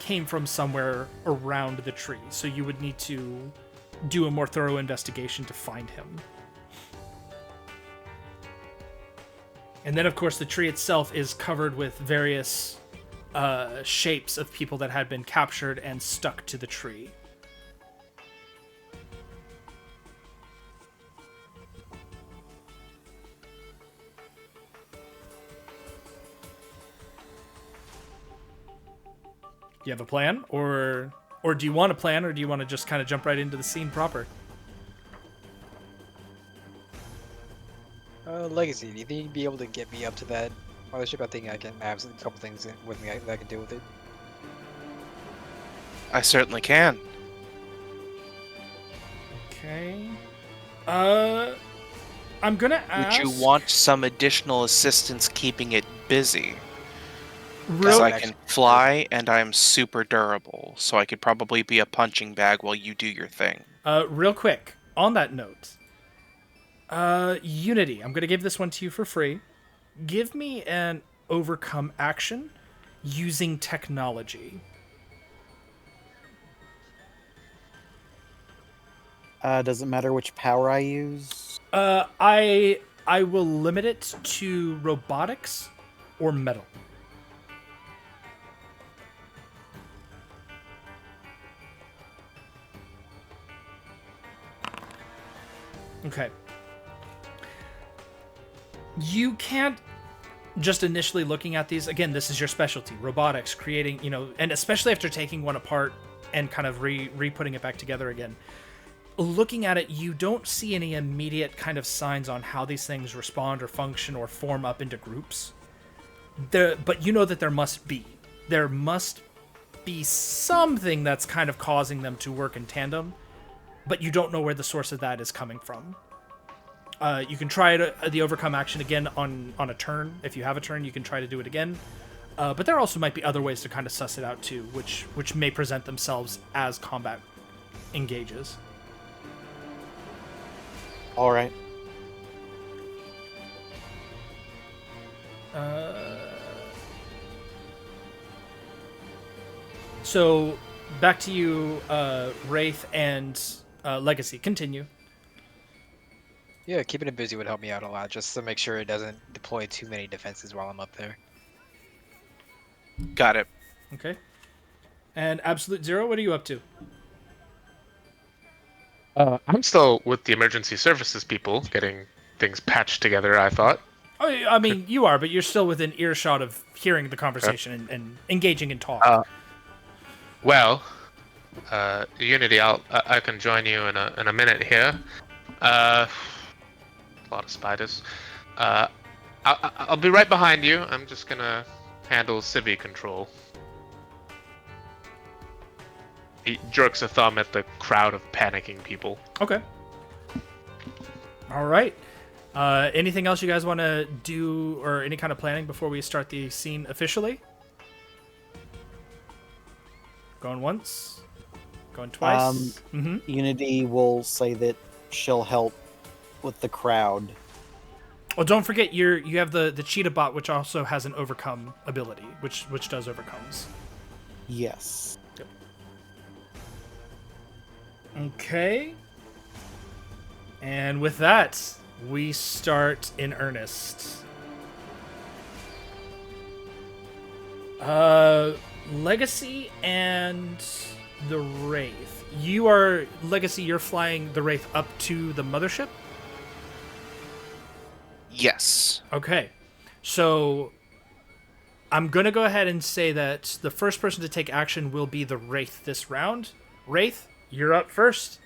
came from somewhere around the tree, so you would need to do a more thorough investigation to find him. And then, of course, the tree itself is covered with various shapes of people that had been captured and stuck to the tree. Do you have a plan, or do you want a plan, or do you want to just kind of jump right into the scene proper? Legacy, do you think you'd be able to get me up to that mothership? I think I have a couple things with me that I can deal with it. I certainly can. Okay. I'm gonna ask... Would you want some additional assistance keeping it busy? Because I can fly and I'm super durable, so I could probably be a punching bag while you do your thing. Real quick, on that note, Unity, I'm gonna give this one to you for free. Give me an overcome action using technology. Doesn't matter which power I use. I will limit it to robotics or metal. Okay. You can't just initially looking at these, again, this is your specialty, robotics, creating, and especially after taking one apart and kind of re-putting it back together again. Looking at it, you don't see any immediate kind of signs on how these things respond or function or form up into groups. But you know that there must be. There must be something that's kind of causing them to work in tandem, but you don't know where the source of that is coming from. You can try the overcome action again on a turn. If you have a turn, you can try to do it again. But there also might be other ways to kind of suss it out too, which may present themselves as combat engages. All right. So back to you, Wraith and Legacy. Continue. Yeah, keeping it busy would help me out a lot, just to make sure it doesn't deploy too many defenses while I'm up there. Got it. Okay. And Absolute Zero, what are you up to? I'm still with the emergency services people, getting things patched together, I thought. Oh, I mean, you are, but you're still within earshot of hearing the conversation and engaging in talk. Well, Unity, I can join you in a minute here. A lot of spiders. I'll be right behind you. I'm just gonna handle civvy control. He jerks a thumb at the crowd of panicking people. Okay. All right. Anything else you guys want to do or any kind of planning before we start the scene officially? Going once? Going twice? Unity will say that she'll help with the crowd. Well, don't forget you have the cheetah bot, which also has an overcome ability, which does overcomes. Yes. Yep. Okay. And with that, we start in earnest. Legacy and the Wraith. Legacy, you're flying the Wraith up to the mothership? Yes. Okay. So I'm going to go ahead and say that the first person to take action will be the Wraith this round. Wraith, you're up first.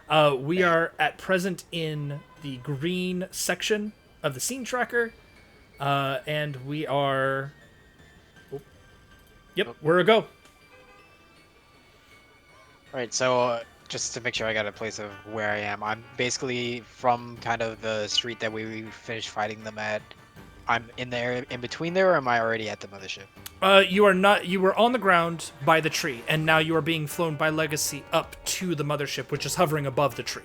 We are at present in the green section of the scene tracker, and we are... Yep, we're a go. Right, so just to make sure I got a place of where I am, I'm basically from kind of the street that we finished fighting them at. I'm in there, in between there, or am I already at the mothership? You are not. You were on the ground by the tree, and now you are being flown by Legacy up to the mothership, which is hovering above the tree.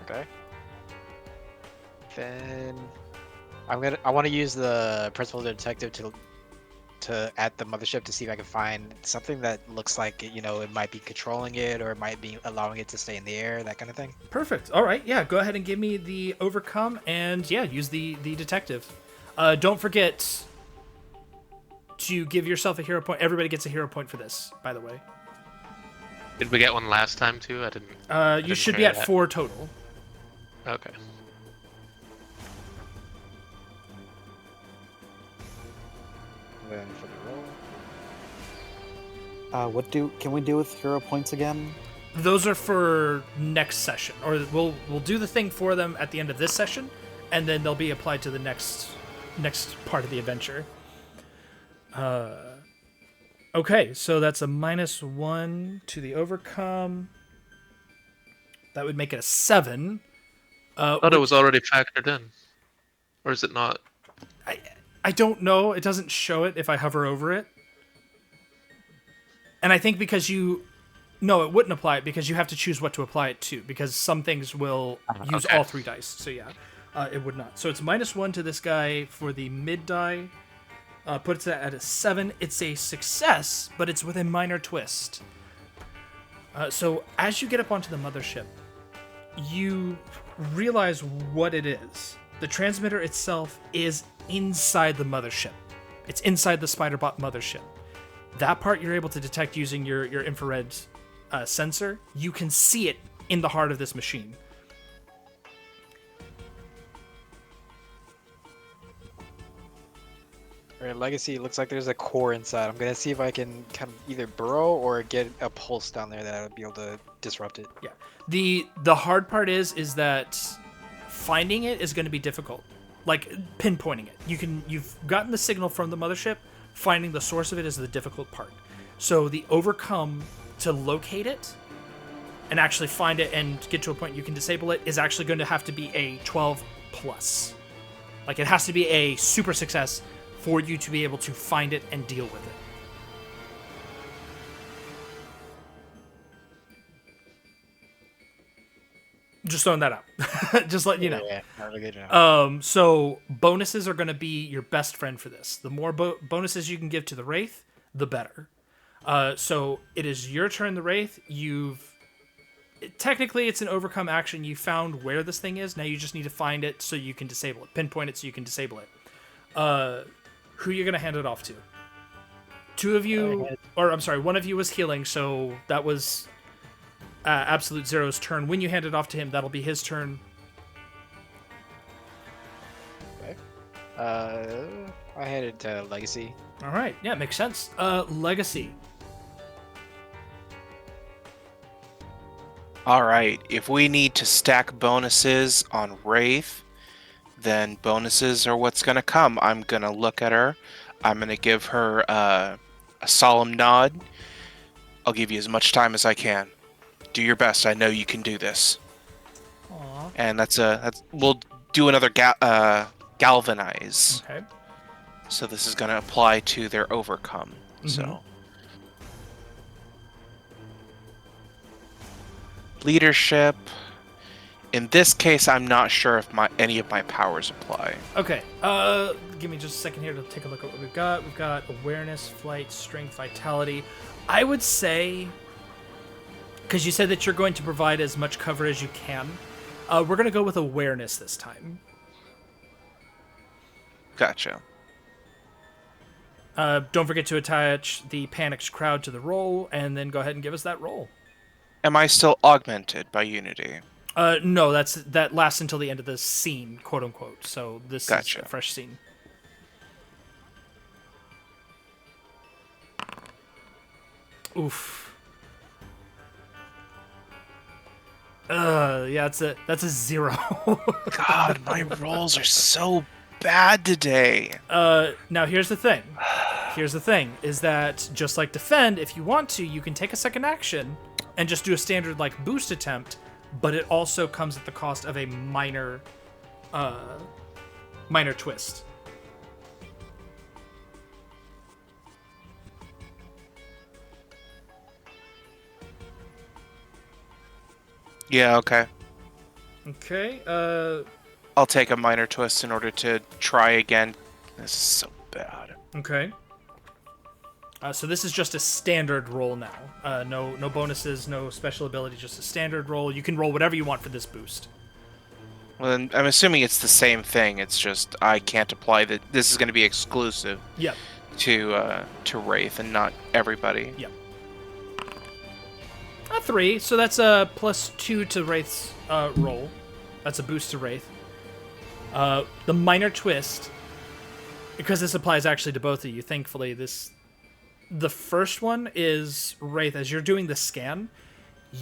Okay. Then I want to use the principal detective to at the mothership to see if I can find something that looks like it might be controlling it, or it might be allowing it to stay in the air, that kind of thing. Perfect. All right. Yeah. Go ahead and give me the overcome, and yeah, use the detective. Don't forget to give yourself a hero point. Everybody gets a hero point for this, by the way. Did we get one last time too? I didn't. You should be at 4 total. Okay. Then for the roll. What can we do with hero points again? Those are for next session, or we'll do the thing for them at the end of this session, and then they'll be applied to the next part of the adventure. Okay, so that's a -1 to the overcome. That would make it a 7. I thought it was already factored in, or is it not? I don't know. It doesn't show it if I hover over it. And I think because no, it wouldn't apply it because you have to choose what to apply it to, because some things will use all 3 dice. So yeah, it would not. So it's -1 to this guy for the mid die. Puts it at a 7. It's a success, but it's with a minor twist. So as you get up onto the mothership, you realize what it is. The transmitter itself is inside the mothership. It's inside the Spiderbot mothership. That part you're able to detect using your infrared sensor. You can see it in the heart of this machine. Alright, Legacy, it looks like there's a core inside. I'm gonna see if I can kind of either burrow or get a pulse down there that I'll be able to disrupt it. Yeah. The hard part is that finding it is going to be difficult. Like pinpointing it. You've gotten the signal from the mothership. Finding the source of it is the difficult part. So the overcome to locate it and actually find it and get to a point you can disable it is actually going to have to be a 12 plus. Like, it has to be a super success for you to be able to find it and deal with it. Just throwing that out. Just letting you know. Yeah, really good job. So bonuses are going to be your best friend for this. The more bonuses you can give to the Wraith, the better. So it is your turn, the Wraith. Technically, it's an overcome action. You found where this thing is. Now you just need to find it so you can disable it. Pinpoint it so you can disable it. Who are you going to hand it off to? Two of you, or I'm sorry, one of you was healing, so that was Absolute Zero's turn. When you hand it off to him, that'll be his turn. Okay. I hand it to Legacy. All right, yeah, makes sense. Legacy. All right, if we need to stack bonuses on Wraith, then bonuses are what's going to come. I'm going to look at her. I'm going to give her a solemn nod. I'll give you as much time as I can. Do your best. I know you can do this. Aww. And we'll do another galvanize. Okay. So this is going to apply to their overcome. So leadership. In this case, I'm not sure if any of my powers apply. Okay. Give me just a second here to take a look at what we've got. We've got awareness, flight, strength, vitality. I would say, because you said that you're going to provide as much cover as you can, we're going to go with awareness this time. Gotcha. Don't forget to attach the panicked crowd to the roll, and then go ahead and give us that roll. Am I still augmented by Unity? No, that lasts until the end of the scene, quote unquote. So this is a fresh scene. Oof. Yeah, that's a 0. God, my rolls are so bad today. Now here's the thing. Here's the thing, is that just like defend, if you want to, you can take a second action and just do a standard like boost attempt, but it also comes at the cost of a minor twist. Yeah, okay. Okay, I'll take a minor twist in order to try again. This is so bad. okay. So this is just a standard roll now. No bonuses, no special ability, just a standard roll. You can roll whatever you want for this boost. Well, then I'm assuming it's the same thing. It's just I can't apply that. This is going to be exclusive. Yep. To Wraith and not everybody. Yep. 3, so that's a +2 to Wraith's roll. That's a boost to Wraith. The minor twist, because this applies actually to both of you, thankfully, the first one is Wraith. As you're doing the scan,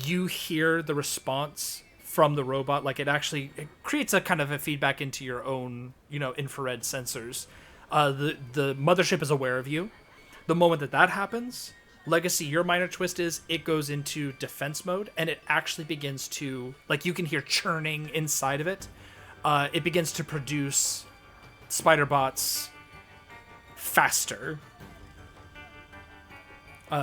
you hear the response from the robot. Like, it creates a kind of a feedback into your own, infrared sensors. The mothership is aware of you. The moment that happens, Legacy, your minor twist is it goes into defense mode, and it actually begins to, like, you can hear churning inside of it. It begins to produce spider bots faster.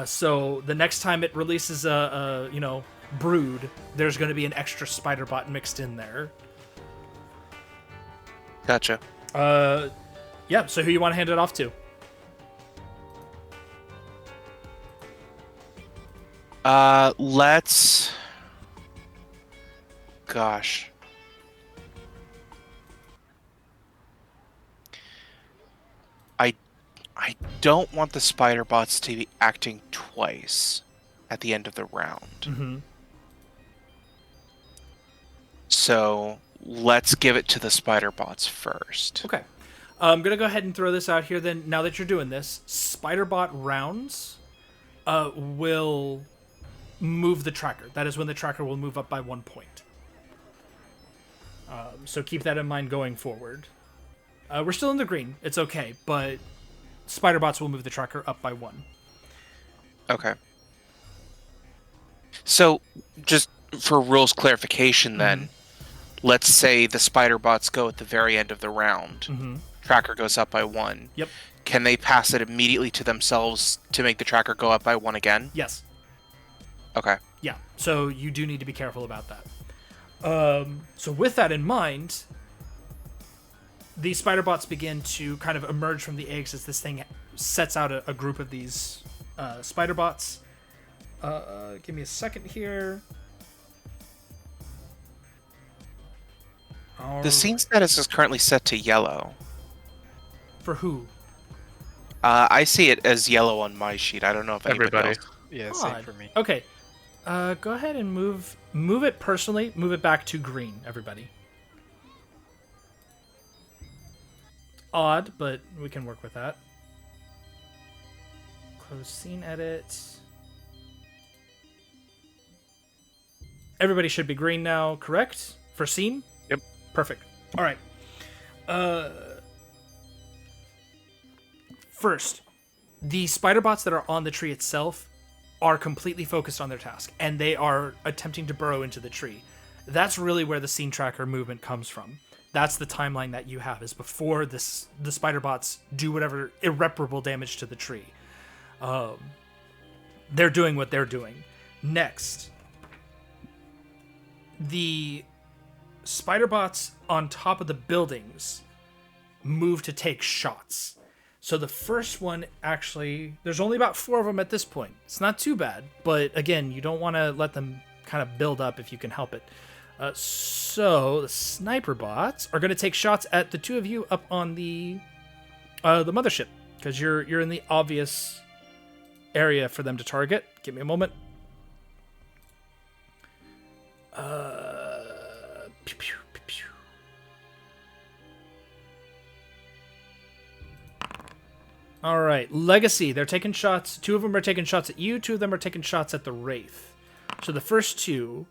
So the next time it releases a brood, there's going to be an extra spider bot mixed in there. Gotcha. Yeah, so who you want to hand it off to? Let's... Gosh. I don't want the spider bots to be acting twice at the end of the round. Mm-hmm. So let's give it to the spider bots first. Okay. I'm going to go ahead and throw this out here then. Now that you're doing this, spider bot rounds will move the tracker. That is when the tracker will move up by 1 point. So keep that in mind going forward. We're still in the green. It's okay, but spider bots will move the tracker up by 1. Okay. So, just for rules clarification, then, let's say the spider bots go at the very end of the round. Tracker goes up by 1. Yep. Can they pass it immediately to themselves to make the tracker go up by 1 again? Yes. Okay. Yeah. So you do need to be careful about that. So with that in mind, the spider bots begin to kind of emerge from the eggs as this thing sets out a group of these spider bots. Give me a second here. The scene status is currently set to yellow. For who? I see it as yellow on my sheet. I don't know if anybody Everybody. else. Yeah, Odd. same for me. Okay. Go ahead and move it personally. Move it back to green, everybody. Odd, but we can work with that. Close scene edit. Everybody should be green now, correct? For scene? Yep. Perfect. All right. First, the spider bots that are on the tree itself are completely focused on their task, and they are attempting to burrow into the tree. That's really where the scene tracker movement comes from. That's the timeline that you have, is before the spider bots do whatever irreparable damage to the tree. They're doing what they're doing. Next, the spider bots on top of the buildings move to take shots. So the first one, actually, there's only about 4 of them at this point. It's not too bad, but again, you don't want to let them kind of build up if you can help it. So the sniper bots are going to take shots at the 2 of you up on the mothership, because you're in the obvious area for them to target. Give me a moment. Pew, pew, pew, pew. All right, Legacy. They're taking shots. 2 of them are taking shots at you. 2 of them are taking shots at the Wraith. So the first 2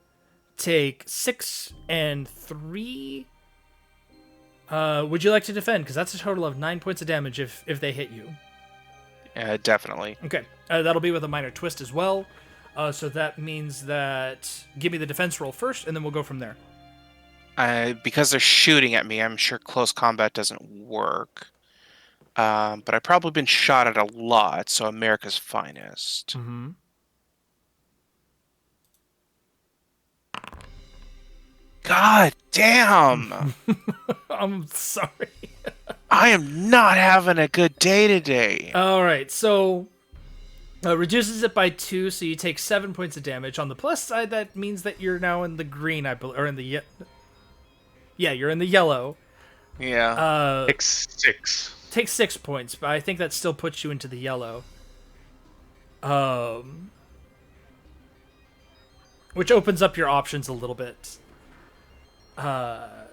take 6 and 3. Would you like to defend? Because that's a total of 9 points of damage if they hit you. Definitely. Okay, that'll be with a minor twist as well. So that means that give me the defense roll first, and then we'll go from there. Because they're shooting at me, I'm sure close combat doesn't work. But I've probably been shot at a lot, so America's finest. Mm-hmm. God damn! I'm sorry. I am not having a good day today. All right, so reduces it by 2, so you take 7 points of damage. On the plus side, that means that you're now in the green, I believe, or in the yeah, you're in the yellow. Yeah. Six. Take 6 points, but I think that still puts you into the yellow. Which opens up your options a little bit. Attack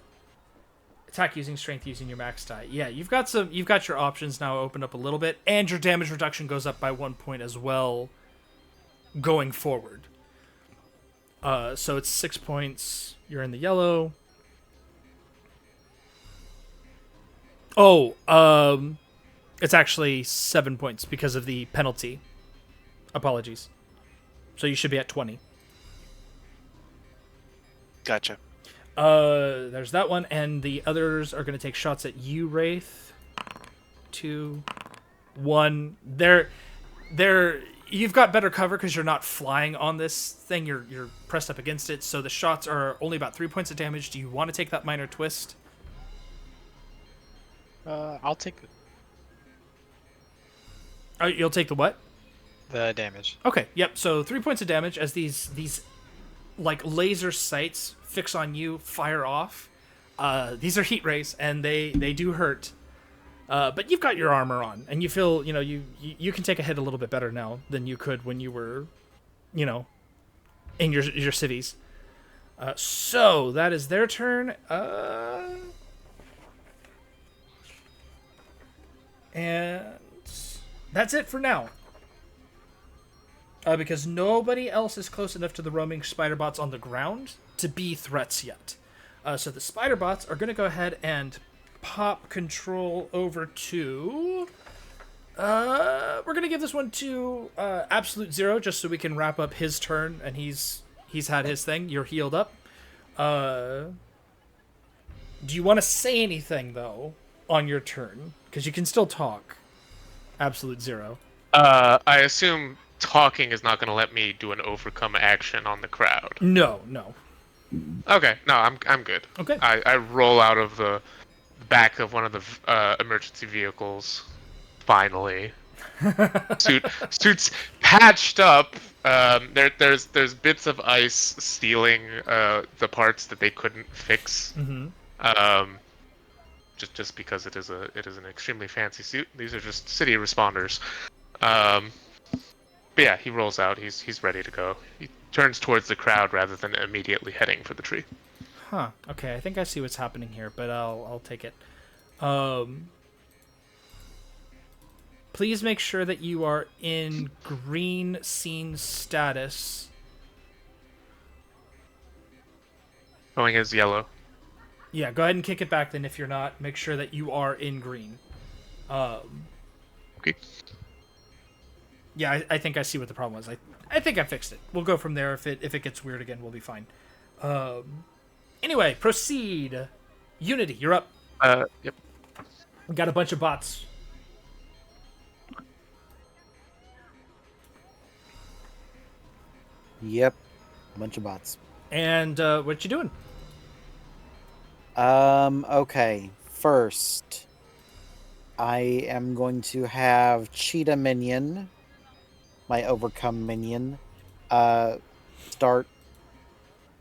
using strength using your max die. Yeah, you've got your options now opened up a little bit, and your damage reduction goes up by 1 point as well going forward. So it's 6 points. You're in the yellow. Oh, it's actually 7 points because of the penalty. Apologies. So you should be at 20. Gotcha. There's that one, and the others are going to take shots at you, Wraith. 2, 1. You've got better cover because you're not flying on this thing. You're pressed up against it, so the shots are only about 3 points of damage. Do you want to take that minor twist? I'll take You'll take the what? the damage. Okay, yep. So 3 points of damage as these like laser sights fix on you, fire off. These are heat rays, and they do hurt. But you've got your armor on, and you feel you can take a hit a little bit better now than you could when you were, in your cities. So that is their turn. And that's it for now. Because nobody else is close enough to the roaming spider bots on the ground to be threats yet. So the spider bots are going to go ahead and pop control over to... we're going to give this one to Absolute Zero, just so we can wrap up his turn, and he's He's had his thing. You're healed up. Do you want to say anything, though, on your turn? Because you can still talk. Absolute zero. I assume talking is not going to let me do an overcome action on the crowd. No. Okay, no, I'm good. Okay. I roll out of the back of one of the emergency vehicles. Finally, suits patched up. There's bits of ice stealing the parts that they couldn't fix. Just because it is an extremely fancy suit. These are just city responders. But yeah, he rolls out. He's ready to go. He turns towards the crowd rather than immediately heading for the tree. Huh. Okay, I think I see what's happening here, but I'll take it. Please make sure that you are in green scene status. Going as yellow. Yeah, go ahead and kick it back then if you're not. Make sure that you are in green. Okay. Yeah, I think I see what the problem was. I think I fixed it. We'll go from there. If it gets weird again, we'll be fine. Anyway, proceed. Unity, you're up. Yep. We got a bunch of bots. Yep, a bunch of bots. And what you doing? Okay. First, I am going to have Cheetah Minion, my Overcome Minion, start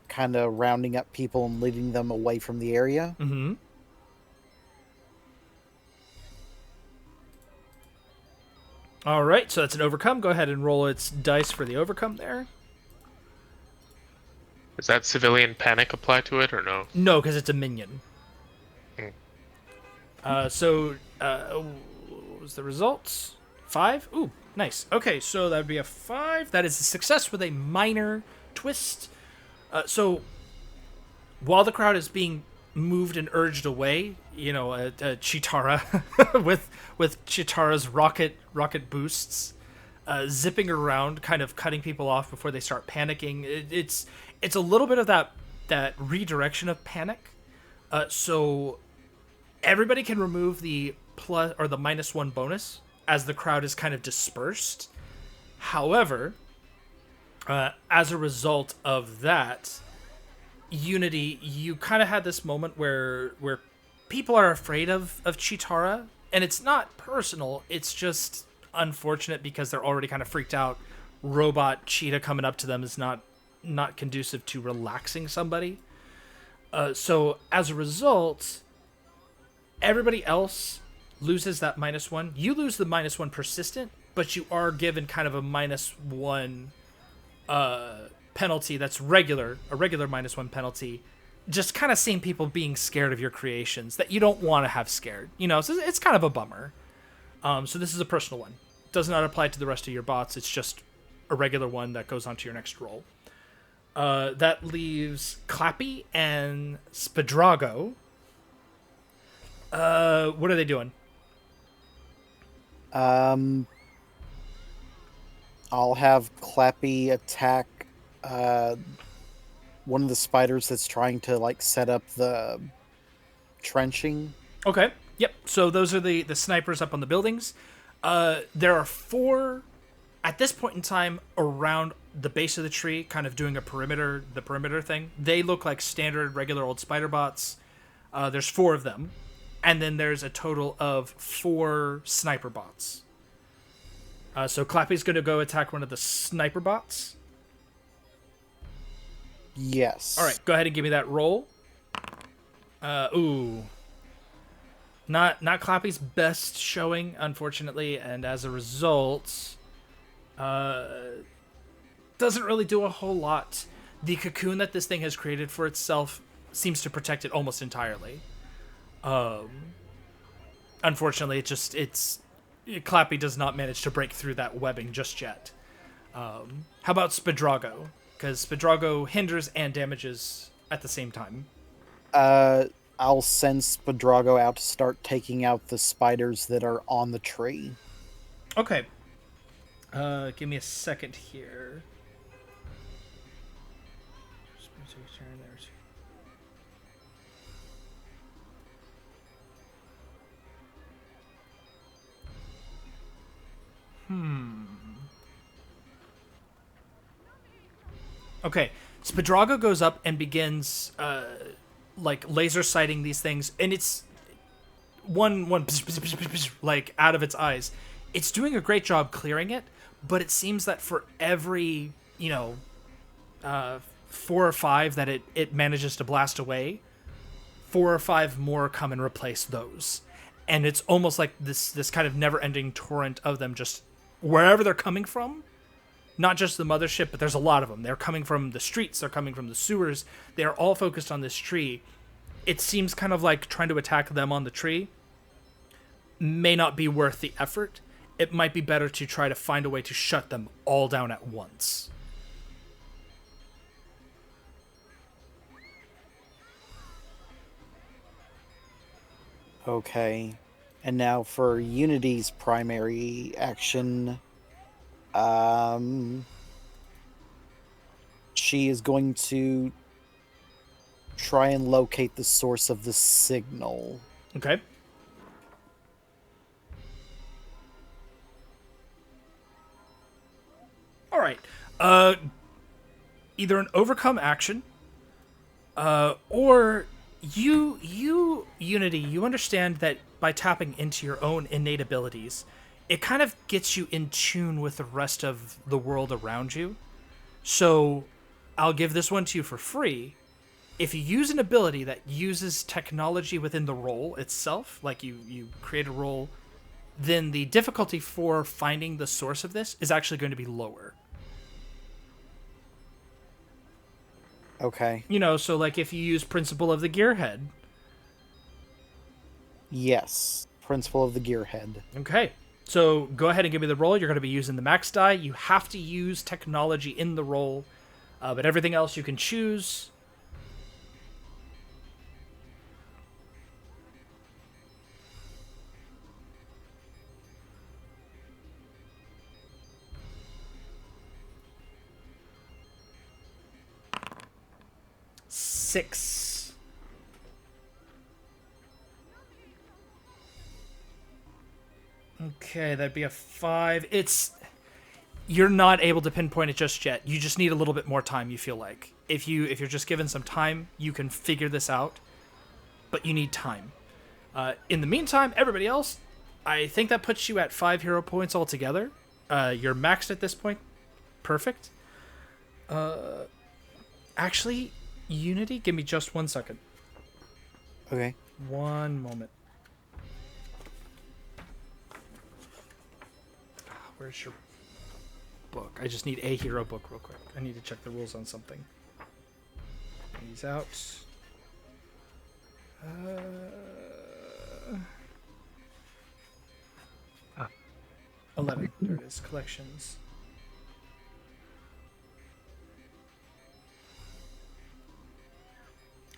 kind of rounding up people and leading them away from the area. Mm-hmm. All right, so that's an overcome. Go ahead and roll its dice for the overcome there. Does that civilian panic apply to it or no? No, because it's a minion. Hmm. What was the results? 5? Ooh, nice. Okay, so that would be a 5. That is a success with a minor twist. So while the crowd is being moved and urged away, Chitara with Chitara's rocket boosts, zipping around, kind of cutting people off before they start panicking. It's a little bit of that redirection of panic. So everybody can remove the plus or the -1 bonus as the crowd is kind of dispersed. However, as a result of that, Unity, you kind of had this moment where people are afraid of Chitara, and it's not personal. It's just unfortunate because they're already kind of freaked out. Robot cheetah coming up to them is not conducive to relaxing somebody. So as a result, everybody else loses that -1. You lose the -1 persistent, but you are given kind of a -1 penalty that's regular, a regular -1 penalty. Just kind of seeing people being scared of your creations that you don't want to have scared. So it's kind of a bummer. So this is a personal one. Does not apply to the rest of your bots. It's just a regular one that goes onto your next roll. That leaves Clappy and Spadrago. What are they doing? I'll have Clappy attack one of the spiders that's trying to set up the trenching. Okay. Yep. So those are the snipers up on the buildings. There are 4 at this point in time around the base of the tree, kind of doing the perimeter thing. They look like standard regular old spider bots. There's 4 of them. And then there's a total of 4 sniper bots. So Clappy's going to go attack one of the sniper bots. Yes. All right, go ahead and give me that roll. Ooh. Not Clappy's best showing, unfortunately, and as a result, doesn't really do a whole lot. The cocoon that this thing has created for itself seems to protect it almost entirely. Unfortunately, Clappy does not manage to break through that webbing just yet. How about Spadrago? Because Spadrago hinders and damages at the same time. I'll send Spadrago out to start taking out the spiders that are on the tree. Okay. Give me a second here. Okay, Spadrago goes up and begins like laser sighting these things, and it's one like out of its eyes. It's doing a great job clearing it, but it seems that for every 4 or 5 that it manages to blast away, 4 or 5 more come and replace those, and it's almost like this kind of never-ending torrent of them just wherever they're coming from. Not just the mothership, but there's a lot of them. They're coming from the streets, they're coming from the sewers. They're all focused on this tree. It seems kind of like trying to attack them on the tree may not be worth the effort. It might be better to try to find a way to shut them all down at once. Okay. And now for Unity's primary action. She is going to try and locate the source of the signal. Okay. All right. Either an overcome action, or you Unity, you understand that by tapping into your own innate abilities, it kind of gets you in tune with the rest of the world around you. So I'll give this one to you for free. If you use an ability that uses technology within the role itself, like you create a role, then the difficulty for finding the source of this is actually going to be lower. Okay. So like if you use Principle of the Gearhead. Yes. Principle of the Gearhead. Okay. So go ahead and give me the roll. You're going to be using the max die. You have to use technology in the roll, but everything else you can choose. Six. Okay, that'd be a 5. You're not able to pinpoint it just yet. You just need a little bit more time, you feel like. If you're just given some time, you can figure this out, but you need time. In the meantime, everybody else, I think that puts you at 5 hero points altogether. You're maxed at this point. Perfect. Actually, Unity, give me just 1 second. Okay. One moment. Where's your book? I just need a hero book real quick. I need to check the rules on something. He's out. 11. There it is. Collections.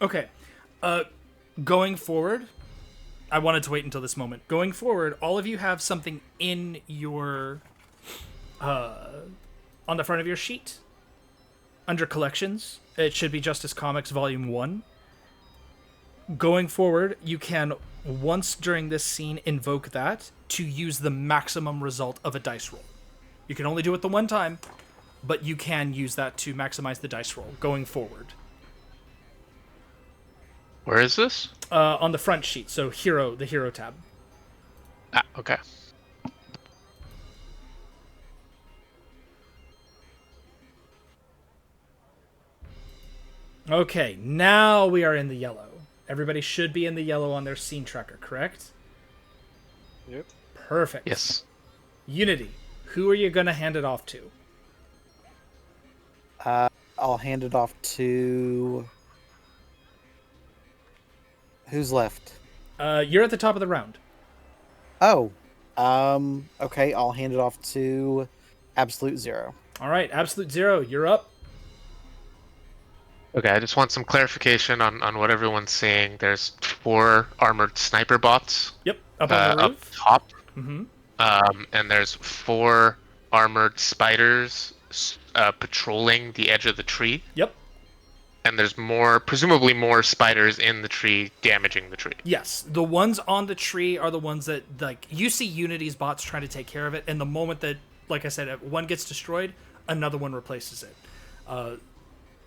Okay. Going forward, I wanted to wait until this moment. Going forward, all of you have something in your on the front of your sheet under collections. It should be Justice Comics Volume 1. Going forward, you can once during this scene invoke that to use the maximum result of a dice roll. You can only do it the one time, but you can use that to maximize the dice roll going forward. Where is this? On the front sheet, so the hero tab. Ah, okay. Okay, now we are in the yellow. Everybody should be in the yellow on their scene tracker, correct? Yep. Perfect. Yes. Unity, who are you going to hand it off to? I'll hand it off to... Who's left? You're at the top of the round. Oh. Okay, I'll hand it off to Absolute Zero. All right, Absolute Zero, you're up. Okay, I just want some clarification on what everyone's saying. There's 4 armored sniper bots. Yep, up on the up roof. top. Mm-hmm. And there's 4 armored spiders patrolling the edge of the tree. Yep. And there's presumably more spiders in the tree damaging the tree. Yes, the ones on the tree are the ones that, like, you see Unity's bots trying to take care of it, and the moment that, like I said, one gets destroyed, another one replaces it.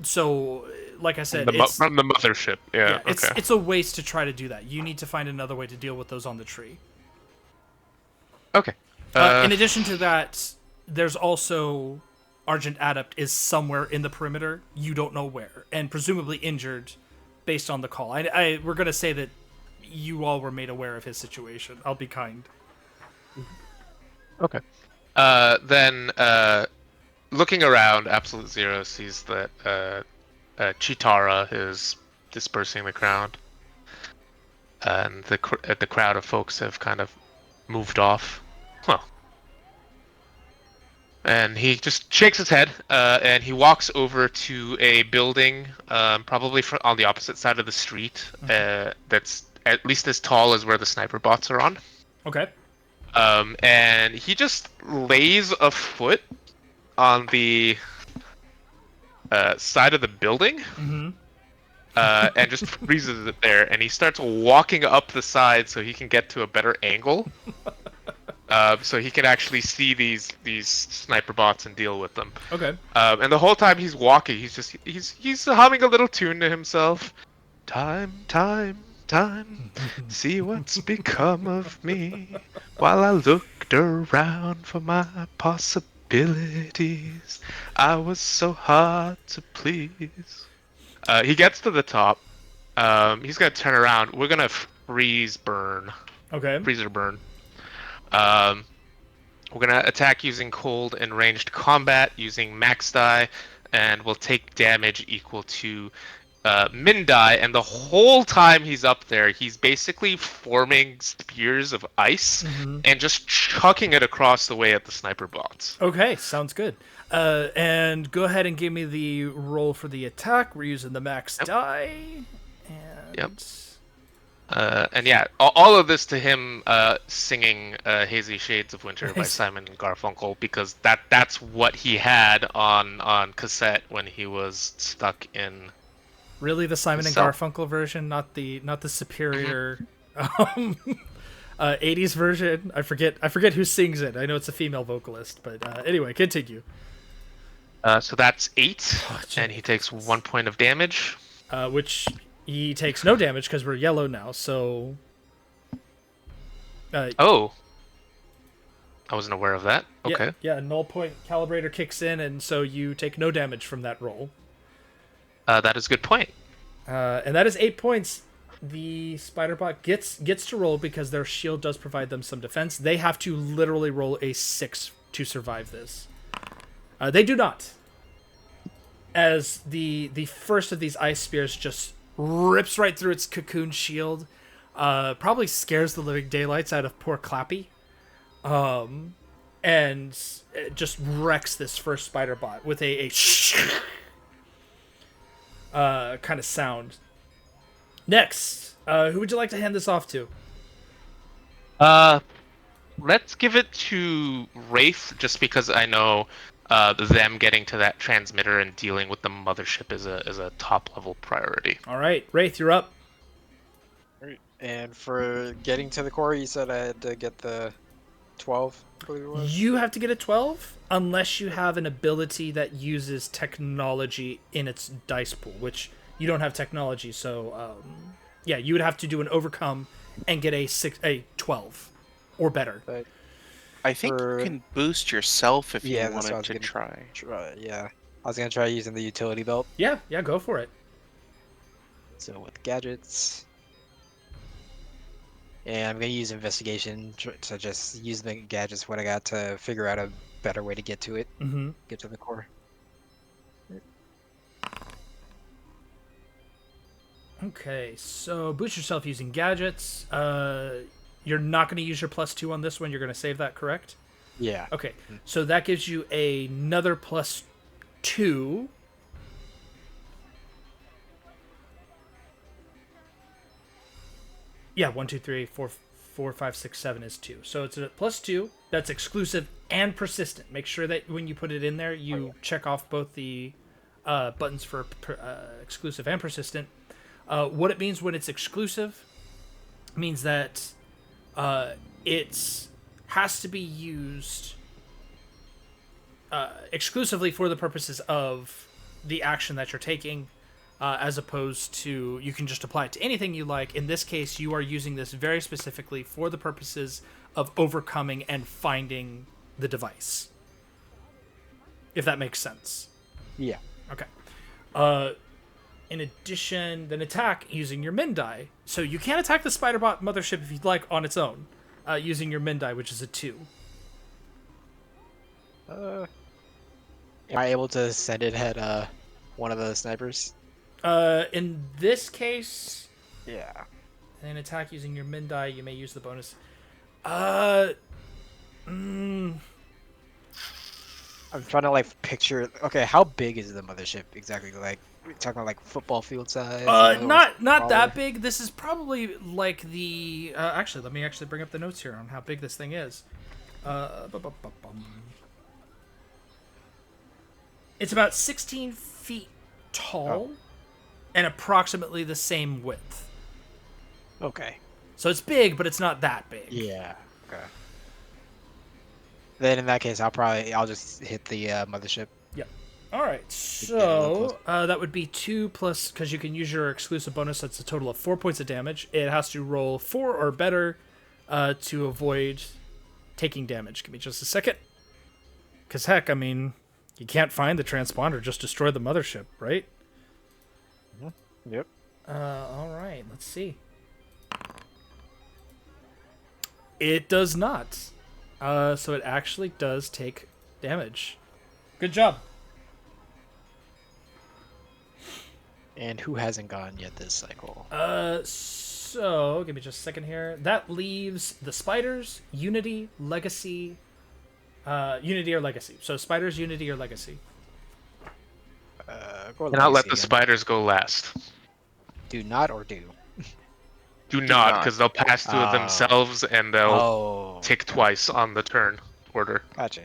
So, like I said, From the mothership. Yeah. Okay. it's a waste to try to do that. You need to find another way to deal with those on the tree. Okay. In addition to that, there's also Argent Adapt is somewhere in the perimeter. You don't know where, and presumably injured, based on the call. We're gonna say that you all were made aware of his situation. I'll be kind. Okay. Then looking around, Absolute Zero sees that Chitara is dispersing the crowd, and the crowd of folks have kind of moved off. Well, and he just shakes his head, and he walks over to a building, probably on the opposite side of the street, that's at least as tall as where the sniper bots are on. Okay. And he just lays a foot on the side of the building, and just freezes it there. And he starts walking up the side so he can get to a better angle, so he can actually see these sniper bots and deal with them. Okay. And the whole time he's walking, he's humming a little tune to himself. Time, see what's become of me while I looked around for my possibilities. I was so hard to please. He gets to the top. He's gonna turn around. We're gonna freeze burn. Okay. Freezer burn. We're gonna attack using cold and ranged combat using max die, and we'll take damage equal to min die. And the whole time he's up there, he's basically forming spears of ice and just chucking it across the way at the sniper bots. Okay, sounds good. And go ahead and give me the roll for the attack. We're using the max die. And... And yeah, all of this to him singing "Hazy Shades of Winter" by Simon and Garfunkel, because that's what he had on cassette when he was stuck in. Really, the Simon and Garfunkel version, not the superior 80s version. I forget who sings it. I know it's a female vocalist, but anyway, continue. So that's 8, and he takes 1 point of damage. Which he takes no damage because we're yellow now. So. Oh. I wasn't aware of that. Okay. Yeah, null point calibrator kicks in, and so you take no damage from that roll. That is a good point. And that is 8 points. The Spiderbot gets to roll because their shield does provide them some defense. They have to literally roll a 6 to survive this. They do not. As the first of these ice spears just rips right through its cocoon shield, probably scares the living daylights out of poor Clappy, and it just wrecks this first Spiderbot with a kind of sound. Next, who would you like to hand this off to? Let's give it to Wraith, just because I know them getting to that transmitter and dealing with the mothership is a top level priority. All right, Wraith, you're up. Right. And for getting to the core, you said I had to get the 12, I believe it was? You have to get a 12 unless you have an ability that uses technology in its dice pool, which you don't have technology, so yeah, you would have to do an overcome and get a 12 or better. But I think you can boost yourself if you wanted to try. Yeah, I was gonna try using the utility belt. Yeah, go for it. So with gadgets, and I'm gonna use investigation to just use the gadgets what I got to figure out a better way to get to it. Get to the core. Okay, so boost yourself using gadgets. You're not going to use your +2 on this one. You're going to save that, correct? Yeah. Okay, so that gives you another +2. Yeah, 1, 2, 3, 4, 5, 6, 7 is 2. So it's a +2 that's exclusive and persistent. Make sure that when you put it in there, you check off both the buttons for exclusive and persistent. What it means when it's exclusive means that it has to be used exclusively for the purposes of the action that you're taking, as opposed to you can just apply it to anything you like. In this case, you are using this very specifically for the purposes of overcoming and finding the device. If that makes sense. Yeah. Okay. In addition, then attack using your min die. So you can attack the Spiderbot mothership if you'd like on its own, using your min die, which is a 2. Am I able to send it at one of the snipers? In this case, Yeah. an attack using your min die, you may use the bonus. I'm trying to like picture. Okay, how big is the mothership exactly? Like, we're talking about like football field size? Not that big. This is probably like the. Actually, let me actually bring up the notes here on how big this thing is. It's about 16 feet tall, and approximately the same width. Okay. So it's big, but it's not that big. Yeah. Okay. Then in that case, I'll just hit the mothership. Yep. All right. So that would be 2 plus, because you can use your exclusive bonus. That's a total of 4 points of damage. It has to roll 4 or better to avoid taking damage. Give me just a second. Because heck, I mean, you can't find the transponder. Just destroy the mothership, right? Yep. All right. Let's see. It does not. So it actually does take damage. Good job. And who hasn't gone yet this cycle? So give me just a second here. That leaves the spiders, Unity, Legacy, Unity or Legacy. So spiders, Unity, or Legacy. Go Cannot let Legacy the then. spiders go last. Do not or do? Do not, not. because they'll pass through Oh. themselves and they'll Oh. tick twice on the turn order. Gotcha.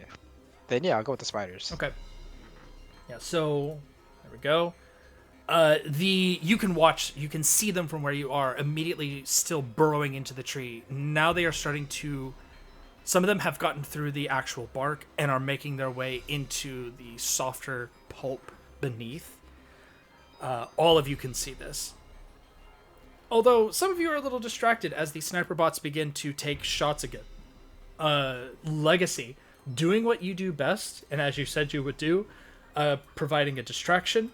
Then yeah, I'll go with the spiders. Okay. Yeah. So there we go. You can see them from where you are, immediately still burrowing into the tree. Now they are starting to. Some of them have gotten through the actual bark and are making their way into the softer pulp beneath. All of you can see this. Although some of you are a little distracted as the sniper bots begin to take shots again. Legacy, doing what you do best, and as you said you would do, providing a distraction.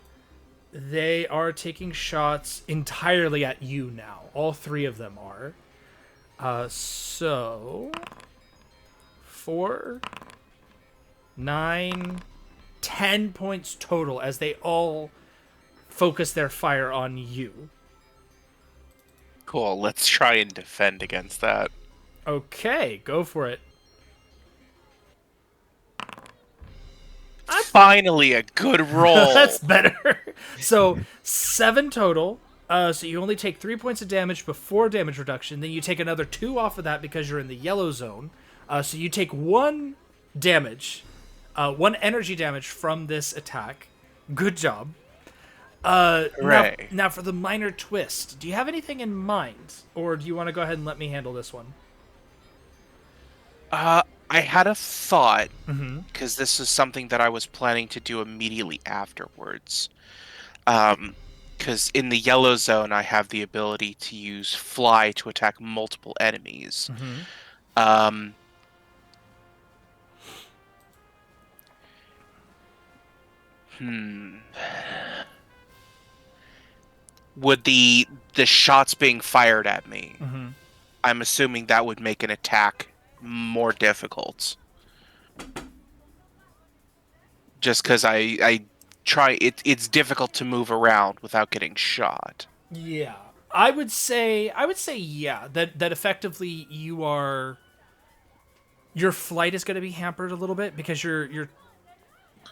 They are taking shots entirely at you now. All 3 of them are. So 4, 9, 10 points total as they all focus their fire on you. Cool. Let's try and defend against that. Okay, go for it. Finally, a good roll. That's better. So 7 total. So you only take 3 points of damage before damage reduction. Then you take another 2 off of that because you're in the yellow zone. So you take 1 damage, 1 energy damage from this attack. Good job. Hooray. Now for the minor twist, do you have anything in mind, or do you want to go ahead and let me handle this one? I had a thought, because this is something that I was planning to do immediately afterwards. Because in the yellow zone, I have the ability to use fly to attack multiple enemies. Would the shots being fired at me, I'm assuming that would make an attack more difficult. Just because I try, it's difficult to move around without getting shot. Yeah, I would say yeah. That effectively your flight is going to be hampered a little bit because you're.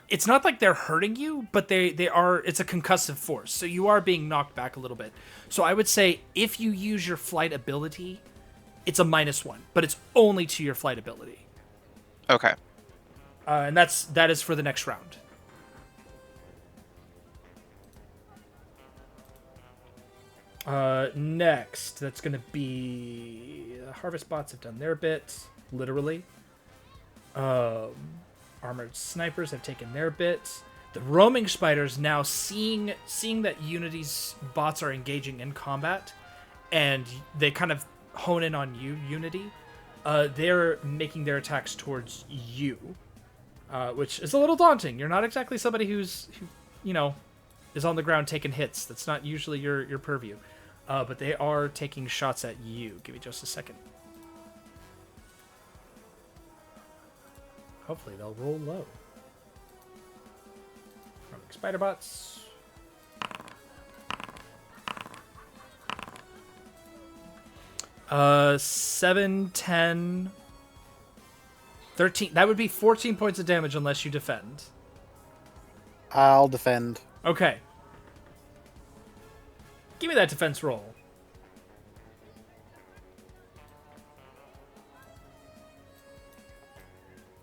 It's not like they're hurting you, but they are. It's a concussive force, so you are being knocked back a little bit. So I would say if you use your flight ability, it's a -1, but it's only to your flight ability. Okay. And that is for the next round. Next, that's going to be the Harvest bots have done their bit, literally. Armored snipers have taken their bit. The roaming spiders now seeing that Unity's bots are engaging in combat, and they kind of hone in on you, Unity. They're making their attacks towards you, which is a little daunting. You're not exactly somebody who is on the ground taking hits. That's not usually your purview. But they are taking shots at you. Give me just a second. Hopefully they'll roll low. Spider bots. Uh, 7, 10, 13. That would be 14 points of damage unless you defend. I'll defend. Okay. Give me that defense roll.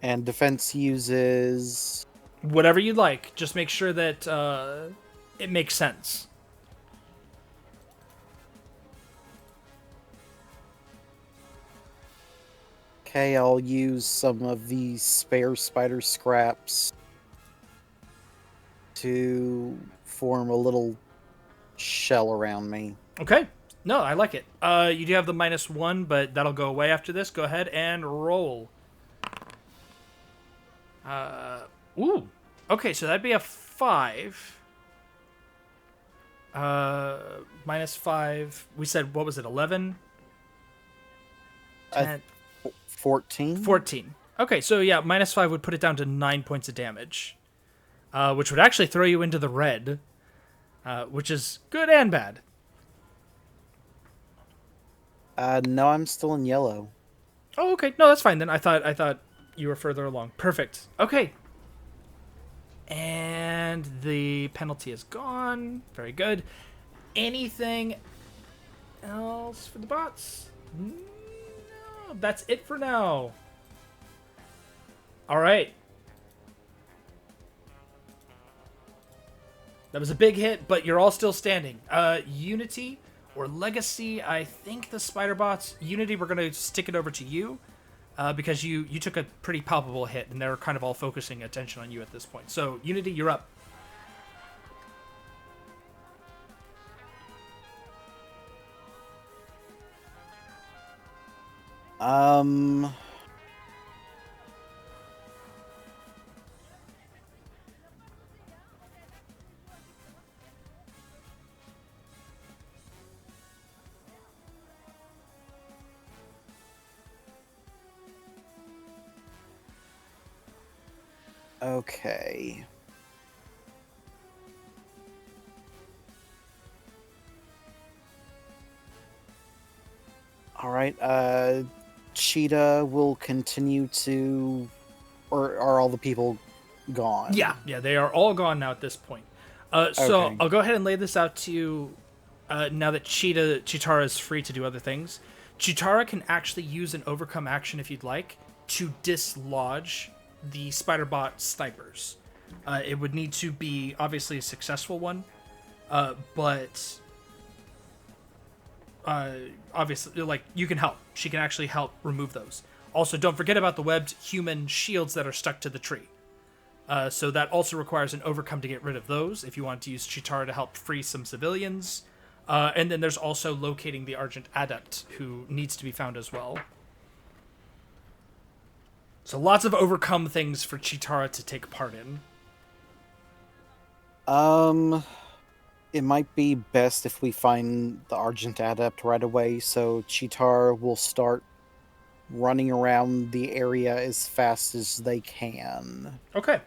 And defense uses... Whatever you'd like. Just make sure that it makes sense. Okay, I'll use some of these spare spider scraps to form a little shell around me. Okay. No, I like it. You do have the -1, but that'll go away after this. Go ahead and roll. Ooh. Okay, so that'd be a 5. -5. We said, what was it, 11? 10. 14? 14. Okay, so yeah, -5 would put it down to 9 points of damage. Which would actually throw you into the red. Which is good and bad. No, I'm still in yellow. Oh, okay. No, that's fine then. I thought you were further along. Perfect. Okay. And the penalty is gone. Very good. Anything else for the bots? No, that's it for now. All right. That was a big hit, but you're all still standing. Unity or Legacy, I think the spider bots. Unity, we're going to stick it over to you. Because you took a pretty palpable hit, and they're kind of all focusing attention on you at this point. So, Unity, you're up. Okay. All right. Cheetah will continue to, or are all the people gone? Yeah, they are all gone now at this point. So Okay. I'll go ahead and lay this out to you now that Chitara is free to do other things. Chitara can actually use an overcome action if you'd like to dislodge the spider bot snipers. It would need to be obviously a successful one, but obviously, like, you can help. She can actually help remove those. Also, don't forget about the webbed human shields that are stuck to the tree. So that also requires an overcome to get rid of those if you want to use Chitara to help free some civilians. And then there's also locating the Argent Adapt, who needs to be found as well. So lots of overcome things for Chitara to take part in. It might be best if we find the Argent Adept right away, so Chitara will start running around the area as fast as they can. Okay.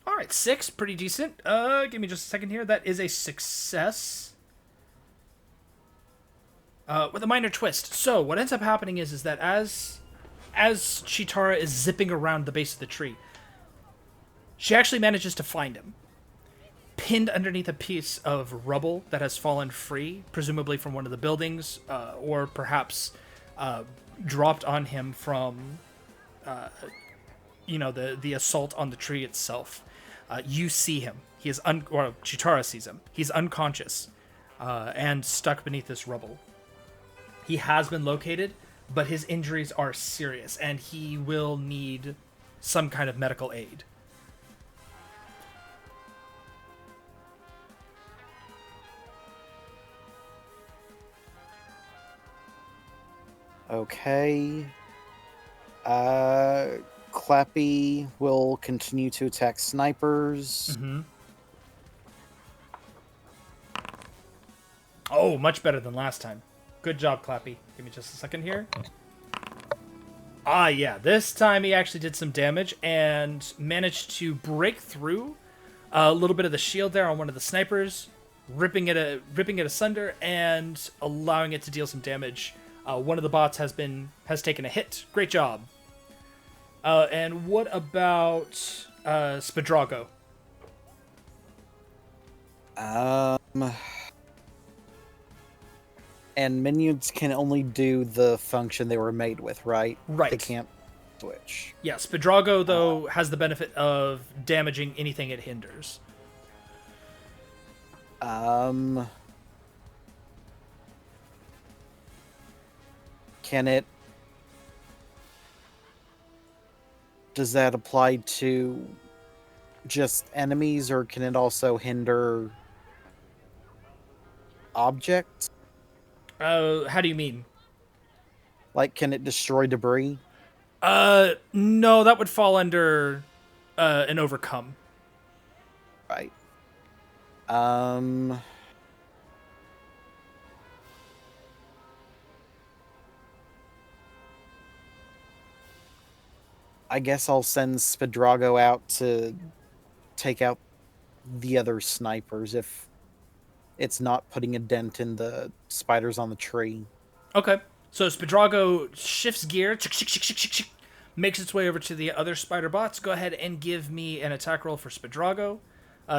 All right, 6, pretty decent. Give me just a second here. That is a success. With a minor twist. So what ends up happening is that as Chitara is zipping around the base of the tree, she actually manages to find him, pinned underneath a piece of rubble that has fallen free, presumably from one of the buildings, or perhaps dropped on him from, the assault on the tree itself. You see him. Or Chitara sees him. He's unconscious and stuck beneath this rubble. He has been located, but his injuries are serious, and he will need some kind of medical aid. Okay. Clappy will continue to attack snipers. Mm-hmm. Oh, much better than last time. Good job, Clappy. Give me just a second here. Ah, yeah. This time he actually did some damage and managed to break through a little bit of the shield there on one of the snipers, ripping it asunder and allowing it to deal some damage. One of the bots has taken a hit. Great job. And what about Spadrago? And minions can only do the function they were made with, right? Right. They can't switch. Yeah, Spadrago, though, has the benefit of damaging anything it hinders. Can it... Does that apply to just enemies, or can it also hinder objects? How do you mean? Like, can it destroy debris? No, that would fall under an overcome. Right. I guess I'll send Spadrago out to take out the other snipers if it's not putting a dent in the spiders on the tree. Okay. So Spadrago shifts gear, makes its way over to the other spider bots. Go ahead and give me an attack roll for Spadrago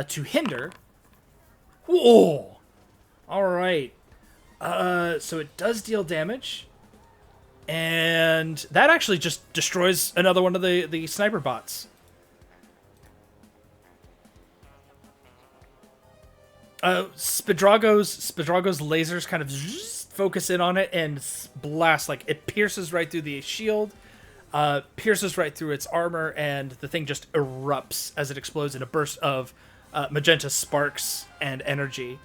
to hinder. Whoa! All right. So it does deal damage. And that actually just destroys another one of the sniper bots. Spadrago's lasers kind of focus in on it and blast, like it pierces right through the shield, pierces right through its armor, and the thing just erupts as it explodes in a burst of magenta sparks and energy.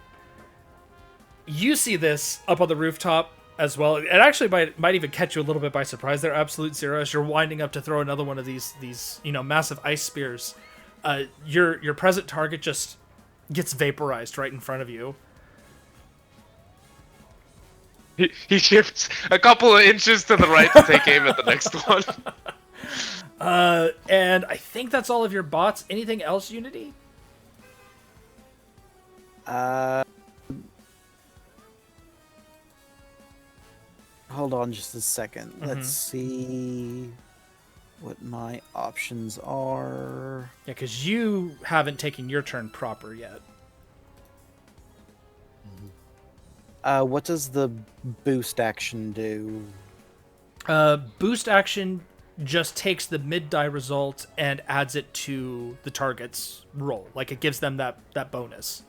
You see this up on the rooftop as well. It actually might even catch you a little bit by surprise there, Absolute Zero, as you're winding up to throw another one of these massive ice spears. Your present target just gets vaporized right in front of you. He shifts a couple of inches to the right to take aim at the next one. And I think that's all of your bots. Anything else, Unity? Hold on just a second. Let's see what my options are. Yeah, because you haven't taken your turn proper yet. What does the boost action do? Boost action just takes the mid-die result and adds it to the target's roll. Like, it gives them that bonus.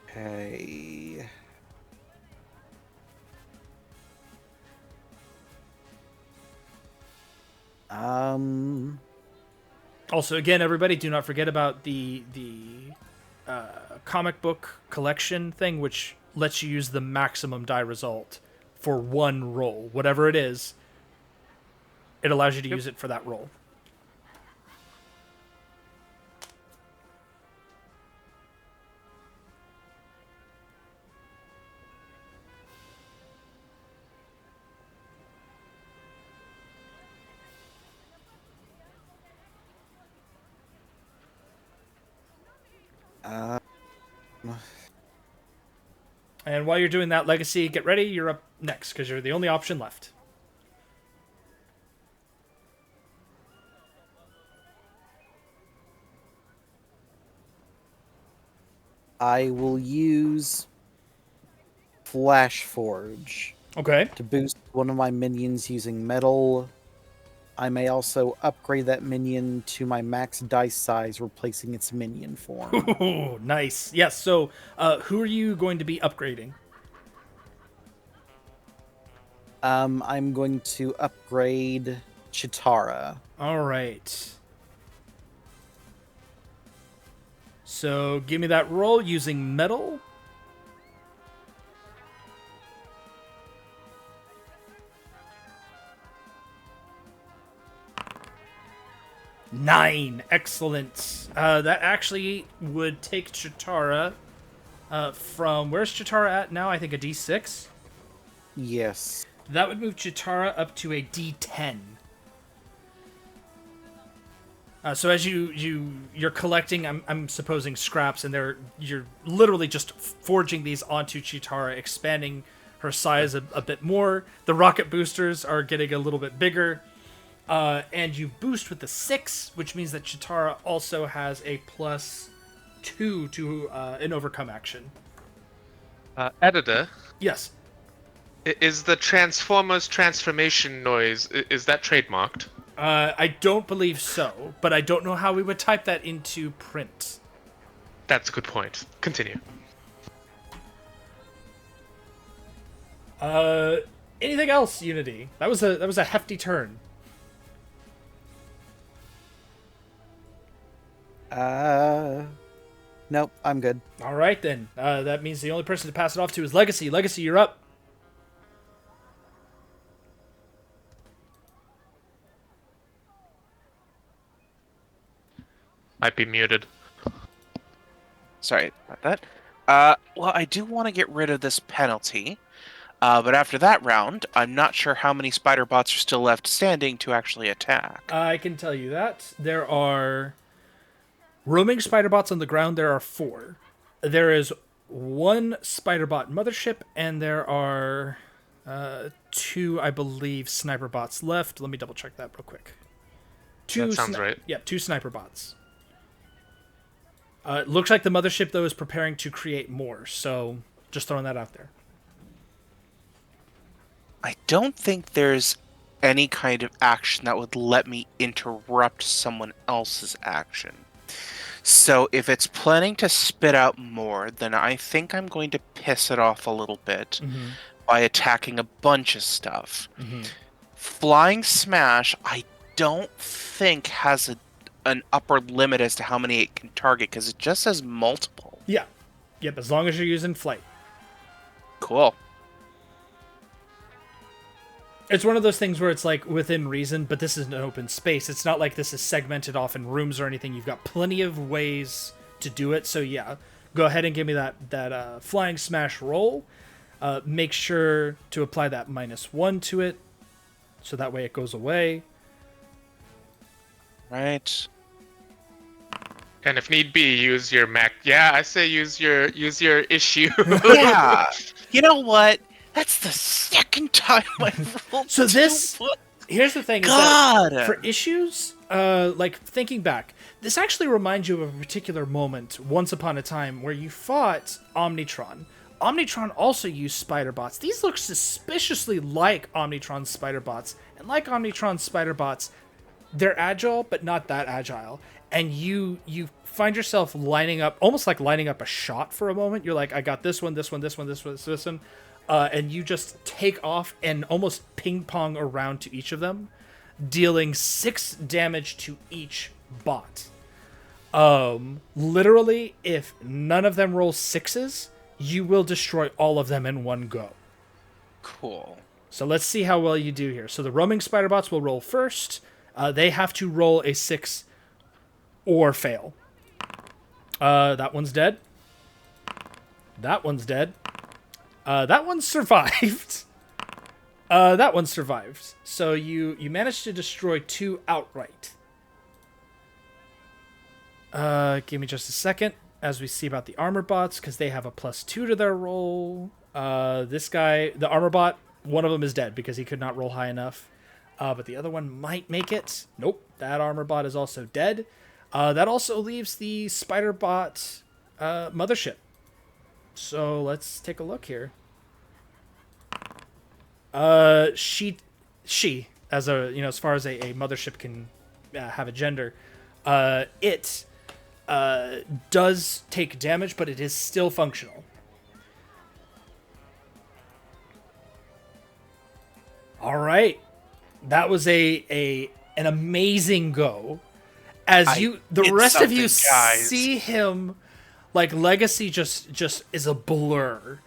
Okay. Also, again, everybody, do not forget about the comic book collection thing, which lets you use the maximum die result for one roll. Whatever it is, it allows you to use it for that roll. And while you're doing that, Legacy, get ready. You're up next, because you're the only option left. I will use Flash Forge Okay. to boost one of my minions using metal. I may also upgrade that minion to my max dice size, replacing its minion form. Ooh, nice. Yes, so who are you going to be upgrading? I'm going to upgrade Chitara. All right. So give me that roll using metal. Nine. Excellent. That actually would take Chitara from... Where's Chitara at now? I think a D6. Yes. That would move Chitara up to a D10. So as you're collecting, I'm supposing scraps, and you're literally just forging these onto Chitara, expanding her size a bit more. The rocket boosters are getting a little bit bigger, and you boost with the 6, which means that Chitara also has a +2 to an overcome action. Editor, Yes. is the Transformers transformation noise, is that trademarked? I don't believe so, but I don't know how we would type that into print. That's a good point. Continue. Anything else, Unity? That was a hefty turn. Nope, I'm good. All right, then. That means the only person to pass it off to is Legacy. Legacy, you're up. Might be muted. Sorry about that. Well, I do want to get rid of this penalty. But after that round, I'm not sure how many spider bots are still left standing to actually attack. I can tell you that. There are roaming spider bots on the ground. There are 4. There is 1 spider bot mothership, and there are 2, I believe, sniper bots left. Let me double check that real quick. That sounds right. Yep, 2 sniper bots. It looks like the mothership, though, is preparing to create more, so just throwing that out there. I don't think there's any kind of action that would let me interrupt someone else's action. So if it's planning to spit out more, then I think I'm going to piss it off a little bit by attacking a bunch of stuff. Flying Smash, I don't think has an upper limit as to how many it can target, because it just says multiple. Yeah. Yep, as long as you're using flight. Cool. It's one of those things where it's like within reason, but this is an open space. It's not like this is segmented off in rooms or anything. You've got plenty of ways to do it. So yeah, go ahead and give me that Flying Smash roll. Make sure to apply that -1 to it, so that way it goes away. Right. And if need be, use your Mac. Yeah, I say use your issue. Yeah. You know what? That's the second time I've rolled. So here's the thing: is God. that for issues, like thinking back, this actually reminds you of a particular moment once upon a time where you fought Omnitron. Omnitron also used spider bots. These look suspiciously like Omnitron's spider bots, and like Omnitron's spider bots, they're agile, but not that agile. And you find yourself almost like lining up a shot for a moment. You're like, I got this one, this one, this one, this one, this one. And you just take off and almost ping pong around to each of them, dealing 6 damage to each bot. Literally, if none of them roll 6s, you will destroy all of them in one go. Cool. So let's see how well you do here. So the roaming spider bots will roll first. They have to roll a 6 or fail. That one's dead. That one's dead. That one survived. That one survived. So you managed to destroy 2 outright. Give me just a second as we see about the armor bots, because they have a +2 to their roll. This guy, the armor bot, one of them is dead because he could not roll high enough. But the other one might make it. Nope, that armor bot is also dead. That also leaves the spider bot mothership. So let's take a look here. She, as as far as a mothership can have a gender, it does take damage, but it is still functional. All right. That was an amazing go. As the rest of you guys. see him, like Legacy just is a blur,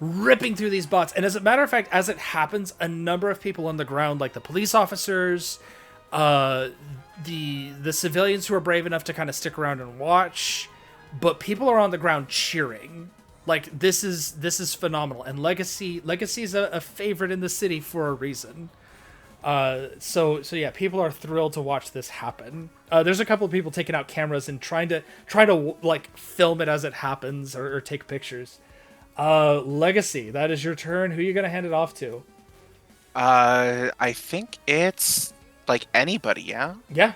ripping through these bots. And as a matter of fact, as it happens, a number of people on the ground, like the police officers, the civilians who are brave enough to kind of stick around and watch, but people are on the ground cheering. Like this is phenomenal. And Legacy is a favorite in the city for a reason. So yeah, people are thrilled to watch this happen. There's a couple of people taking out cameras and trying to like film it as it happens or take pictures. Legacy, that is your turn. Who are you gonna hand it off to? I think it's like anybody, yeah? Yeah.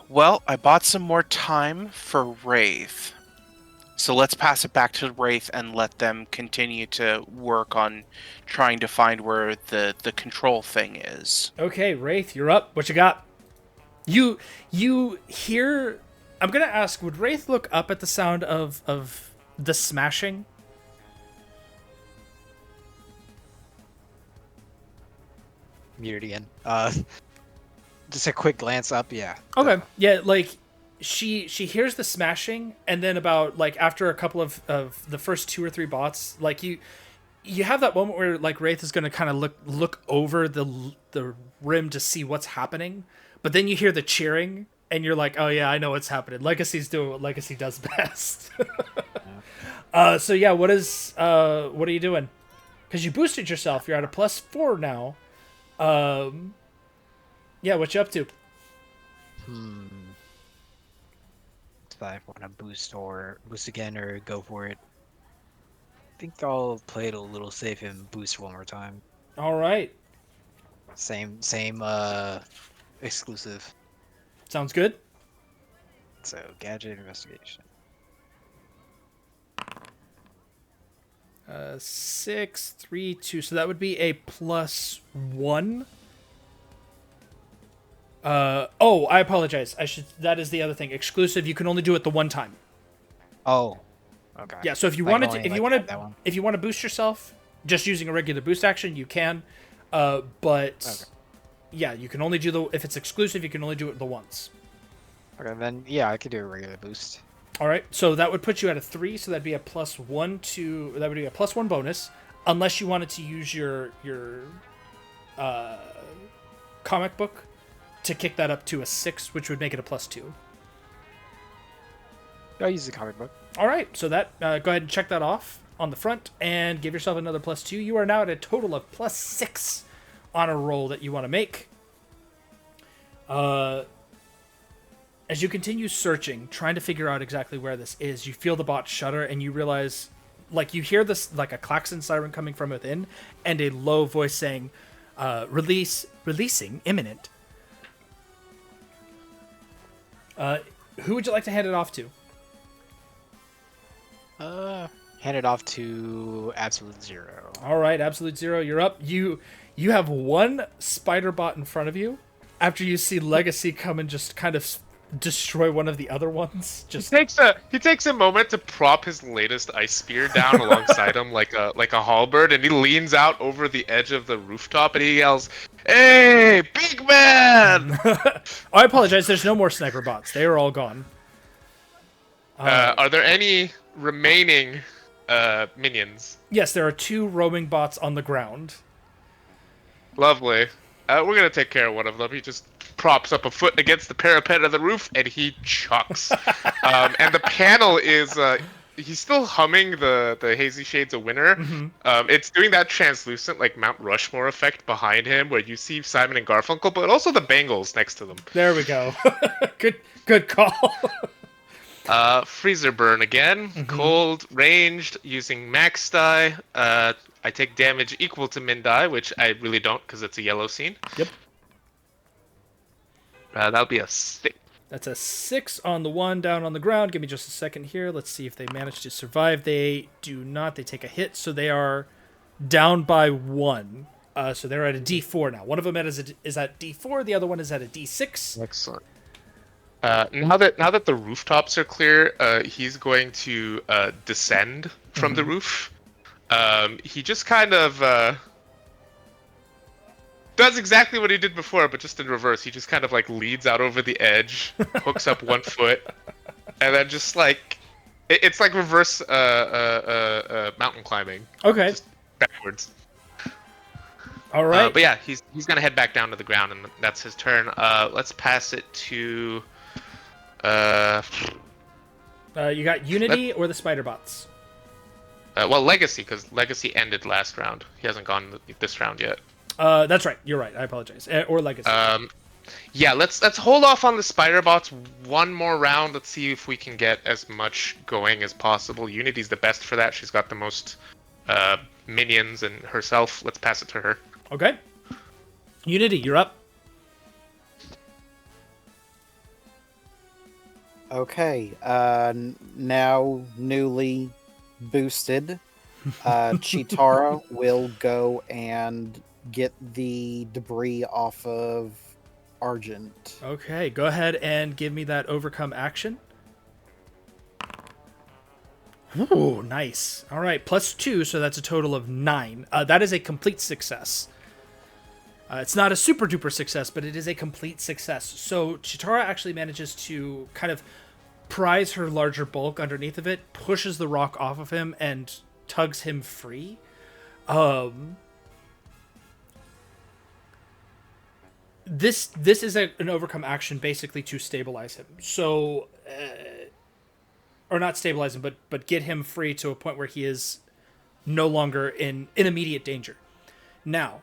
Well, I bought some more time for Wraith. So let's pass it back to Wraith and let them continue to work on trying to find where the control thing is. Okay, Wraith, you're up. What you got? You hear... I'm going to ask, would Wraith look up at the sound of the smashing? Muted again. Just a quick glance up, yeah. Okay. Yeah, like she hears the smashing, and then about like after a couple of the first 2 or 3 bots, like you have that moment where like Wraith is going to kind of look over the rim to see what's happening, but then you hear the cheering and you're like, oh yeah, I know what's happening. Legacy's doing what Legacy does best. So yeah, what are you doing? Because you boosted yourself, you're at a +4 now. Yeah, what you up to? If I want to boost again or go for it. I think I'll play it a little safe and boost one more time. All right. Same exclusive. Sounds good. So gadget investigation. 6, 3, 2. So that would be a +1. Oh, I apologize. That is the other thing. Exclusive. You can only do it the one time. Oh. Okay. Yeah. So if you wanted to, if you want to boost yourself, just using a regular boost action, you can. But okay. Yeah, you can only do if it's exclusive, you can only do it the once. Okay, then yeah, I could do a regular boost. All right. So that would put you at a 3. So that'd be a +1 to. That would be a +1 bonus, unless you wanted to use your comic book to kick that up to a 6, which would make it a +2. I'll use the comic book. All right, so that go ahead and check that off on the front and give yourself another +2. You are now at a total of +6 on a roll that you want to make. As you continue searching, trying to figure out exactly where this is, you feel the bot shudder and you realize, like you hear this like a klaxon siren coming from within and a low voice saying, releasing imminent. Who would you like to hand it off to? Hand it off to Absolute Zero. All right, Absolute Zero, you're up. You have one spider bot in front of you. After you see Legacy come and just kind of destroy one of the other ones, he takes a moment to prop his latest ice spear down alongside him like a halberd, and he leans out over the edge of the rooftop and he yells, "Hey, big man!" I apologize. There's no more sniper bots. They are all gone. Are there any remaining minions? Yes, there are 2 roaming bots on the ground. Lovely. We're gonna take care of one of them. He just props up a foot against the parapet of the roof and he chucks. And the panel is he's still humming the Hazy Shades of Winter. Mm-hmm. It's doing that translucent like Mount Rushmore effect behind him where you see Simon and Garfunkel, but also the Bengals next to them. There we go. Good call. Freezer burn again. Mm-hmm. Cold, ranged, using max die. I take damage equal to min die, which I really don't because it's a yellow scene. Yep. That'll be a 6. That's a 6 on the one down on the ground. Give me just a second here. Let's see if they manage to survive. They do not. They take a hit, so they are down by 1. So they're at a D4 now. One of them is at D4. The other one is at a D6. Excellent. Now that the rooftops are clear, he's going to descend from the roof. He just kind of does exactly what he did before, but just in reverse. He just kind of like leads out over the edge, hooks up one foot, and then just like it's like reverse mountain climbing. Okay. Just backwards. All right. But yeah, he's gonna head back down to the ground, and that's his turn. Let's pass it to. You got Unity or the spider bots? Well, Legacy, because Legacy ended last round. He hasn't gone this round yet. That's right. You're right. I apologize. Or Legacy. Yeah, let's hold off on the spider bots one more round. Let's see if we can get as much going as possible. Unity's the best for that. She's got the most minions and herself. Let's pass it to her. Okay. Unity, you're up. Okay, now newly boosted, Chitara will go and get the debris off of Argent. Okay, go ahead and give me that overcome action. Ooh, nice. All right, +2, so that's a total of 9. That is a complete success. It's not a super duper success, but it is a complete success. So Chitara actually manages to kind of prise her larger bulk underneath of it, pushes the rock off of him, and tugs him free. This is an overcome action basically to stabilize him. So, or not stabilize him, but get him free to a point where he is no longer in immediate danger. Now,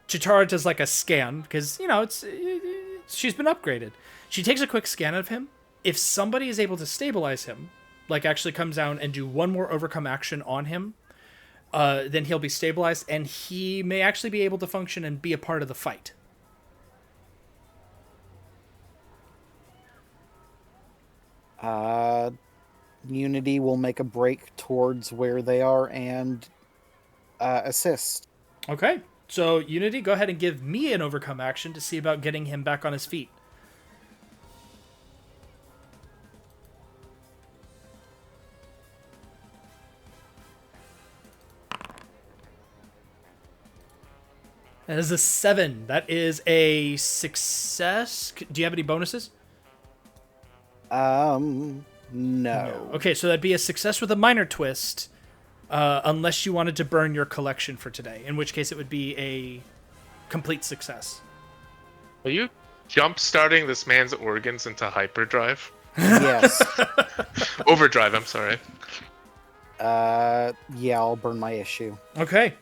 Chitara does like a scan because she's been upgraded. She takes a quick scan of him. If somebody is able to stabilize him, like actually comes down and do one more overcome action on him, then he'll be stabilized and he may actually be able to function and be a part of the fight. Unity will make a break towards where they are and assist. Okay. So, Unity, go ahead and give me an overcome action to see about getting him back on his feet. That is a 7. That is a success. Do you have any bonuses? No. Okay, so that'd be a success with a minor twist, unless you wanted to burn your collection for today, in which case it would be a complete success. Are you jump-starting this man's organs into hyperdrive? Yes. Overdrive, I'm sorry. Yeah, I'll burn my issue. Okay.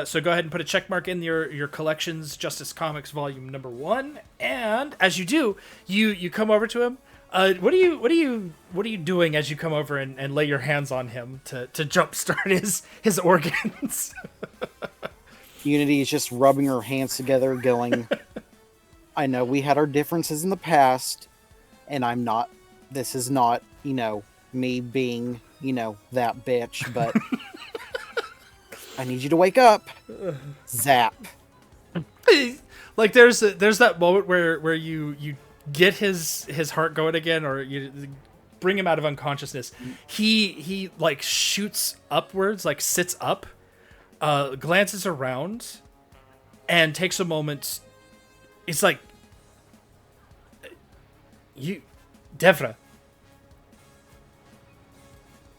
So go ahead and put a check mark in your collections, Justice Comics Volume Number 1, and as you do, you come over to him. What are you doing as you come over and lay your hands on him to jumpstart his organs? Unity is just rubbing her hands together, going, I know we had our differences in the past, and this is not, me being, that bitch, but I need you to wake up. Zap. Like there's that moment where you get his heart going again, or you bring him out of unconsciousness. He like shoots upwards, like sits up, glances around, and takes a moment. It's like, you, Devra.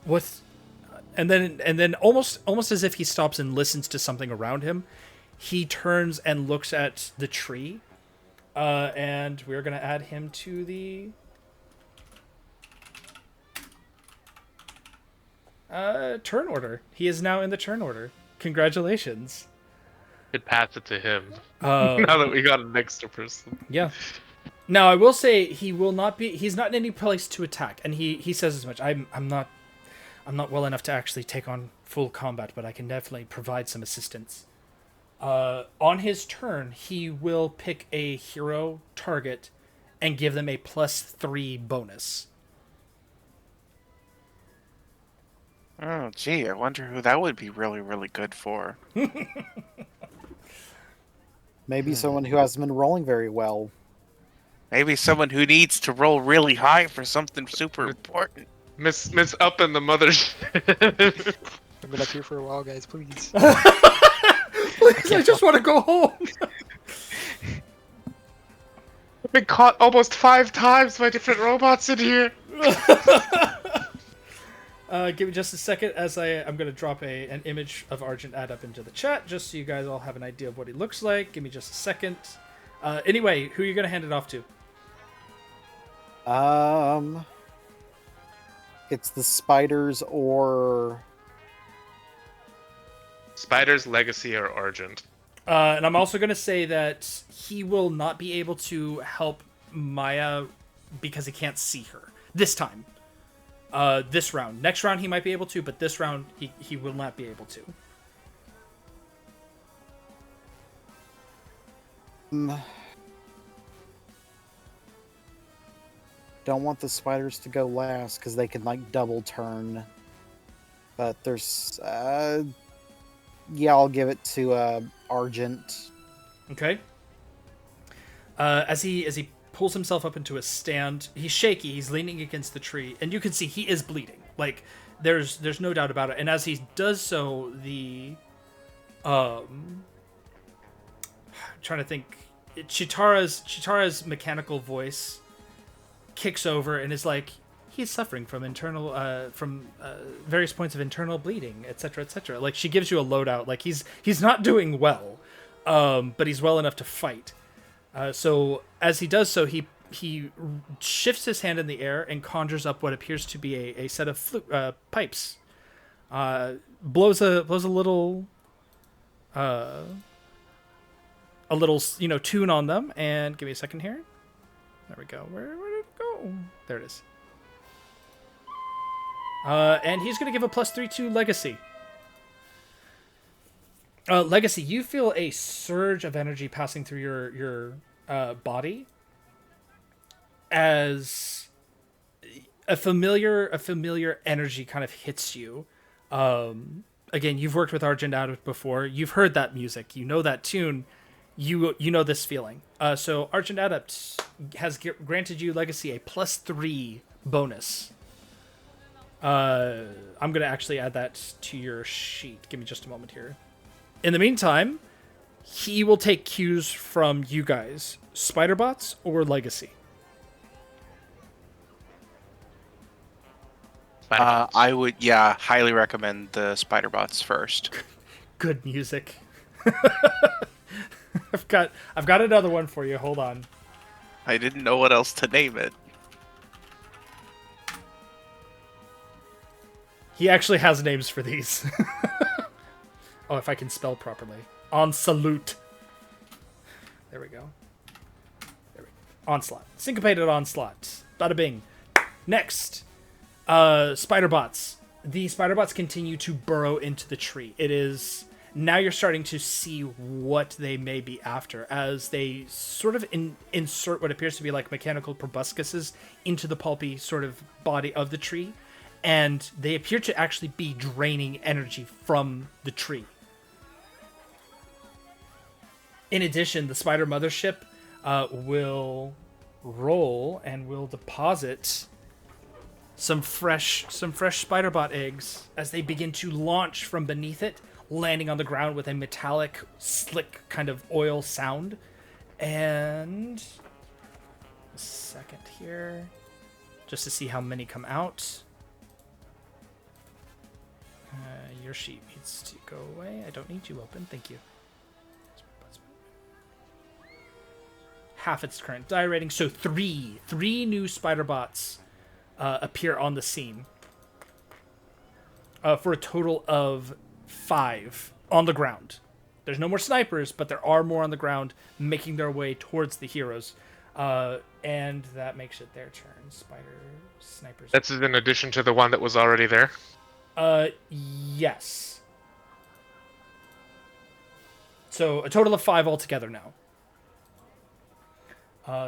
What? And then almost as if he stops and listens to something around him, he turns and looks at the tree, and we're gonna add him to the turn order. He is now in the turn order. Congratulations. Could pass it to him. Now that we got an extra person. Yeah. Now I will say he's not in any place to attack, and he says as much. I'm not well enough to actually take on full combat, but I can definitely provide some assistance. On his turn, he will pick a hero target and give them a +3 bonus. Oh, gee, I wonder who that would be really, really good for. Maybe someone who hasn't been rolling very well. Maybe someone who needs to roll really high for something super important. Miss Up in the mother's. I've been up here for a while, guys. Please. Please, I just want to go home. I've been caught almost 5 times by different robots in here. Give me just a second as I'm going to drop an image of Argent Adapt into the chat, just so you guys all have an idea of what he looks like. Give me just a second. Anyway, who are you going to hand it off to? It's the spiders or... Spiders, Legacy, or Argent. And I'm also going to say that he will not be able to help Maya because he can't see her this time. This round. Next round he might be able to, but this round he will not be able to. Don't want the spiders to go last because they can like double turn. But there's yeah, I'll give it to Argent. Okay. As he pulls himself up into a stand, he's shaky, he's leaning against the tree, and you can see he is bleeding. Like there's no doubt about it. And as he does so, I'm trying to think, Chitara's mechanical voice kicks over and is like, he's suffering from various points of internal bleeding, etc., etc. Like, she gives you a loadout. Like, he's not doing well, but he's well enough to fight. So as he does so, he shifts his hand in the air and conjures up what appears to be a set of pipes. Blows a little tune on them, and give me a second here. There we go. Where did it go? There it is. And he's going to give a +3 to Legacy. Legacy, you feel a surge of energy passing through your body as a familiar energy kind of hits you. Again, you've worked with Argent Adapt before. You've heard that music. You know that tune. You know this feeling. So Argent Adapt has granted you, Legacy, a +3 bonus. I'm going to actually add that to your sheet. Give me just a moment here. In the meantime, he will take cues from you guys. Spiderbots or Legacy? I would, highly recommend the Spiderbots first. Good music. I've got another one for you. Hold on. I didn't know what else to name it. He actually has names for these. Oh, if I can spell properly. Onslaught. There we go. Onslaught. Syncopated Onslaught. Bada bing. Next. Spiderbots. The Spiderbots continue to burrow into the tree. It is... Now you're starting to see what they may be after, as they sort of insert what appears to be like mechanical proboscises into the pulpy sort of body of the tree, and they appear to actually be draining energy from the tree. In addition, the spider mothership will roll and will deposit some fresh spiderbot eggs as they begin to launch from beneath it, landing on the ground with a metallic, slick kind of oil sound. And a second here, just to see how many come out. Your sheet needs to go away. I don't need you open. Thank you. Half its current die rating. So three new spider bots appear on the scene. For a total of 5 on the ground. There's no more snipers, but there are more on the ground making their way towards the heroes. And that makes it their turn. Snipers. That's in addition to the one that was already there? Yes. So a total of 5 altogether now.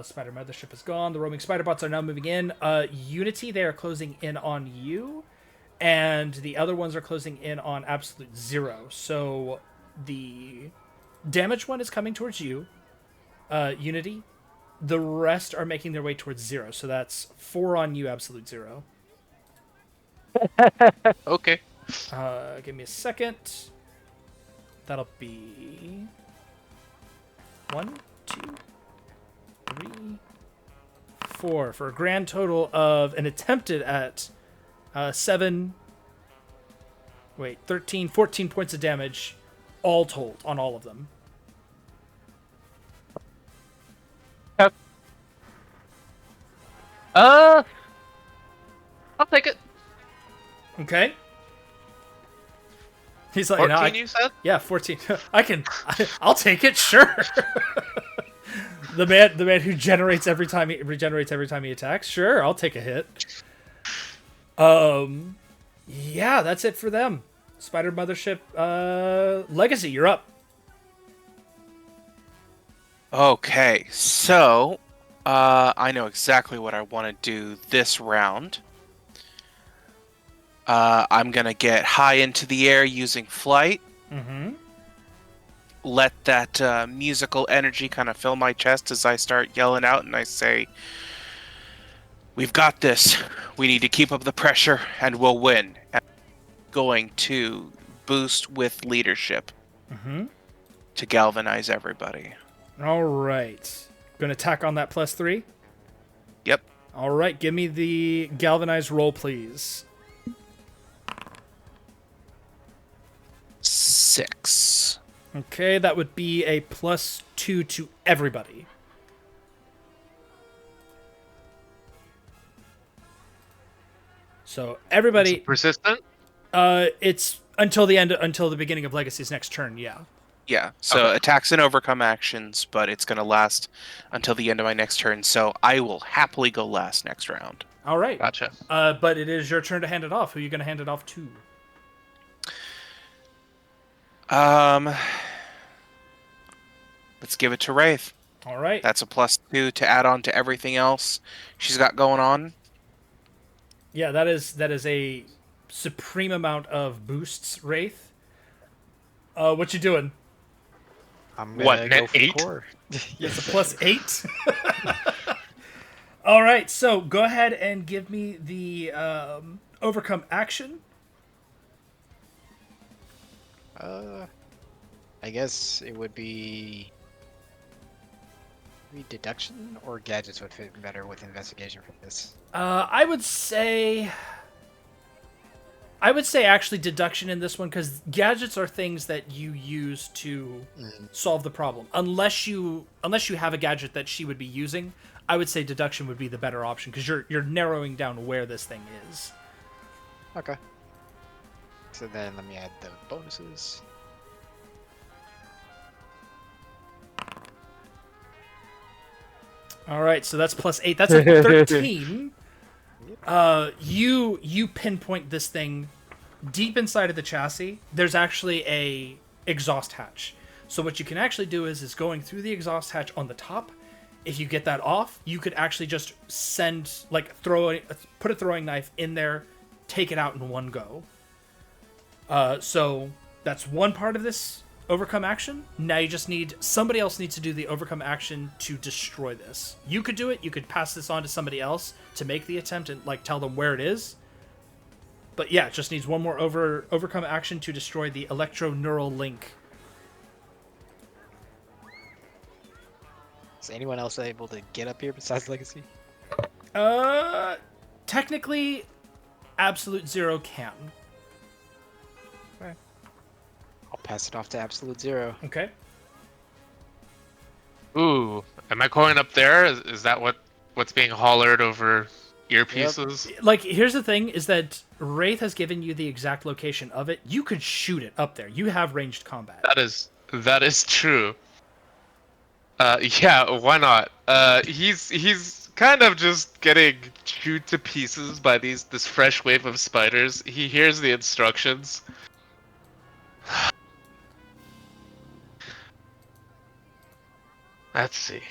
Spider Mothership is gone. The roaming spider bots are now moving in. Unity, they are closing in on you. And the other ones are closing in on absolute 0. So the damage one is coming towards you, Unity. The rest are making their way towards 0. So that's 4 on you, absolute 0. Okay. Give me a second. That'll be 1, 2, 3, 4 for a grand total of an attempted at 7. Wait, 13, 14 points of damage, all told on all of them. Yep. I'll take it. Okay. He's like, 14, you said? Yeah, 14. I'll take it, sure. the man who regenerates every time he attacks. Sure, I'll take a hit. Yeah, that's it for them. Spider Mothership Legacy, you're up. Okay, so I know exactly what I want to do this round. I'm gonna get high into the air using flight. Mm-hmm. Let that musical energy kind of fill my chest as I start yelling out, and I say, "We've got this. We need to keep up the pressure, and we'll win." And I'm going to boost with leadership to galvanize everybody. All right. Gonna attack on that +3? Yep. All right, give me the galvanized roll, please. 6. Okay, that would be a +2 to everybody. So everybody, Persistent? it's until the beginning of Legacy's next turn. Yeah. Yeah, so attacks and overcome actions, but it's going to last until the end of my next turn, so I will happily go last next round. All right. Gotcha. But it is your turn to hand it off. Who are you going to hand it off to? Let's give it to Wraith. All right. That's a +2 to add on to everything else she's got going on. Yeah, that is a supreme amount of boosts, Wraith. What you doing? I'm What, gonna net go for 8? the core. It's a +8. All right, so go ahead and give me the overcome action. I guess it would be deduction or gadgets would fit better with investigation for this. I would say actually deduction in this one, because gadgets are things that you use to solve the problem. Unless you have a gadget that she would be using, I would say deduction would be the better option, because you're narrowing down where this thing is. Okay. So then let me add the bonuses. All right, so that's +8. That's a 13. You pinpoint this thing deep inside of the chassis. There's actually a exhaust hatch. So what you can actually do is going through the exhaust hatch on the top. If you get that off, you could actually just put a throwing knife in there, take it out in one go. So that's one part of this overcome action. Now you just somebody else needs to do the overcome action to destroy this. You could do it. You could pass this on to somebody else to make the attempt and tell them where it is. But yeah, it just needs one more overcome action to destroy the electro-neural link. Is anyone else able to get up here besides Legacy? Technically, Absolute Zero can. I'll pass it off to Absolute Zero. Okay. Ooh, am I going up there? Is that what's being hollered over earpieces? Yep. Here's the thing, is that Wraith has given you the exact location of it. You could shoot it up there. You have ranged combat. That is true. Yeah, why not? He's kind of just getting chewed to pieces by this fresh wave of spiders. He hears the instructions. Let's see.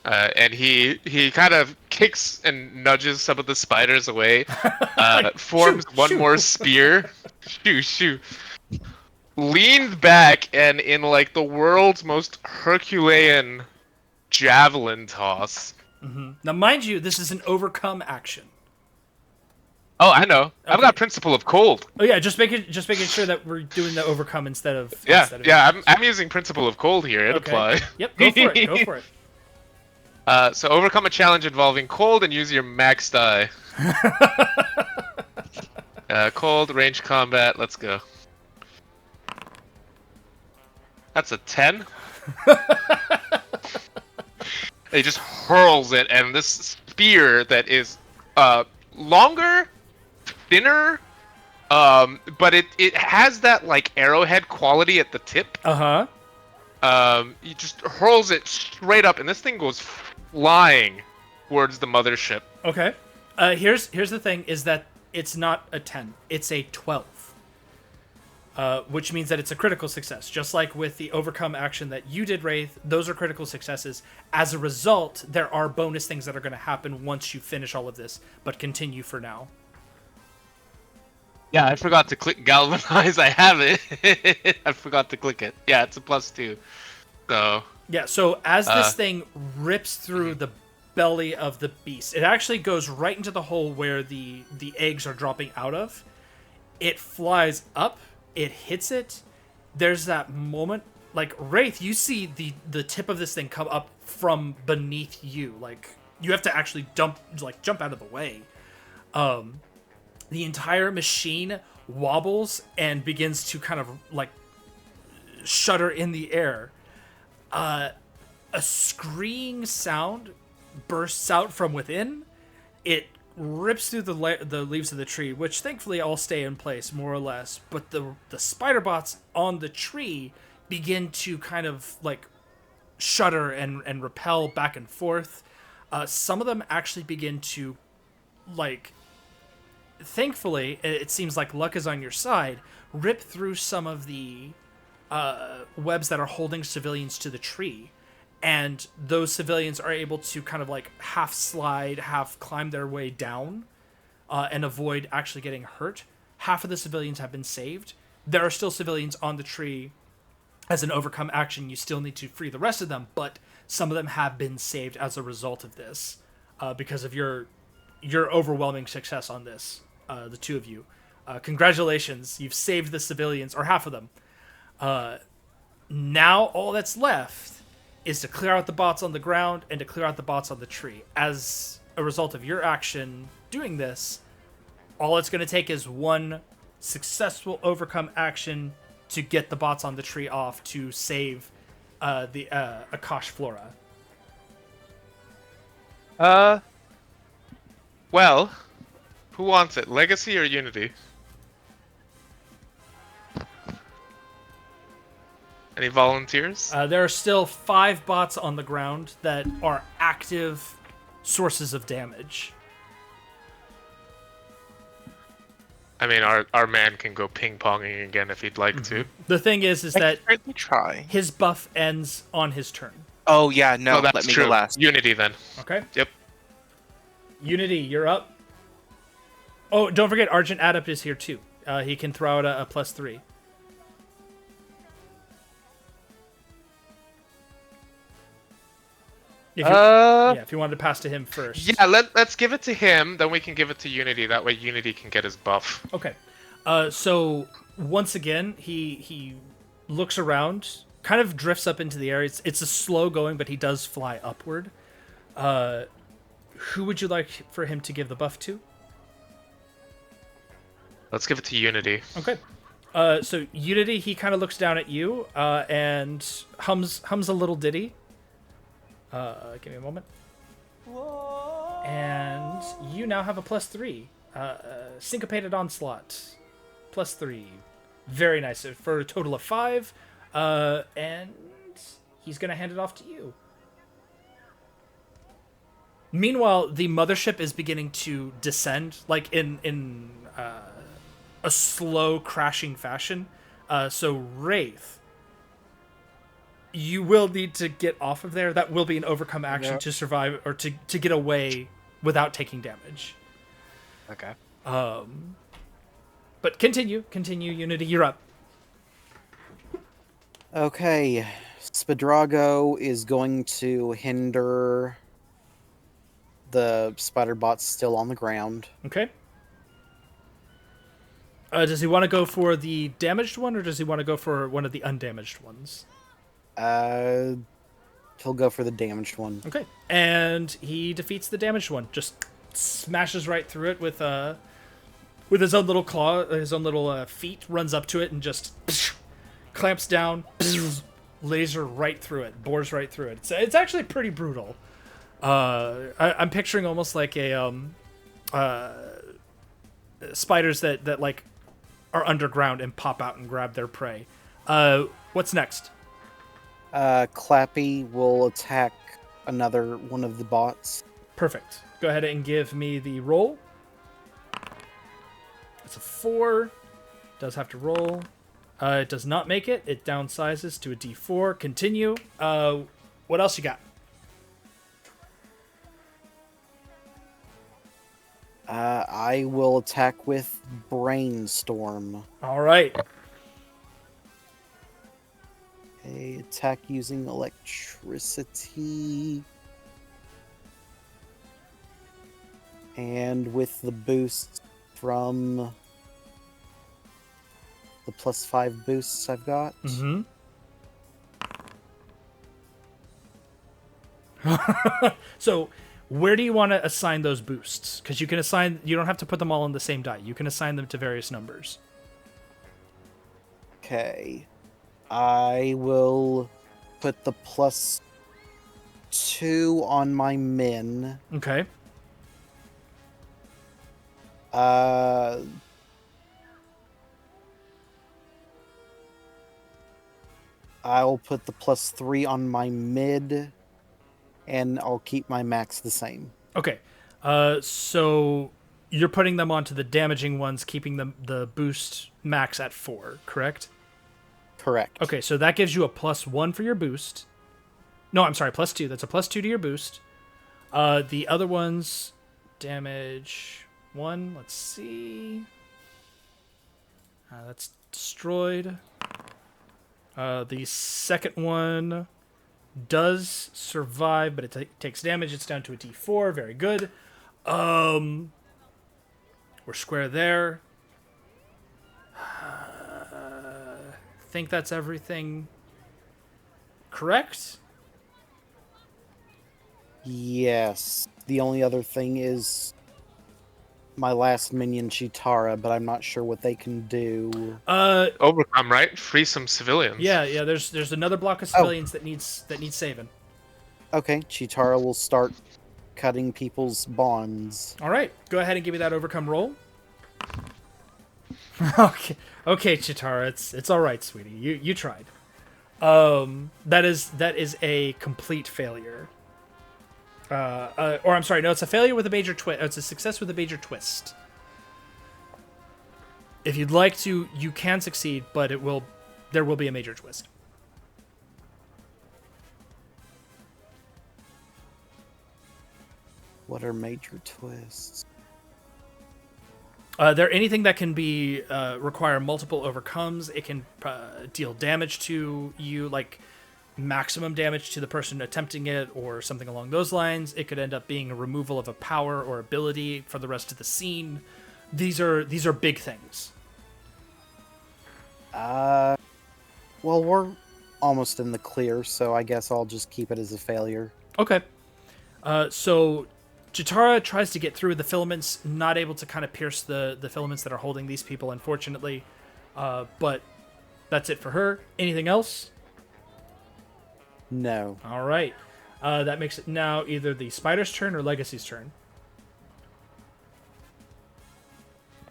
And he kind of kicks and nudges some of the spiders away. Forms one more spear. Shoo. Leaned back and in the world's most Herculean javelin toss. Mm-hmm. Now, mind you, this is an overcome action. Oh, I know. I've Okay. got Principle of Cold. Oh yeah, just making sure that we're doing the overcome instead of Yeah, I'm using Principle of Cold here. It Okay. apply. Yep, go for it. Go for it. So overcome a challenge involving cold and use your max die. Cold, range combat, let's go. That's a 10. He just hurls it, and this spear that is longer, thinner, but it has that like arrowhead quality at the tip. He just hurls it straight up, and this thing goes flying towards the mothership. Okay. Here's the thing: is that it's not a 10; it's a 12. Which means that it's a critical success. Just like with the overcome action that you did, Wraith, those are critical successes. As a result, there are bonus things that are going to happen once you finish all of this, but continue for now. Yeah, I forgot to click Galvanize. I have it. I forgot to click it. Yeah, it's a +2. So... Yeah, so as this thing rips through the belly of the beast, it actually goes right into the hole where the eggs are dropping out of. It flies up. It hits it. There's that moment, like Wraith, you see the tip of this thing come up from beneath you. Like you have to actually jump out of the way. The entire machine wobbles and begins to kind of like shudder in the air. A screeing sound bursts out from within. It rips through the leaves of the tree, which thankfully all stay in place more or less, but the spider bots on the tree begin to kind of like shudder and repel back and forth. Some of them actually begin to, like, thankfully it seems like luck is on your side, rip through some of the webs that are holding civilians to the tree. And those civilians are able to kind of like half slide, half climb their way down and avoid actually getting hurt. Half of the civilians have been saved. There are still civilians on the tree. As an overcome action, you still need to free the rest of them, but some of them have been saved as a result of this because of your overwhelming success on this, the two of you. Congratulations, you've saved the civilians, or half of them. Now all that's left is to clear out the bots on the ground and to clear out the bots on the tree. As a result of your action doing this, all it's going to take is one successful overcome action to get the bots on the tree off to save the Akash'Flora. Well, who wants it? Legacy or Unity? Any volunteers? There are still 5 bots on the ground that are active sources of damage. I mean, our man can go ping-ponging again if he'd like to. The thing is that certainly try. his buff ends on his turn. Oh yeah, no, that's let me true. go last. Unity then. Okay. Yep. Unity, you're up. Oh, don't forget, Argent Adapt is here too. He can throw out a +3. If you wanted to pass to him first. Yeah, let's give it to him, then we can give it to Unity. That way Unity can get his buff. Okay. So once again, he looks around, kind of drifts up into the air. It's a slow going, but he does fly upward. Who would you like for him to give the buff to? Let's give it to Unity. Okay. So Unity, he kind of looks down at you and hums a little ditty. Give me a moment. And you now have a +3. Syncopated Onslaught. +3. Very nice. For a total of 5. And he's going to hand it off to you. Meanwhile, the mothership is beginning to descend, like in a slow crashing fashion. So Wraith, you will need to get off of there. That will be an overcome action to survive, or to get away without taking damage. Okay. But continue, Unity, you're up. Okay, Spadrago is going to hinder the spider bots still on the ground. Okay. Does he want to go for the damaged one, or does he want to go for one of the undamaged ones? He'll go for the damaged one. Okay. And he defeats the damaged one. Just smashes right through it with his own little claw, his own little feet, runs up to it and just clamps down, laser right through it, bores right through it. It's actually pretty brutal. I'm picturing almost like a spiders that like are underground and pop out and grab their prey. What's next? Clappy will attack another one of the bots. Perfect. Go ahead and give me the roll. It's a 4. Does have to roll. It does not make it. It downsizes to a D4. Continue. What else you got? I will attack with Brainstorm. All right. A attack using electricity. And with the boost from the +5 boosts I've got. Mm-hmm. So, where do you want to assign those boosts? Because you don't have to put them all on the same die. You can assign them to various numbers. Okay. I will put the +2 on my min. Okay. I'll put the +3 on my mid, and I'll keep my max the same. Okay. So you're putting them onto the damaging ones, keeping the boost max at 4, correct? Correct. Okay, so that gives you a +1 for your boost. No, I'm sorry, +2. That's a +2 to your boost. The other ones, damage 1. Let's see. That's destroyed. The second one does survive, but it takes damage. It's down to a D4. Very good. We're square there. Think that's everything correct? Yes. The only other thing is my last minion, Chitara, but I'm not sure what they can do. Overcome, right? Free some civilians. Yeah. There's another block of civilians that needs saving. Okay, Chitara will start cutting people's bonds. All right, go ahead and give me that overcome roll. Okay, Chitara, it's all right, sweetie. You tried. That is a complete failure. Or I'm sorry, no, it's a failure with a major twist. It's a success with a major twist. If you'd like to, you can succeed, but there will be a major twist. What are major twists? They're anything that can be require multiple overcomes. It can deal damage to you, like maximum damage to the person attempting it, or something along those lines. It could end up being a removal of a power or ability for the rest of the scene. These are big things. Well, we're almost in the clear, so I guess I'll just keep it as a failure. Okay. So Chitara tries to get through the filaments, not able to kind of pierce the filaments that are holding these people, unfortunately. But that's it for her. Anything else? No. All right. That makes it now either the spider's turn or Legacy's turn.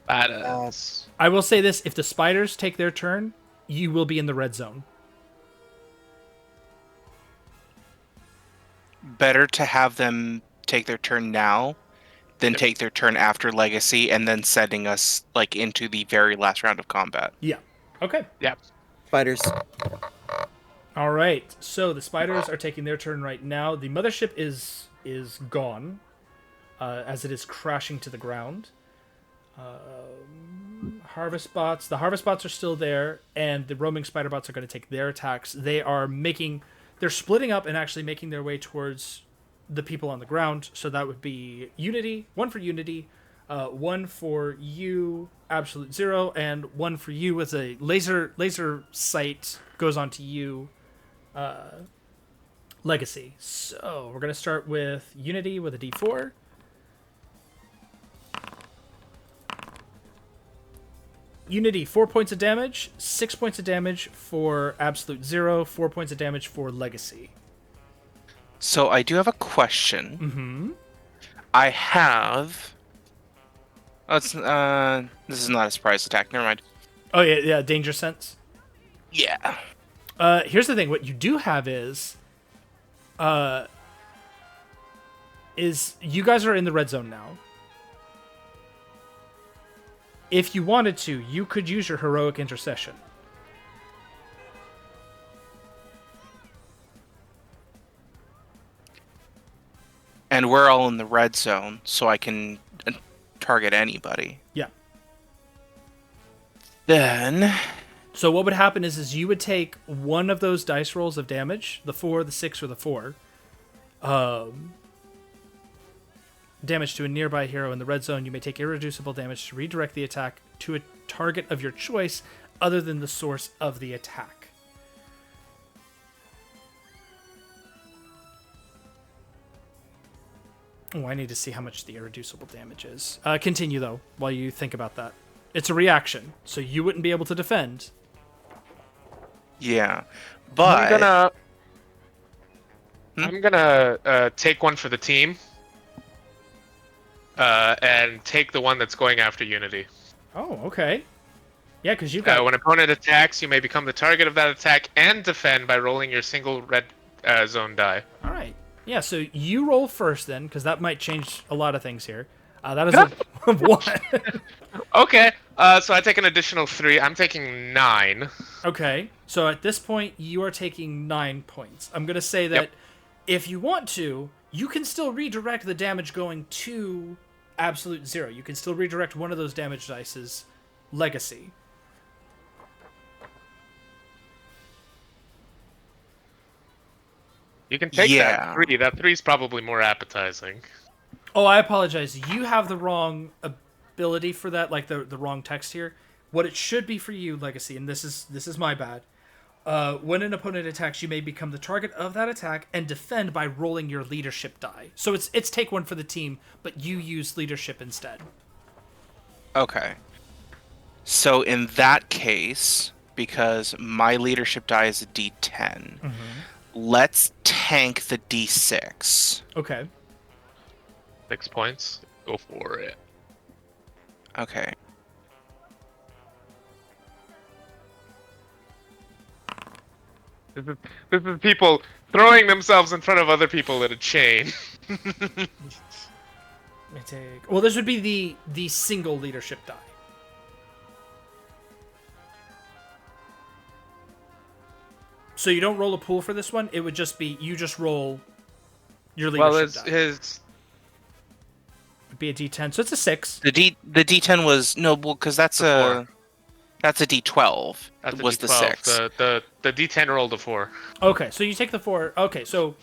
Badass. I will say this: if the spiders take their turn, you will be in the red zone. Better to have them take their turn now than take their turn after Legacy and then sending us like into the very last round of combat. Yeah. Okay. Yep. Spiders. All right. So the spiders are taking their turn right now. The mothership is gone, as it is crashing to the ground. Harvest bots. The harvest bots are still there, and the roaming spider bots are going to take their attacks. They're splitting up and actually making their way towards the people on the ground. So that would be Unity, one for Unity, One for you, absolute 0, and one for you with a laser sight goes on to you, legacy. So we're gonna start with Unity with a D4. Unity, 4 points of damage, 6 points of damage for absolute 0, 4 points of damage for legacy. So I do have a question. Mm-hmm. I have. Oh, it's this is not a surprise attack. Never mind. Oh yeah, danger sense. Yeah. Here's the thing. What you do have is you guys are in the red zone now. If you wanted to, you could use your heroic intercession. And we're all in the red zone, so I can target anybody. Yeah. Then. So what would happen is you would take one of those dice rolls of damage, the 4, the 6, or the 4, damage to a nearby hero in the red zone. You may take irreducible damage to redirect the attack to a target of your choice other than the source of the attack. Oh, I need to see how much the irreducible damage is. Continue, though, while you think about that. It's a reaction, so you wouldn't be able to defend. Yeah. But... I'm gonna take one for the team. And take the one that's going after Unity. Oh, okay. Yeah, because you've got... when an opponent attacks, you may become the target of that attack and defend by rolling your single red zone die. All right. Yeah, so you roll first then, because that might change a lot of things here. That is a 1. Okay, so I take an additional 3. I'm taking 9. Okay, so at this point, you are taking 9 points. I'm going to say that if you want to, you can still redirect the damage going to absolute 0. You can still redirect one of those damage dice's legacy. You can take that 3. That 3 is probably more appetizing. Oh, I apologize. You have the wrong ability for that, like the wrong text here. What it should be for you, legacy, and this is my bad. When an opponent attacks, you may become the target of that attack and defend by rolling your leadership die. So it's take one for the team, but you use leadership instead. Okay. So in that case, because my leadership die is a D10, let's tank the D6. Okay. 6 points. Go for it. Okay. This is people throwing themselves in front of other people in a chain. Let me take... Well, this would be the single leadership die. So you don't roll a pool for this one. It would just be you just roll your leadership die. His Would be a D10, so it's a 6. The D10 was because that's a D12. That's was a D12. The 6. The D10 rolled a 4. Okay, so you take the 4. Okay, so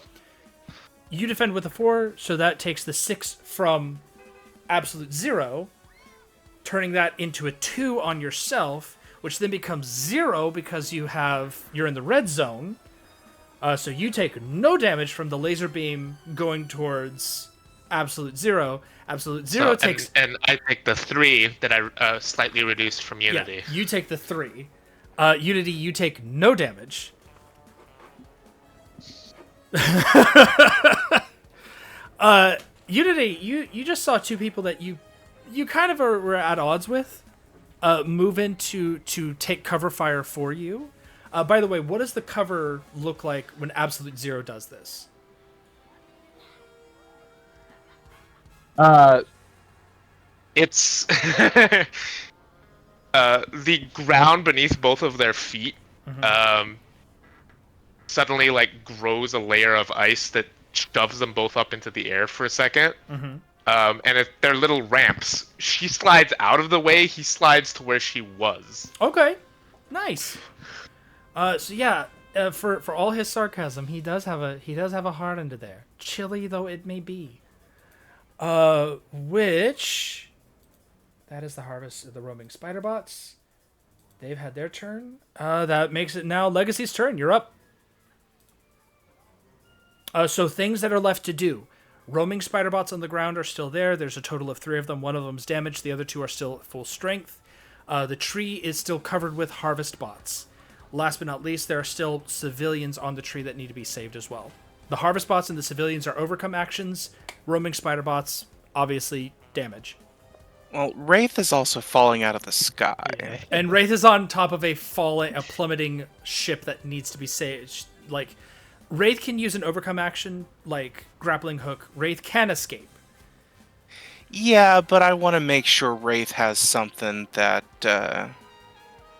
you defend with a 4, so that takes the 6 from absolute 0, turning that into a 2 on yourself, which then becomes 0 because you're in the red zone. So you take no damage from the laser beam going towards absolute 0. Absolute 0 takes... And I take the 3 that I slightly reduced from Unity. Yeah, you take the 3. Unity, you take no damage. Unity, you just saw 2 people that you kind of were at odds with move in to take cover fire for you. By the way, what does the cover look like when Absolute Zero does this? It's the ground beneath both of their feet suddenly grows a layer of ice that shoves them both up into the air for a second. And they're little ramps. She slides out of the way. He slides to where she was. Okay, nice. So yeah, for all his sarcasm, he does have a heart under there, chilly though it may be. Which That is the harvest of the roaming spider bots. They've had their turn. That makes it now Legacy's turn. You're up. So things that are left to do. Roaming spider bots on the ground are still there. There's a total of 3 of them. One of them's damaged. The other 2 are still at full strength. The tree is still covered with harvest bots. Last but not least, there are still civilians on the tree that need to be saved as well. The harvest bots and the civilians are overcome actions. Roaming spider bots, obviously, damage. Well, Wraith is also falling out of the sky. Yeah. And Wraith is on top of a plummeting ship that needs to be saved. Like, Wraith can use an overcome action, like grappling hook. Wraith can escape. Yeah, but I want to make sure Wraith has something that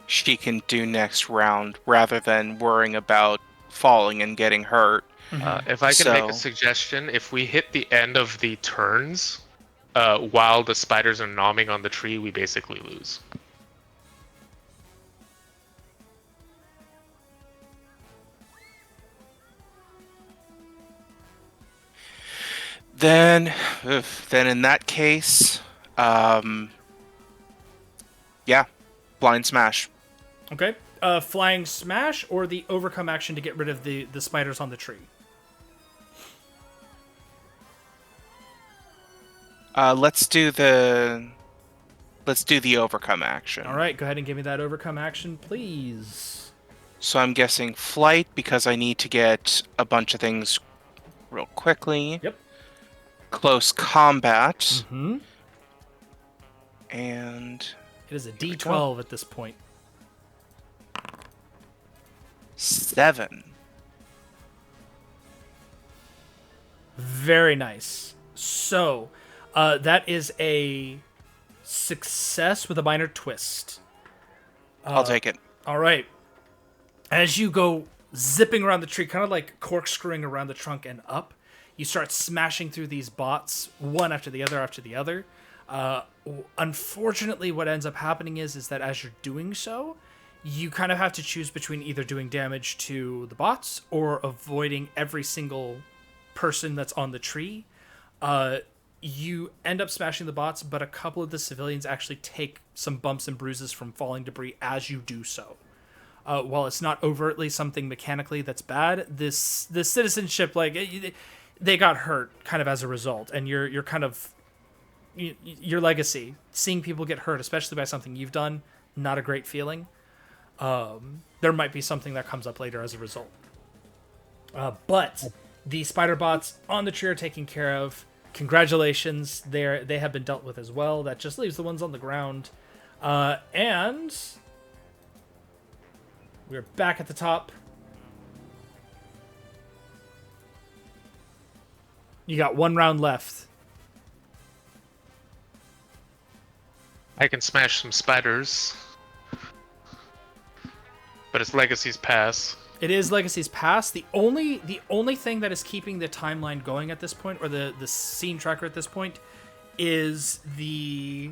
she can do next round, rather than worrying about falling and getting hurt. If I can make a suggestion, if we hit the end of the turns while the spiders are nomming on the tree, we basically lose. Then in that case, yeah, blind smash. Okay. Flying smash or the overcome action to get rid of the spiders on the tree? Let's do the overcome action. All right, go ahead and give me that overcome action, please. So I'm guessing flight, because I need to get a bunch of things real quickly. Yep. Close combat. Mm-hmm. And It is a D12 at this point. 7. Very nice. So, that is a success with a minor twist. I'll take it. All right. As you go zipping around the tree, kind of like corkscrewing around the trunk and up, you start smashing through these bots, one after the other after the other. Unfortunately, what ends up happening is that as you're doing so, you kind of have to choose between either doing damage to the bots or avoiding every single person that's on the tree. You end up smashing the bots, but a couple of the civilians actually take some bumps and bruises from falling debris as you do so. While it's not overtly something mechanically that's bad, this citizenship, like, they got hurt kind of as a result, and you're kind of your legacy, seeing people get hurt, especially by something you've done, not a great feeling. There might be something that comes up later as a result. But the spider bots on the tree are taken care of. Congratulations, they have been dealt with as well. That just leaves the ones on the ground. And we're back at the top. You got 1 round left. I can smash some spiders, but it's Legacy's pass. It is Legacy's pass. The only thing that is keeping the timeline going at this point, or the scene tracker at this point, is the...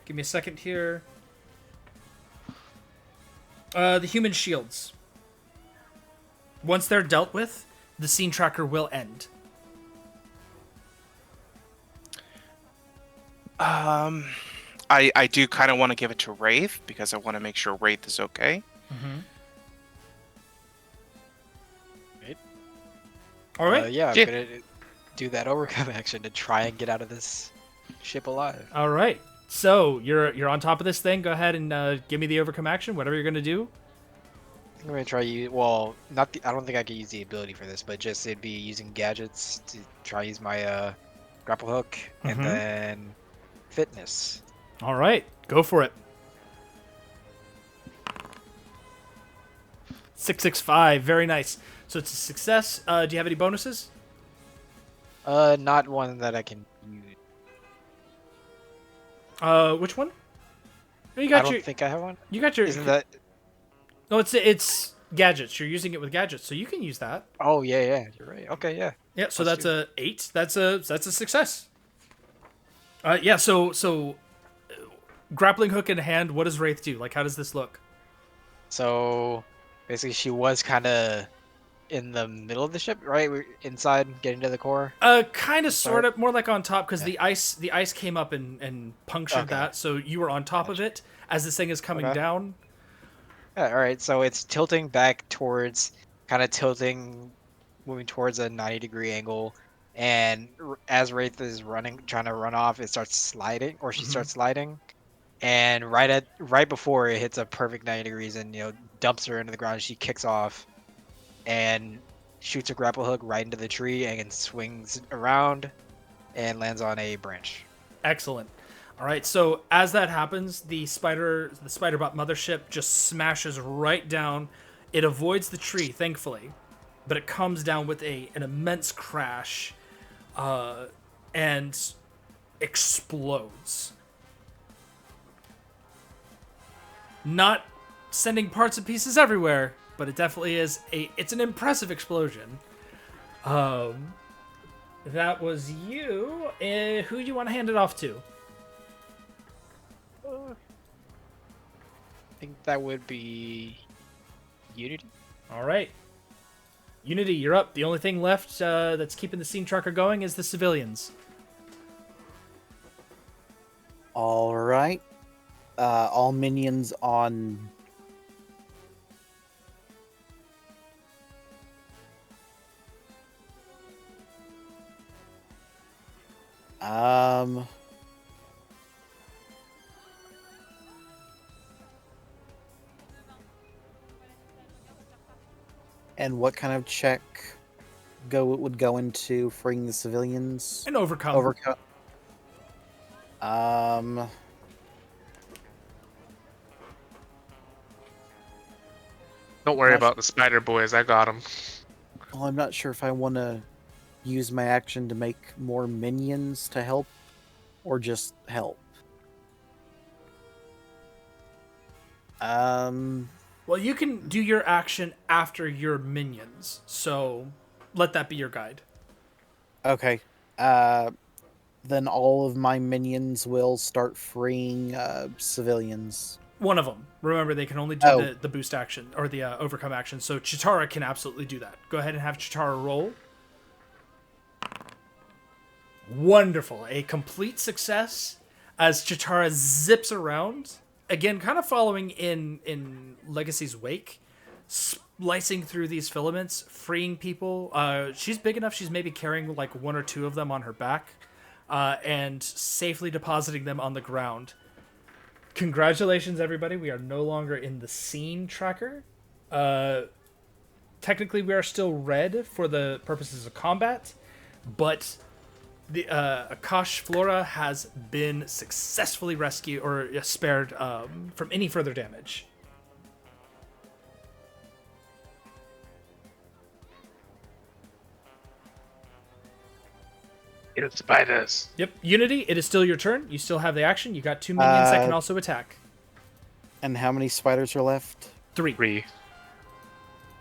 Give me a second here. The human shields. Once they're dealt with, the scene tracker will end. I do kind of want to give it to Wraith, because I want to make sure Wraith is okay. Mm-hmm. Right. All right. Yeah, I'm gonna do that overcome action to try and get out of this ship alive. All right. So you're on top of this thing. Go ahead and give me the overcome action. Whatever you're gonna do. I'm gonna try use. Well, not. I don't think I can use the ability for this, but just it'd be using gadgets to try use my grapple hook and then fitness. All right, go for it. 665, very nice. So it's a success. Do you have any bonuses? Not one that I can use. Which one? You I got don't think I have one. You got your. Isn't that? No, it's gadgets. You're using it with gadgets, so you can use that. Oh yeah, you're right. Okay, yeah. Yeah, so Let's that's a 8. That's a success. Yeah. So grappling hook in hand. What does Wraith do? Like, how does this look? So basically, she was kind of in the middle of the ship, right? We're inside, getting to the core. Kind of, sort of, more like on top, because Yeah. the ice came up and punctured Okay. that, so you were on top of Gotcha. it as this thing is coming Okay. down. Yeah, all right, so it's tilting back towards, kind of tilting, moving towards a 90-degree angle, and as Wraith is trying to run off, it starts sliding, or she starts sliding, and right before it hits a perfect 90 degrees and dumps her into the ground, she kicks off and shoots a grapple hook right into the tree and swings around and lands on a branch. Excellent. All right, so as that happens, the Spiderbot mothership just smashes right down. It avoids the tree, thankfully, but it comes down with an immense crash, and explodes. Not sending parts and pieces everywhere, but it definitely is it's an impressive explosion. That was you. Who you want to hand it off to? I think that would be Unity. All right. Unity, you're up. The only thing left that's keeping the scene tracker going is the civilians. All right. All minions on. And what kind of check would go into freeing the civilians? And overcome. Overcome. Don't worry Not about the spider boys. I got them. Well, I'm not sure if I want to use my action to make more minions to help, or just help. Well, you can do your action after your minions, so let that be your guide. Okay. Then all of my minions will start freeing civilians. One of them. Remember, they can only do Oh. the boost action, or the overcome action, so Chitara can absolutely do that. Go ahead and have Chitara roll. Wonderful. A complete success as Chitara zips around. Again, kind of following in Legacy's wake, slicing through these filaments, freeing people. She's big enough, she's maybe carrying like one or two of them on her back, and safely depositing them on the ground. Congratulations, everybody. We are no longer in the scene tracker. Technically, we are still red for the purposes of combat, but the Akash'Flora has been successfully rescued or spared from any further damage. It's spiders. Yep. Unity, it is still your turn. You still have the action. You got 2 minions that can also attack. And how many spiders are left? 3. 3.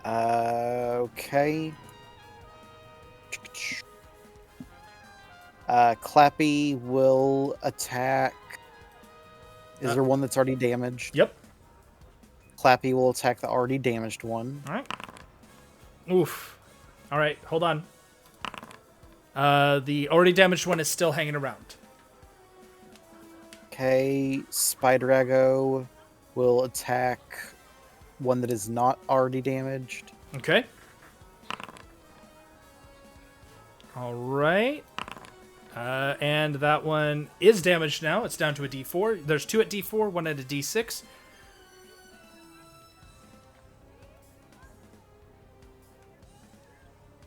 Okay. Clappy will attack. Is there one that's already damaged? Yep. Clappy will attack the already damaged one. All right. Oof. All right, hold on. The already damaged one is still hanging around. Okay, Spider-Ago will attack one that is not already damaged. Okay. All right. And that one is damaged now. It's down to a D4. There's 2 at D4, 1 at a D6.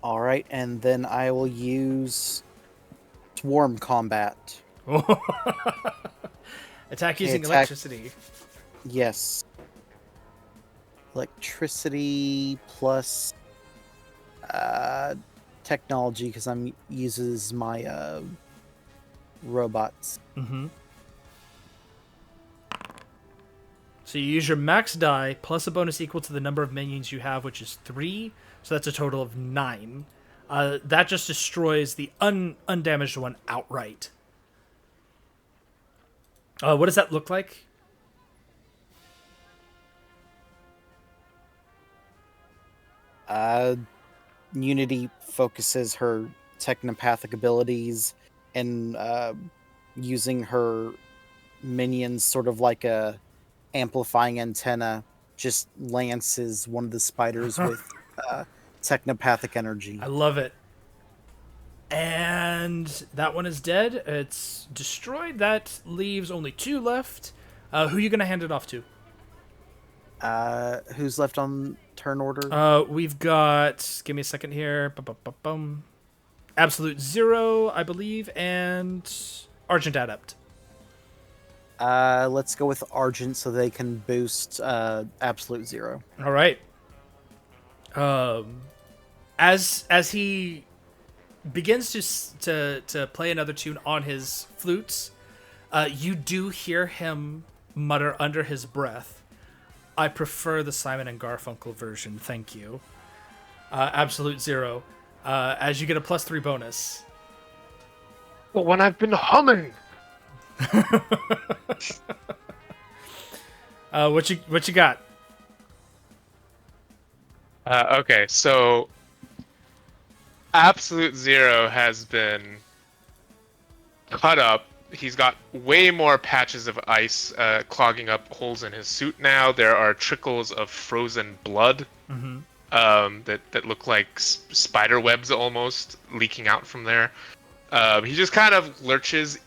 All right, and then I will use Swarm Combat. Attack using attack- electricity. Yes. Electricity plus technology, because I'm uses my robots. Mm-hmm. So you use your max die plus a bonus equal to the number of minions you have, which is 3. So that's a total of 9. That just destroys the undamaged one outright. What does that look like? Unity focuses her technopathic abilities and using her minions sort of like a amplifying antenna, just lances one of the spiders with technopathic energy. I love it. And that one is dead. It's destroyed. That leaves only 2 left. Who are you going to hand it off to? Who's left on turn order? We've got... Give me a second here. Bum. Absolute Zero, I believe, and Argent Adapt. Let's go with Argent so they can boost Absolute Zero. All right. As he begins to play another tune on his flutes, you do hear him mutter under his breath, "I prefer the Simon and Garfunkel version, thank you." Absolute Zero. As you get a +3 bonus. But when I've been humming. What you got? Okay, so Absolute Zero has been cut up. He's got way more patches of ice clogging up holes in his suit now. There are trickles of frozen blood that look like spider webs almost leaking out from there. He just kind of lurches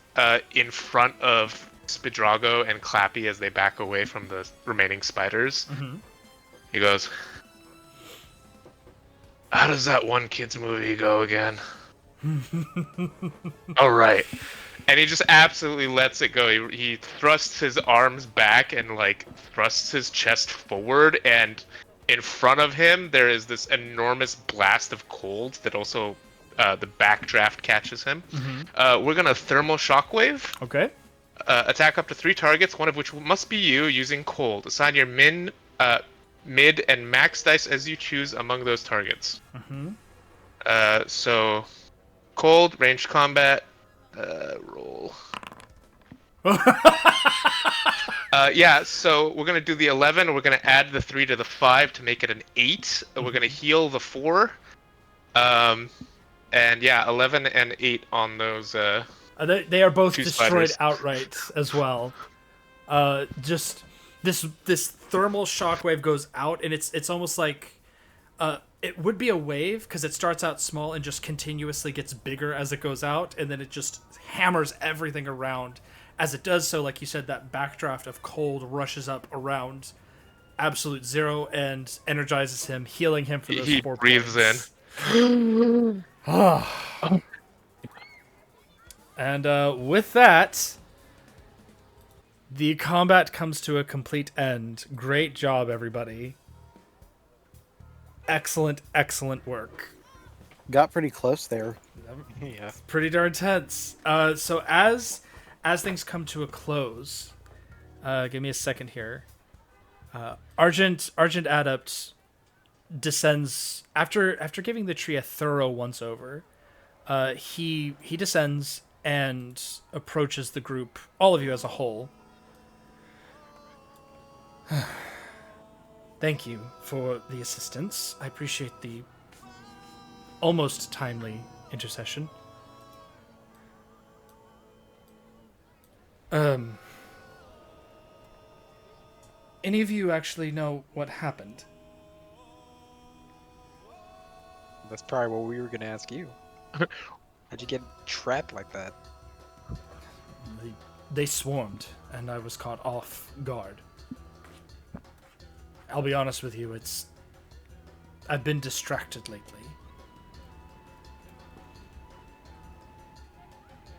in front of Spidrago and Clappy as they back away from the remaining spiders. He goes, "How does that one kid's movie go again?" All right. And he just absolutely lets it go. He thrusts his arms back and like thrusts his chest forward, and in front of him there is this enormous blast of cold that also the backdraft catches him. We're gonna thermal shockwave. Okay. Attack up to 3 targets, one of which must be you, using cold. Assign your mid, and max dice as you choose among those targets. So, cold, ranged combat, roll. Yeah, so we're gonna do the 11. We're gonna add the 3 to the 5 to make it an 8. We're gonna heal the 4. And yeah, 11 and 8 on those. They are both 2 destroyed spiders. outright as well. Just this thermal shockwave goes out, and it's almost like it would be a wave because it starts out small and just continuously gets bigger as it goes out, and then it just hammers everything around. As it does so, like you said, that backdraft of cold rushes up around Absolute Zero and energizes him, healing him for those He 4 breathes points. And with that, the combat comes to a complete end. Great job, everybody. Excellent work. Got pretty close there. Yeah. Pretty darn tense. So as things come to a close, give me a second here. Argent Adapt descends after giving the tree a thorough once over. He descends and approaches the group, all of you as a whole. Thank you for the assistance. I appreciate the almost timely intercession. Any of you actually know what happened? That's probably what we were gonna ask you. How'd you get trapped like that? They swarmed, and I was caught off guard. I'll be honest with you, I've been distracted lately.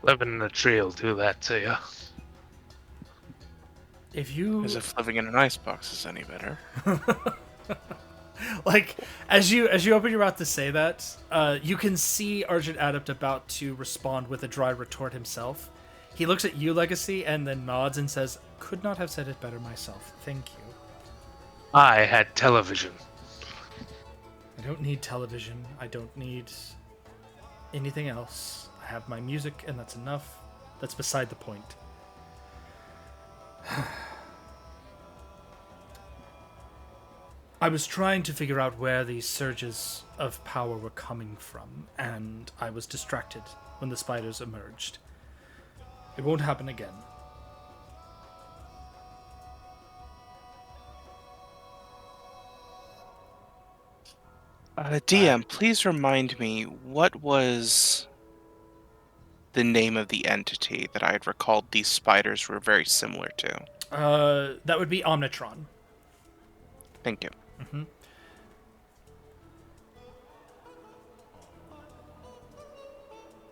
Living in a tree will do that to you. If you As if living in an icebox is any better. like, as you open your mouth to say that, you can see Argent Adapt about to respond with a dry retort himself. He looks at you, Legacy, and then nods and says, "Could not have said it better myself. Thank you. I had television. I don't need television. I don't need anything else. I have my music, and that's enough. That's beside the point." I was trying to figure out where these surges of power were coming from, and I was distracted when the spiders emerged. It won't happen again. DM, please remind me, what was the name of the entity that I had recalled these spiders were very similar to? That would be Omnitron. Thank you. Mm-hmm.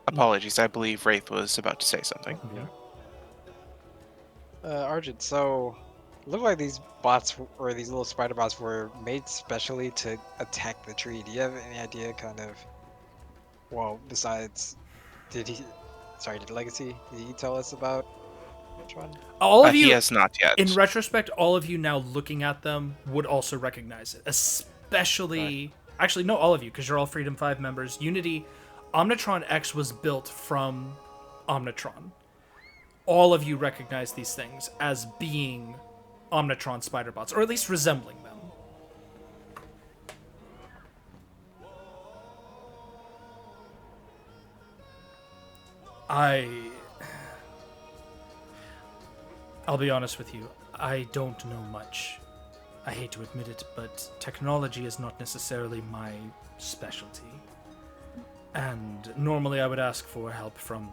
Apologies, I believe Wraith was about to say something. Argent, so look like these bots or these little spider bots were made specially to attack the tree. Do you have any idea, kind of? Well, besides, did Legacy? Did he tell us about which one? All of you, He has not yet. in retrospect, all of you now looking at them would also recognize it. Especially, actually, no, all of you, because you're all Freedom 5 members. Unity, Omnitron X was built from Omnitron. All of you recognize these things as being Omnitron spider bots, or at least resembling them. I'll be honest with you, I don't know much. I hate to admit it, but technology is not necessarily my specialty. And normally I would ask for help from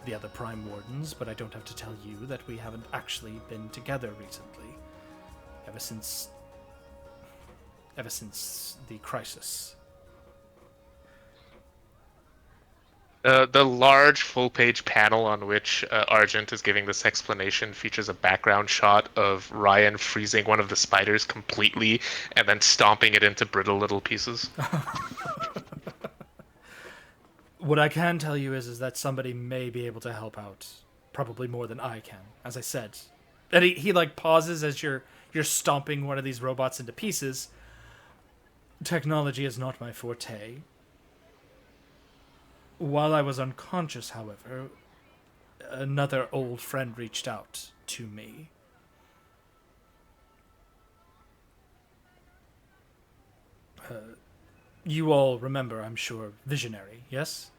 the other Prime Wardens, but I don't have to tell you that we haven't actually been together recently. Ever since the crisis. The large full-page panel on which Argent is giving this explanation features a background shot of Ryan freezing one of the spiders completely and then stomping it into brittle little pieces. What I can tell you is that somebody may be able to help out, probably more than I can. As I said, and he like pauses as you're stomping one of these robots into pieces. Technology is not my forte. While I was unconscious, however, another old friend reached out to me. You all remember, I'm sure, Visionary, yes?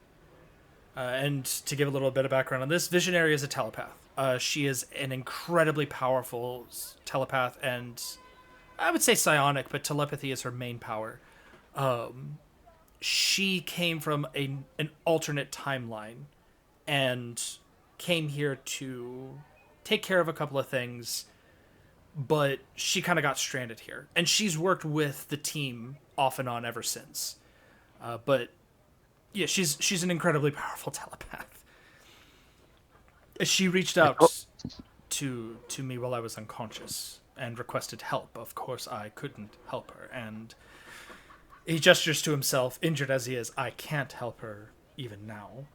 And to give a little bit of background on this, Visionary is a telepath. She is an incredibly powerful telepath, and I would say psionic, but telepathy is her main power. She came from an alternate timeline and came here to take care of a couple of things, but she kind of got stranded here. And she's worked with the team off and on ever since. But yeah, she's an incredibly powerful telepath. She reached out to me while I was unconscious and requested help. Of course, I couldn't help her, and he gestures to himself, injured as he is. I can't help her even now.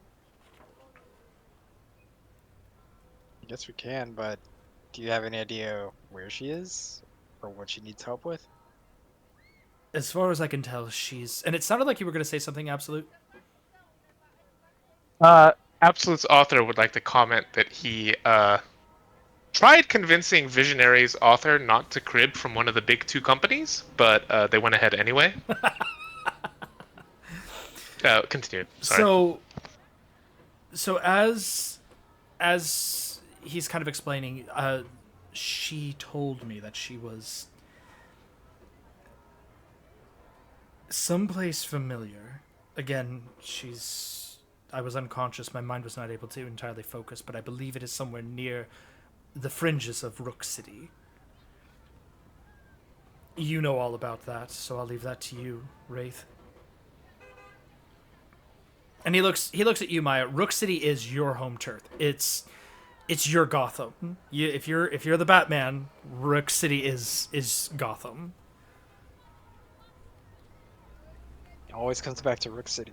I guess we can, but do you have any idea where she is or what she needs help with? As far as I can tell, she's... And it sounded like you were going to say something, Absolute. Absolute's author would like to comment that he tried convincing Visionary's author not to crib from one of the big two companies, but they went ahead anyway. Continue. Sorry. So as he's kind of explaining, she told me that she was someplace familiar. Again, I was unconscious. My mind was not able to entirely focus, but I believe it is somewhere near the fringes of Rook City. You know all about that, so I'll leave that to you, Wraith. And he looks at you, Maya. Rook City is your home turf. It's your Gotham. If you're the Batman, Rook City is Gotham. It always comes back to Rook City.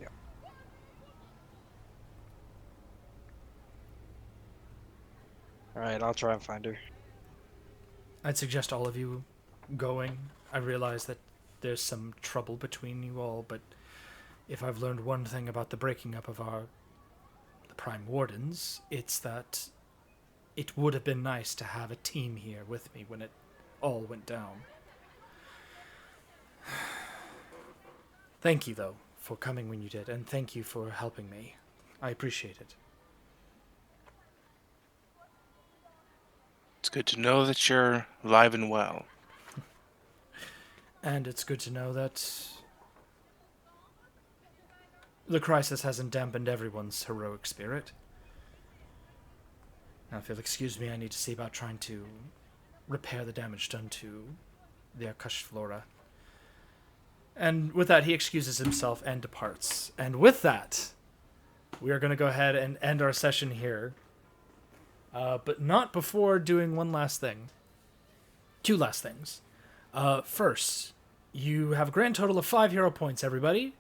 Alright, I'll try and find her. I'd suggest all of you going. I realize that there's some trouble between you all, but if I've learned one thing about the breaking up of the Prime Wardens, it's that it would have been nice to have a team here with me when it all went down. Thank you, though, for coming when you did, and thank you for helping me. I appreciate it. It's good to know that you're alive and well. And it's good to know that the crisis hasn't dampened everyone's heroic spirit. Now, if you'll excuse me, I need to see about trying to repair the damage done to the Akash'Flora. And with that, he excuses himself and departs. And with that, we are going to go ahead and end our session here. But not before doing one last thing. Two last things. First, you have a grand total of 5 hero points, everybody.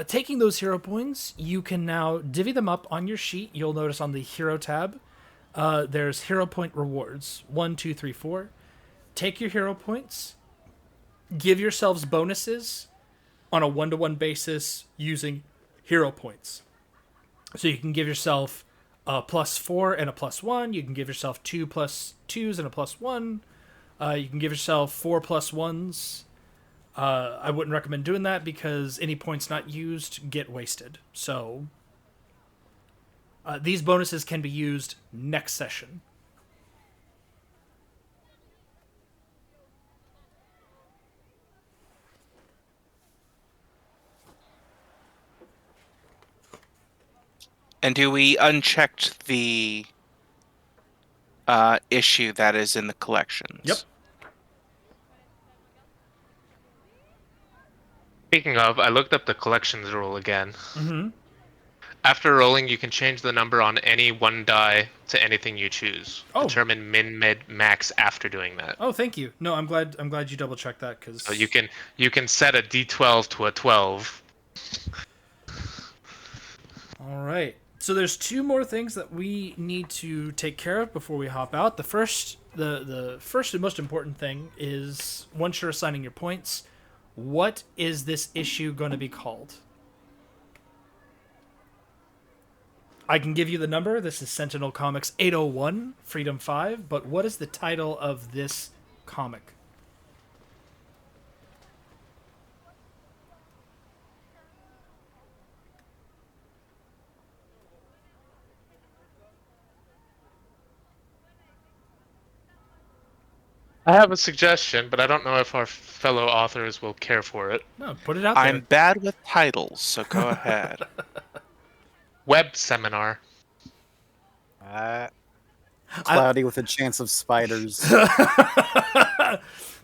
Taking those hero points, you can now divvy them up on your sheet. You'll notice on the hero tab, there's hero point rewards. 1, 2, 3, 4. Take your hero points. Give yourselves bonuses on a 1-to-1 basis using hero points. So you can give yourself a +4 and a +1. You can give yourself 2 +2s and a +1. You can give yourself 4 +1s. I wouldn't recommend doing that because any points not used get wasted. So these bonuses can be used next session. And do we unchecked the issue that is in the collections? Yep. Speaking of, I looked up the collections rule again. Mm-hmm. After rolling, you can change the number on any one die to anything you choose. Oh. Determine min, mid, max after doing that. Oh, thank you. No, I'm glad you double checked that because So you can set a D12 to a 12. All right. So there's 2 more things that we need to take care of before we hop out. The first and most important thing is once you're assigning your points, what is this issue going to be called? I can give you the number. This is Sentinel Comics 801, Freedom 5, but what is the title of this comic? I have a suggestion, but I don't know if our fellow authors will care for it. No, put it out there. I'm bad with titles, so go ahead. Web seminar. Cloudy with a chance of spiders.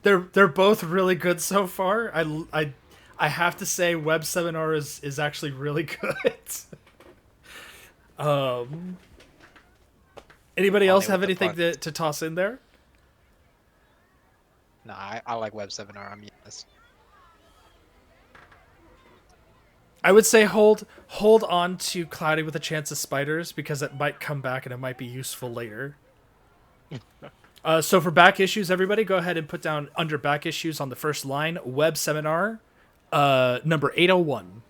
They're both really good so far. I have to say Web Seminar is actually really good. Anybody else have anything to toss in there? No, I like Web Seminar. I'm yes. I would say hold on to Cloudy with a Chance of Spiders because it might come back and it might be useful later. So for back issues, everybody go ahead and put down under back issues on the first line, Web Seminar, number 801.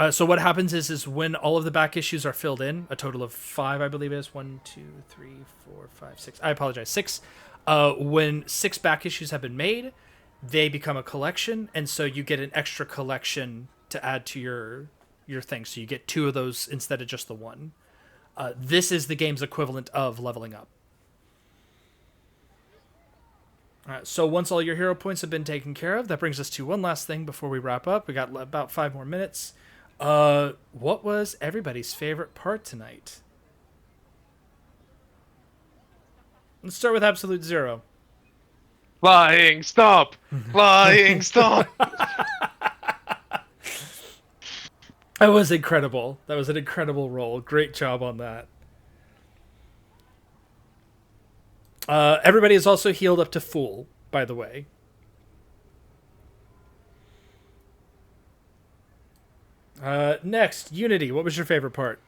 So what happens is when all of the back issues are filled in, a total of 5, I believe it is. 1, 2, 3, 4, 5, 6. I apologize, 6. When 6 back issues have been made, they become a collection, and so you get an extra collection to add to your thing. So you get 2 of those instead of just the 1. This is the game's equivalent of leveling up. All right, so once all your hero points have been taken care of, that brings us to one last thing before we wrap up. We got about 5 more minutes. What was everybody's favorite part tonight? Let's start with Absolute Zero. Flying stop! Flying stop! That was incredible. That was an incredible roll. Great job on that. Everybody is also healed up to full, by the way. Next, Unity. What was your favorite part?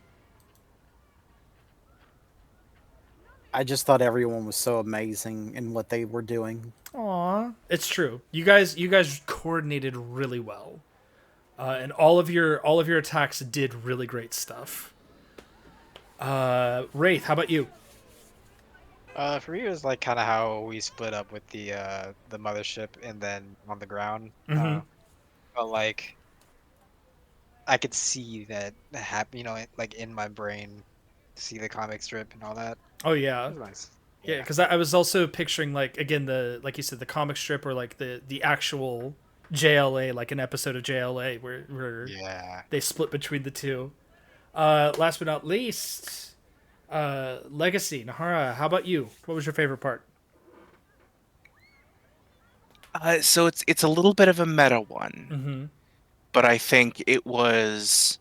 I just thought everyone was so amazing in what they were doing. Aw, it's true. You guys coordinated really well, and all of your attacks did really great stuff. Wraith, how about you? For me, it was like kind of how we split up with the mothership and then on the ground. Mm-hmm. But like I could see that happen, like in my brain, see the comic strip and all that. Oh It yeah. was nice. Yeah, Yeah. because I was also picturing like again the like you said the comic strip or like the actual JLA, like an episode of JLA where Yeah. they split between the two. Last but not least, Legacy Nahara. How about you? What was your favorite part? So it's a little bit of a meta one, Mm-hmm. but I think it was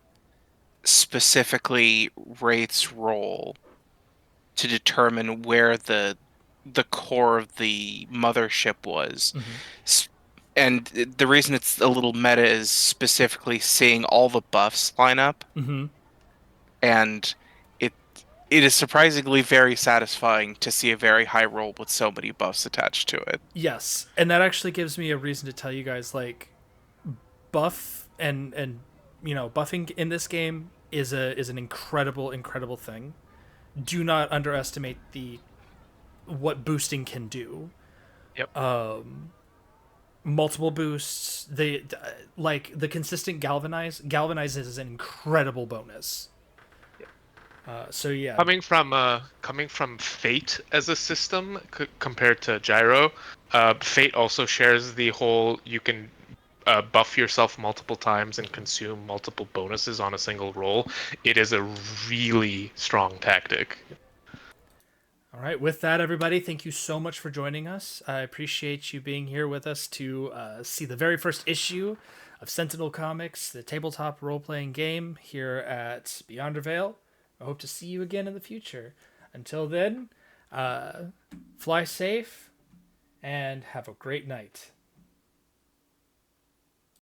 specifically Wraith's role to determine where the core of the mothership was. Mm-hmm. S- And the reason it's a little meta is specifically seeing all the buffs line up, Mm-hmm. and it it is surprisingly very satisfying to see a very high roll with so many buffs attached to it. Yes, and that actually gives me a reason to tell you guys like buff and buffing in this game is an incredible thing. Do not underestimate the what boosting can do. Yep. Multiple boosts. They like the consistent galvanize is an incredible bonus. So yeah. Coming from Fate as a system compared to Gyro, Fate also shares the whole you can buff yourself multiple times and consume multiple bonuses on a single roll. It is a really strong tactic. All right, with that, everybody, thank you so much for joining us. I appreciate you being here with us to see the very first issue of Sentinel Comics, the tabletop role playing game here at Beyond Veil. I hope to see you again in the future. Until then, fly safe and have a great night.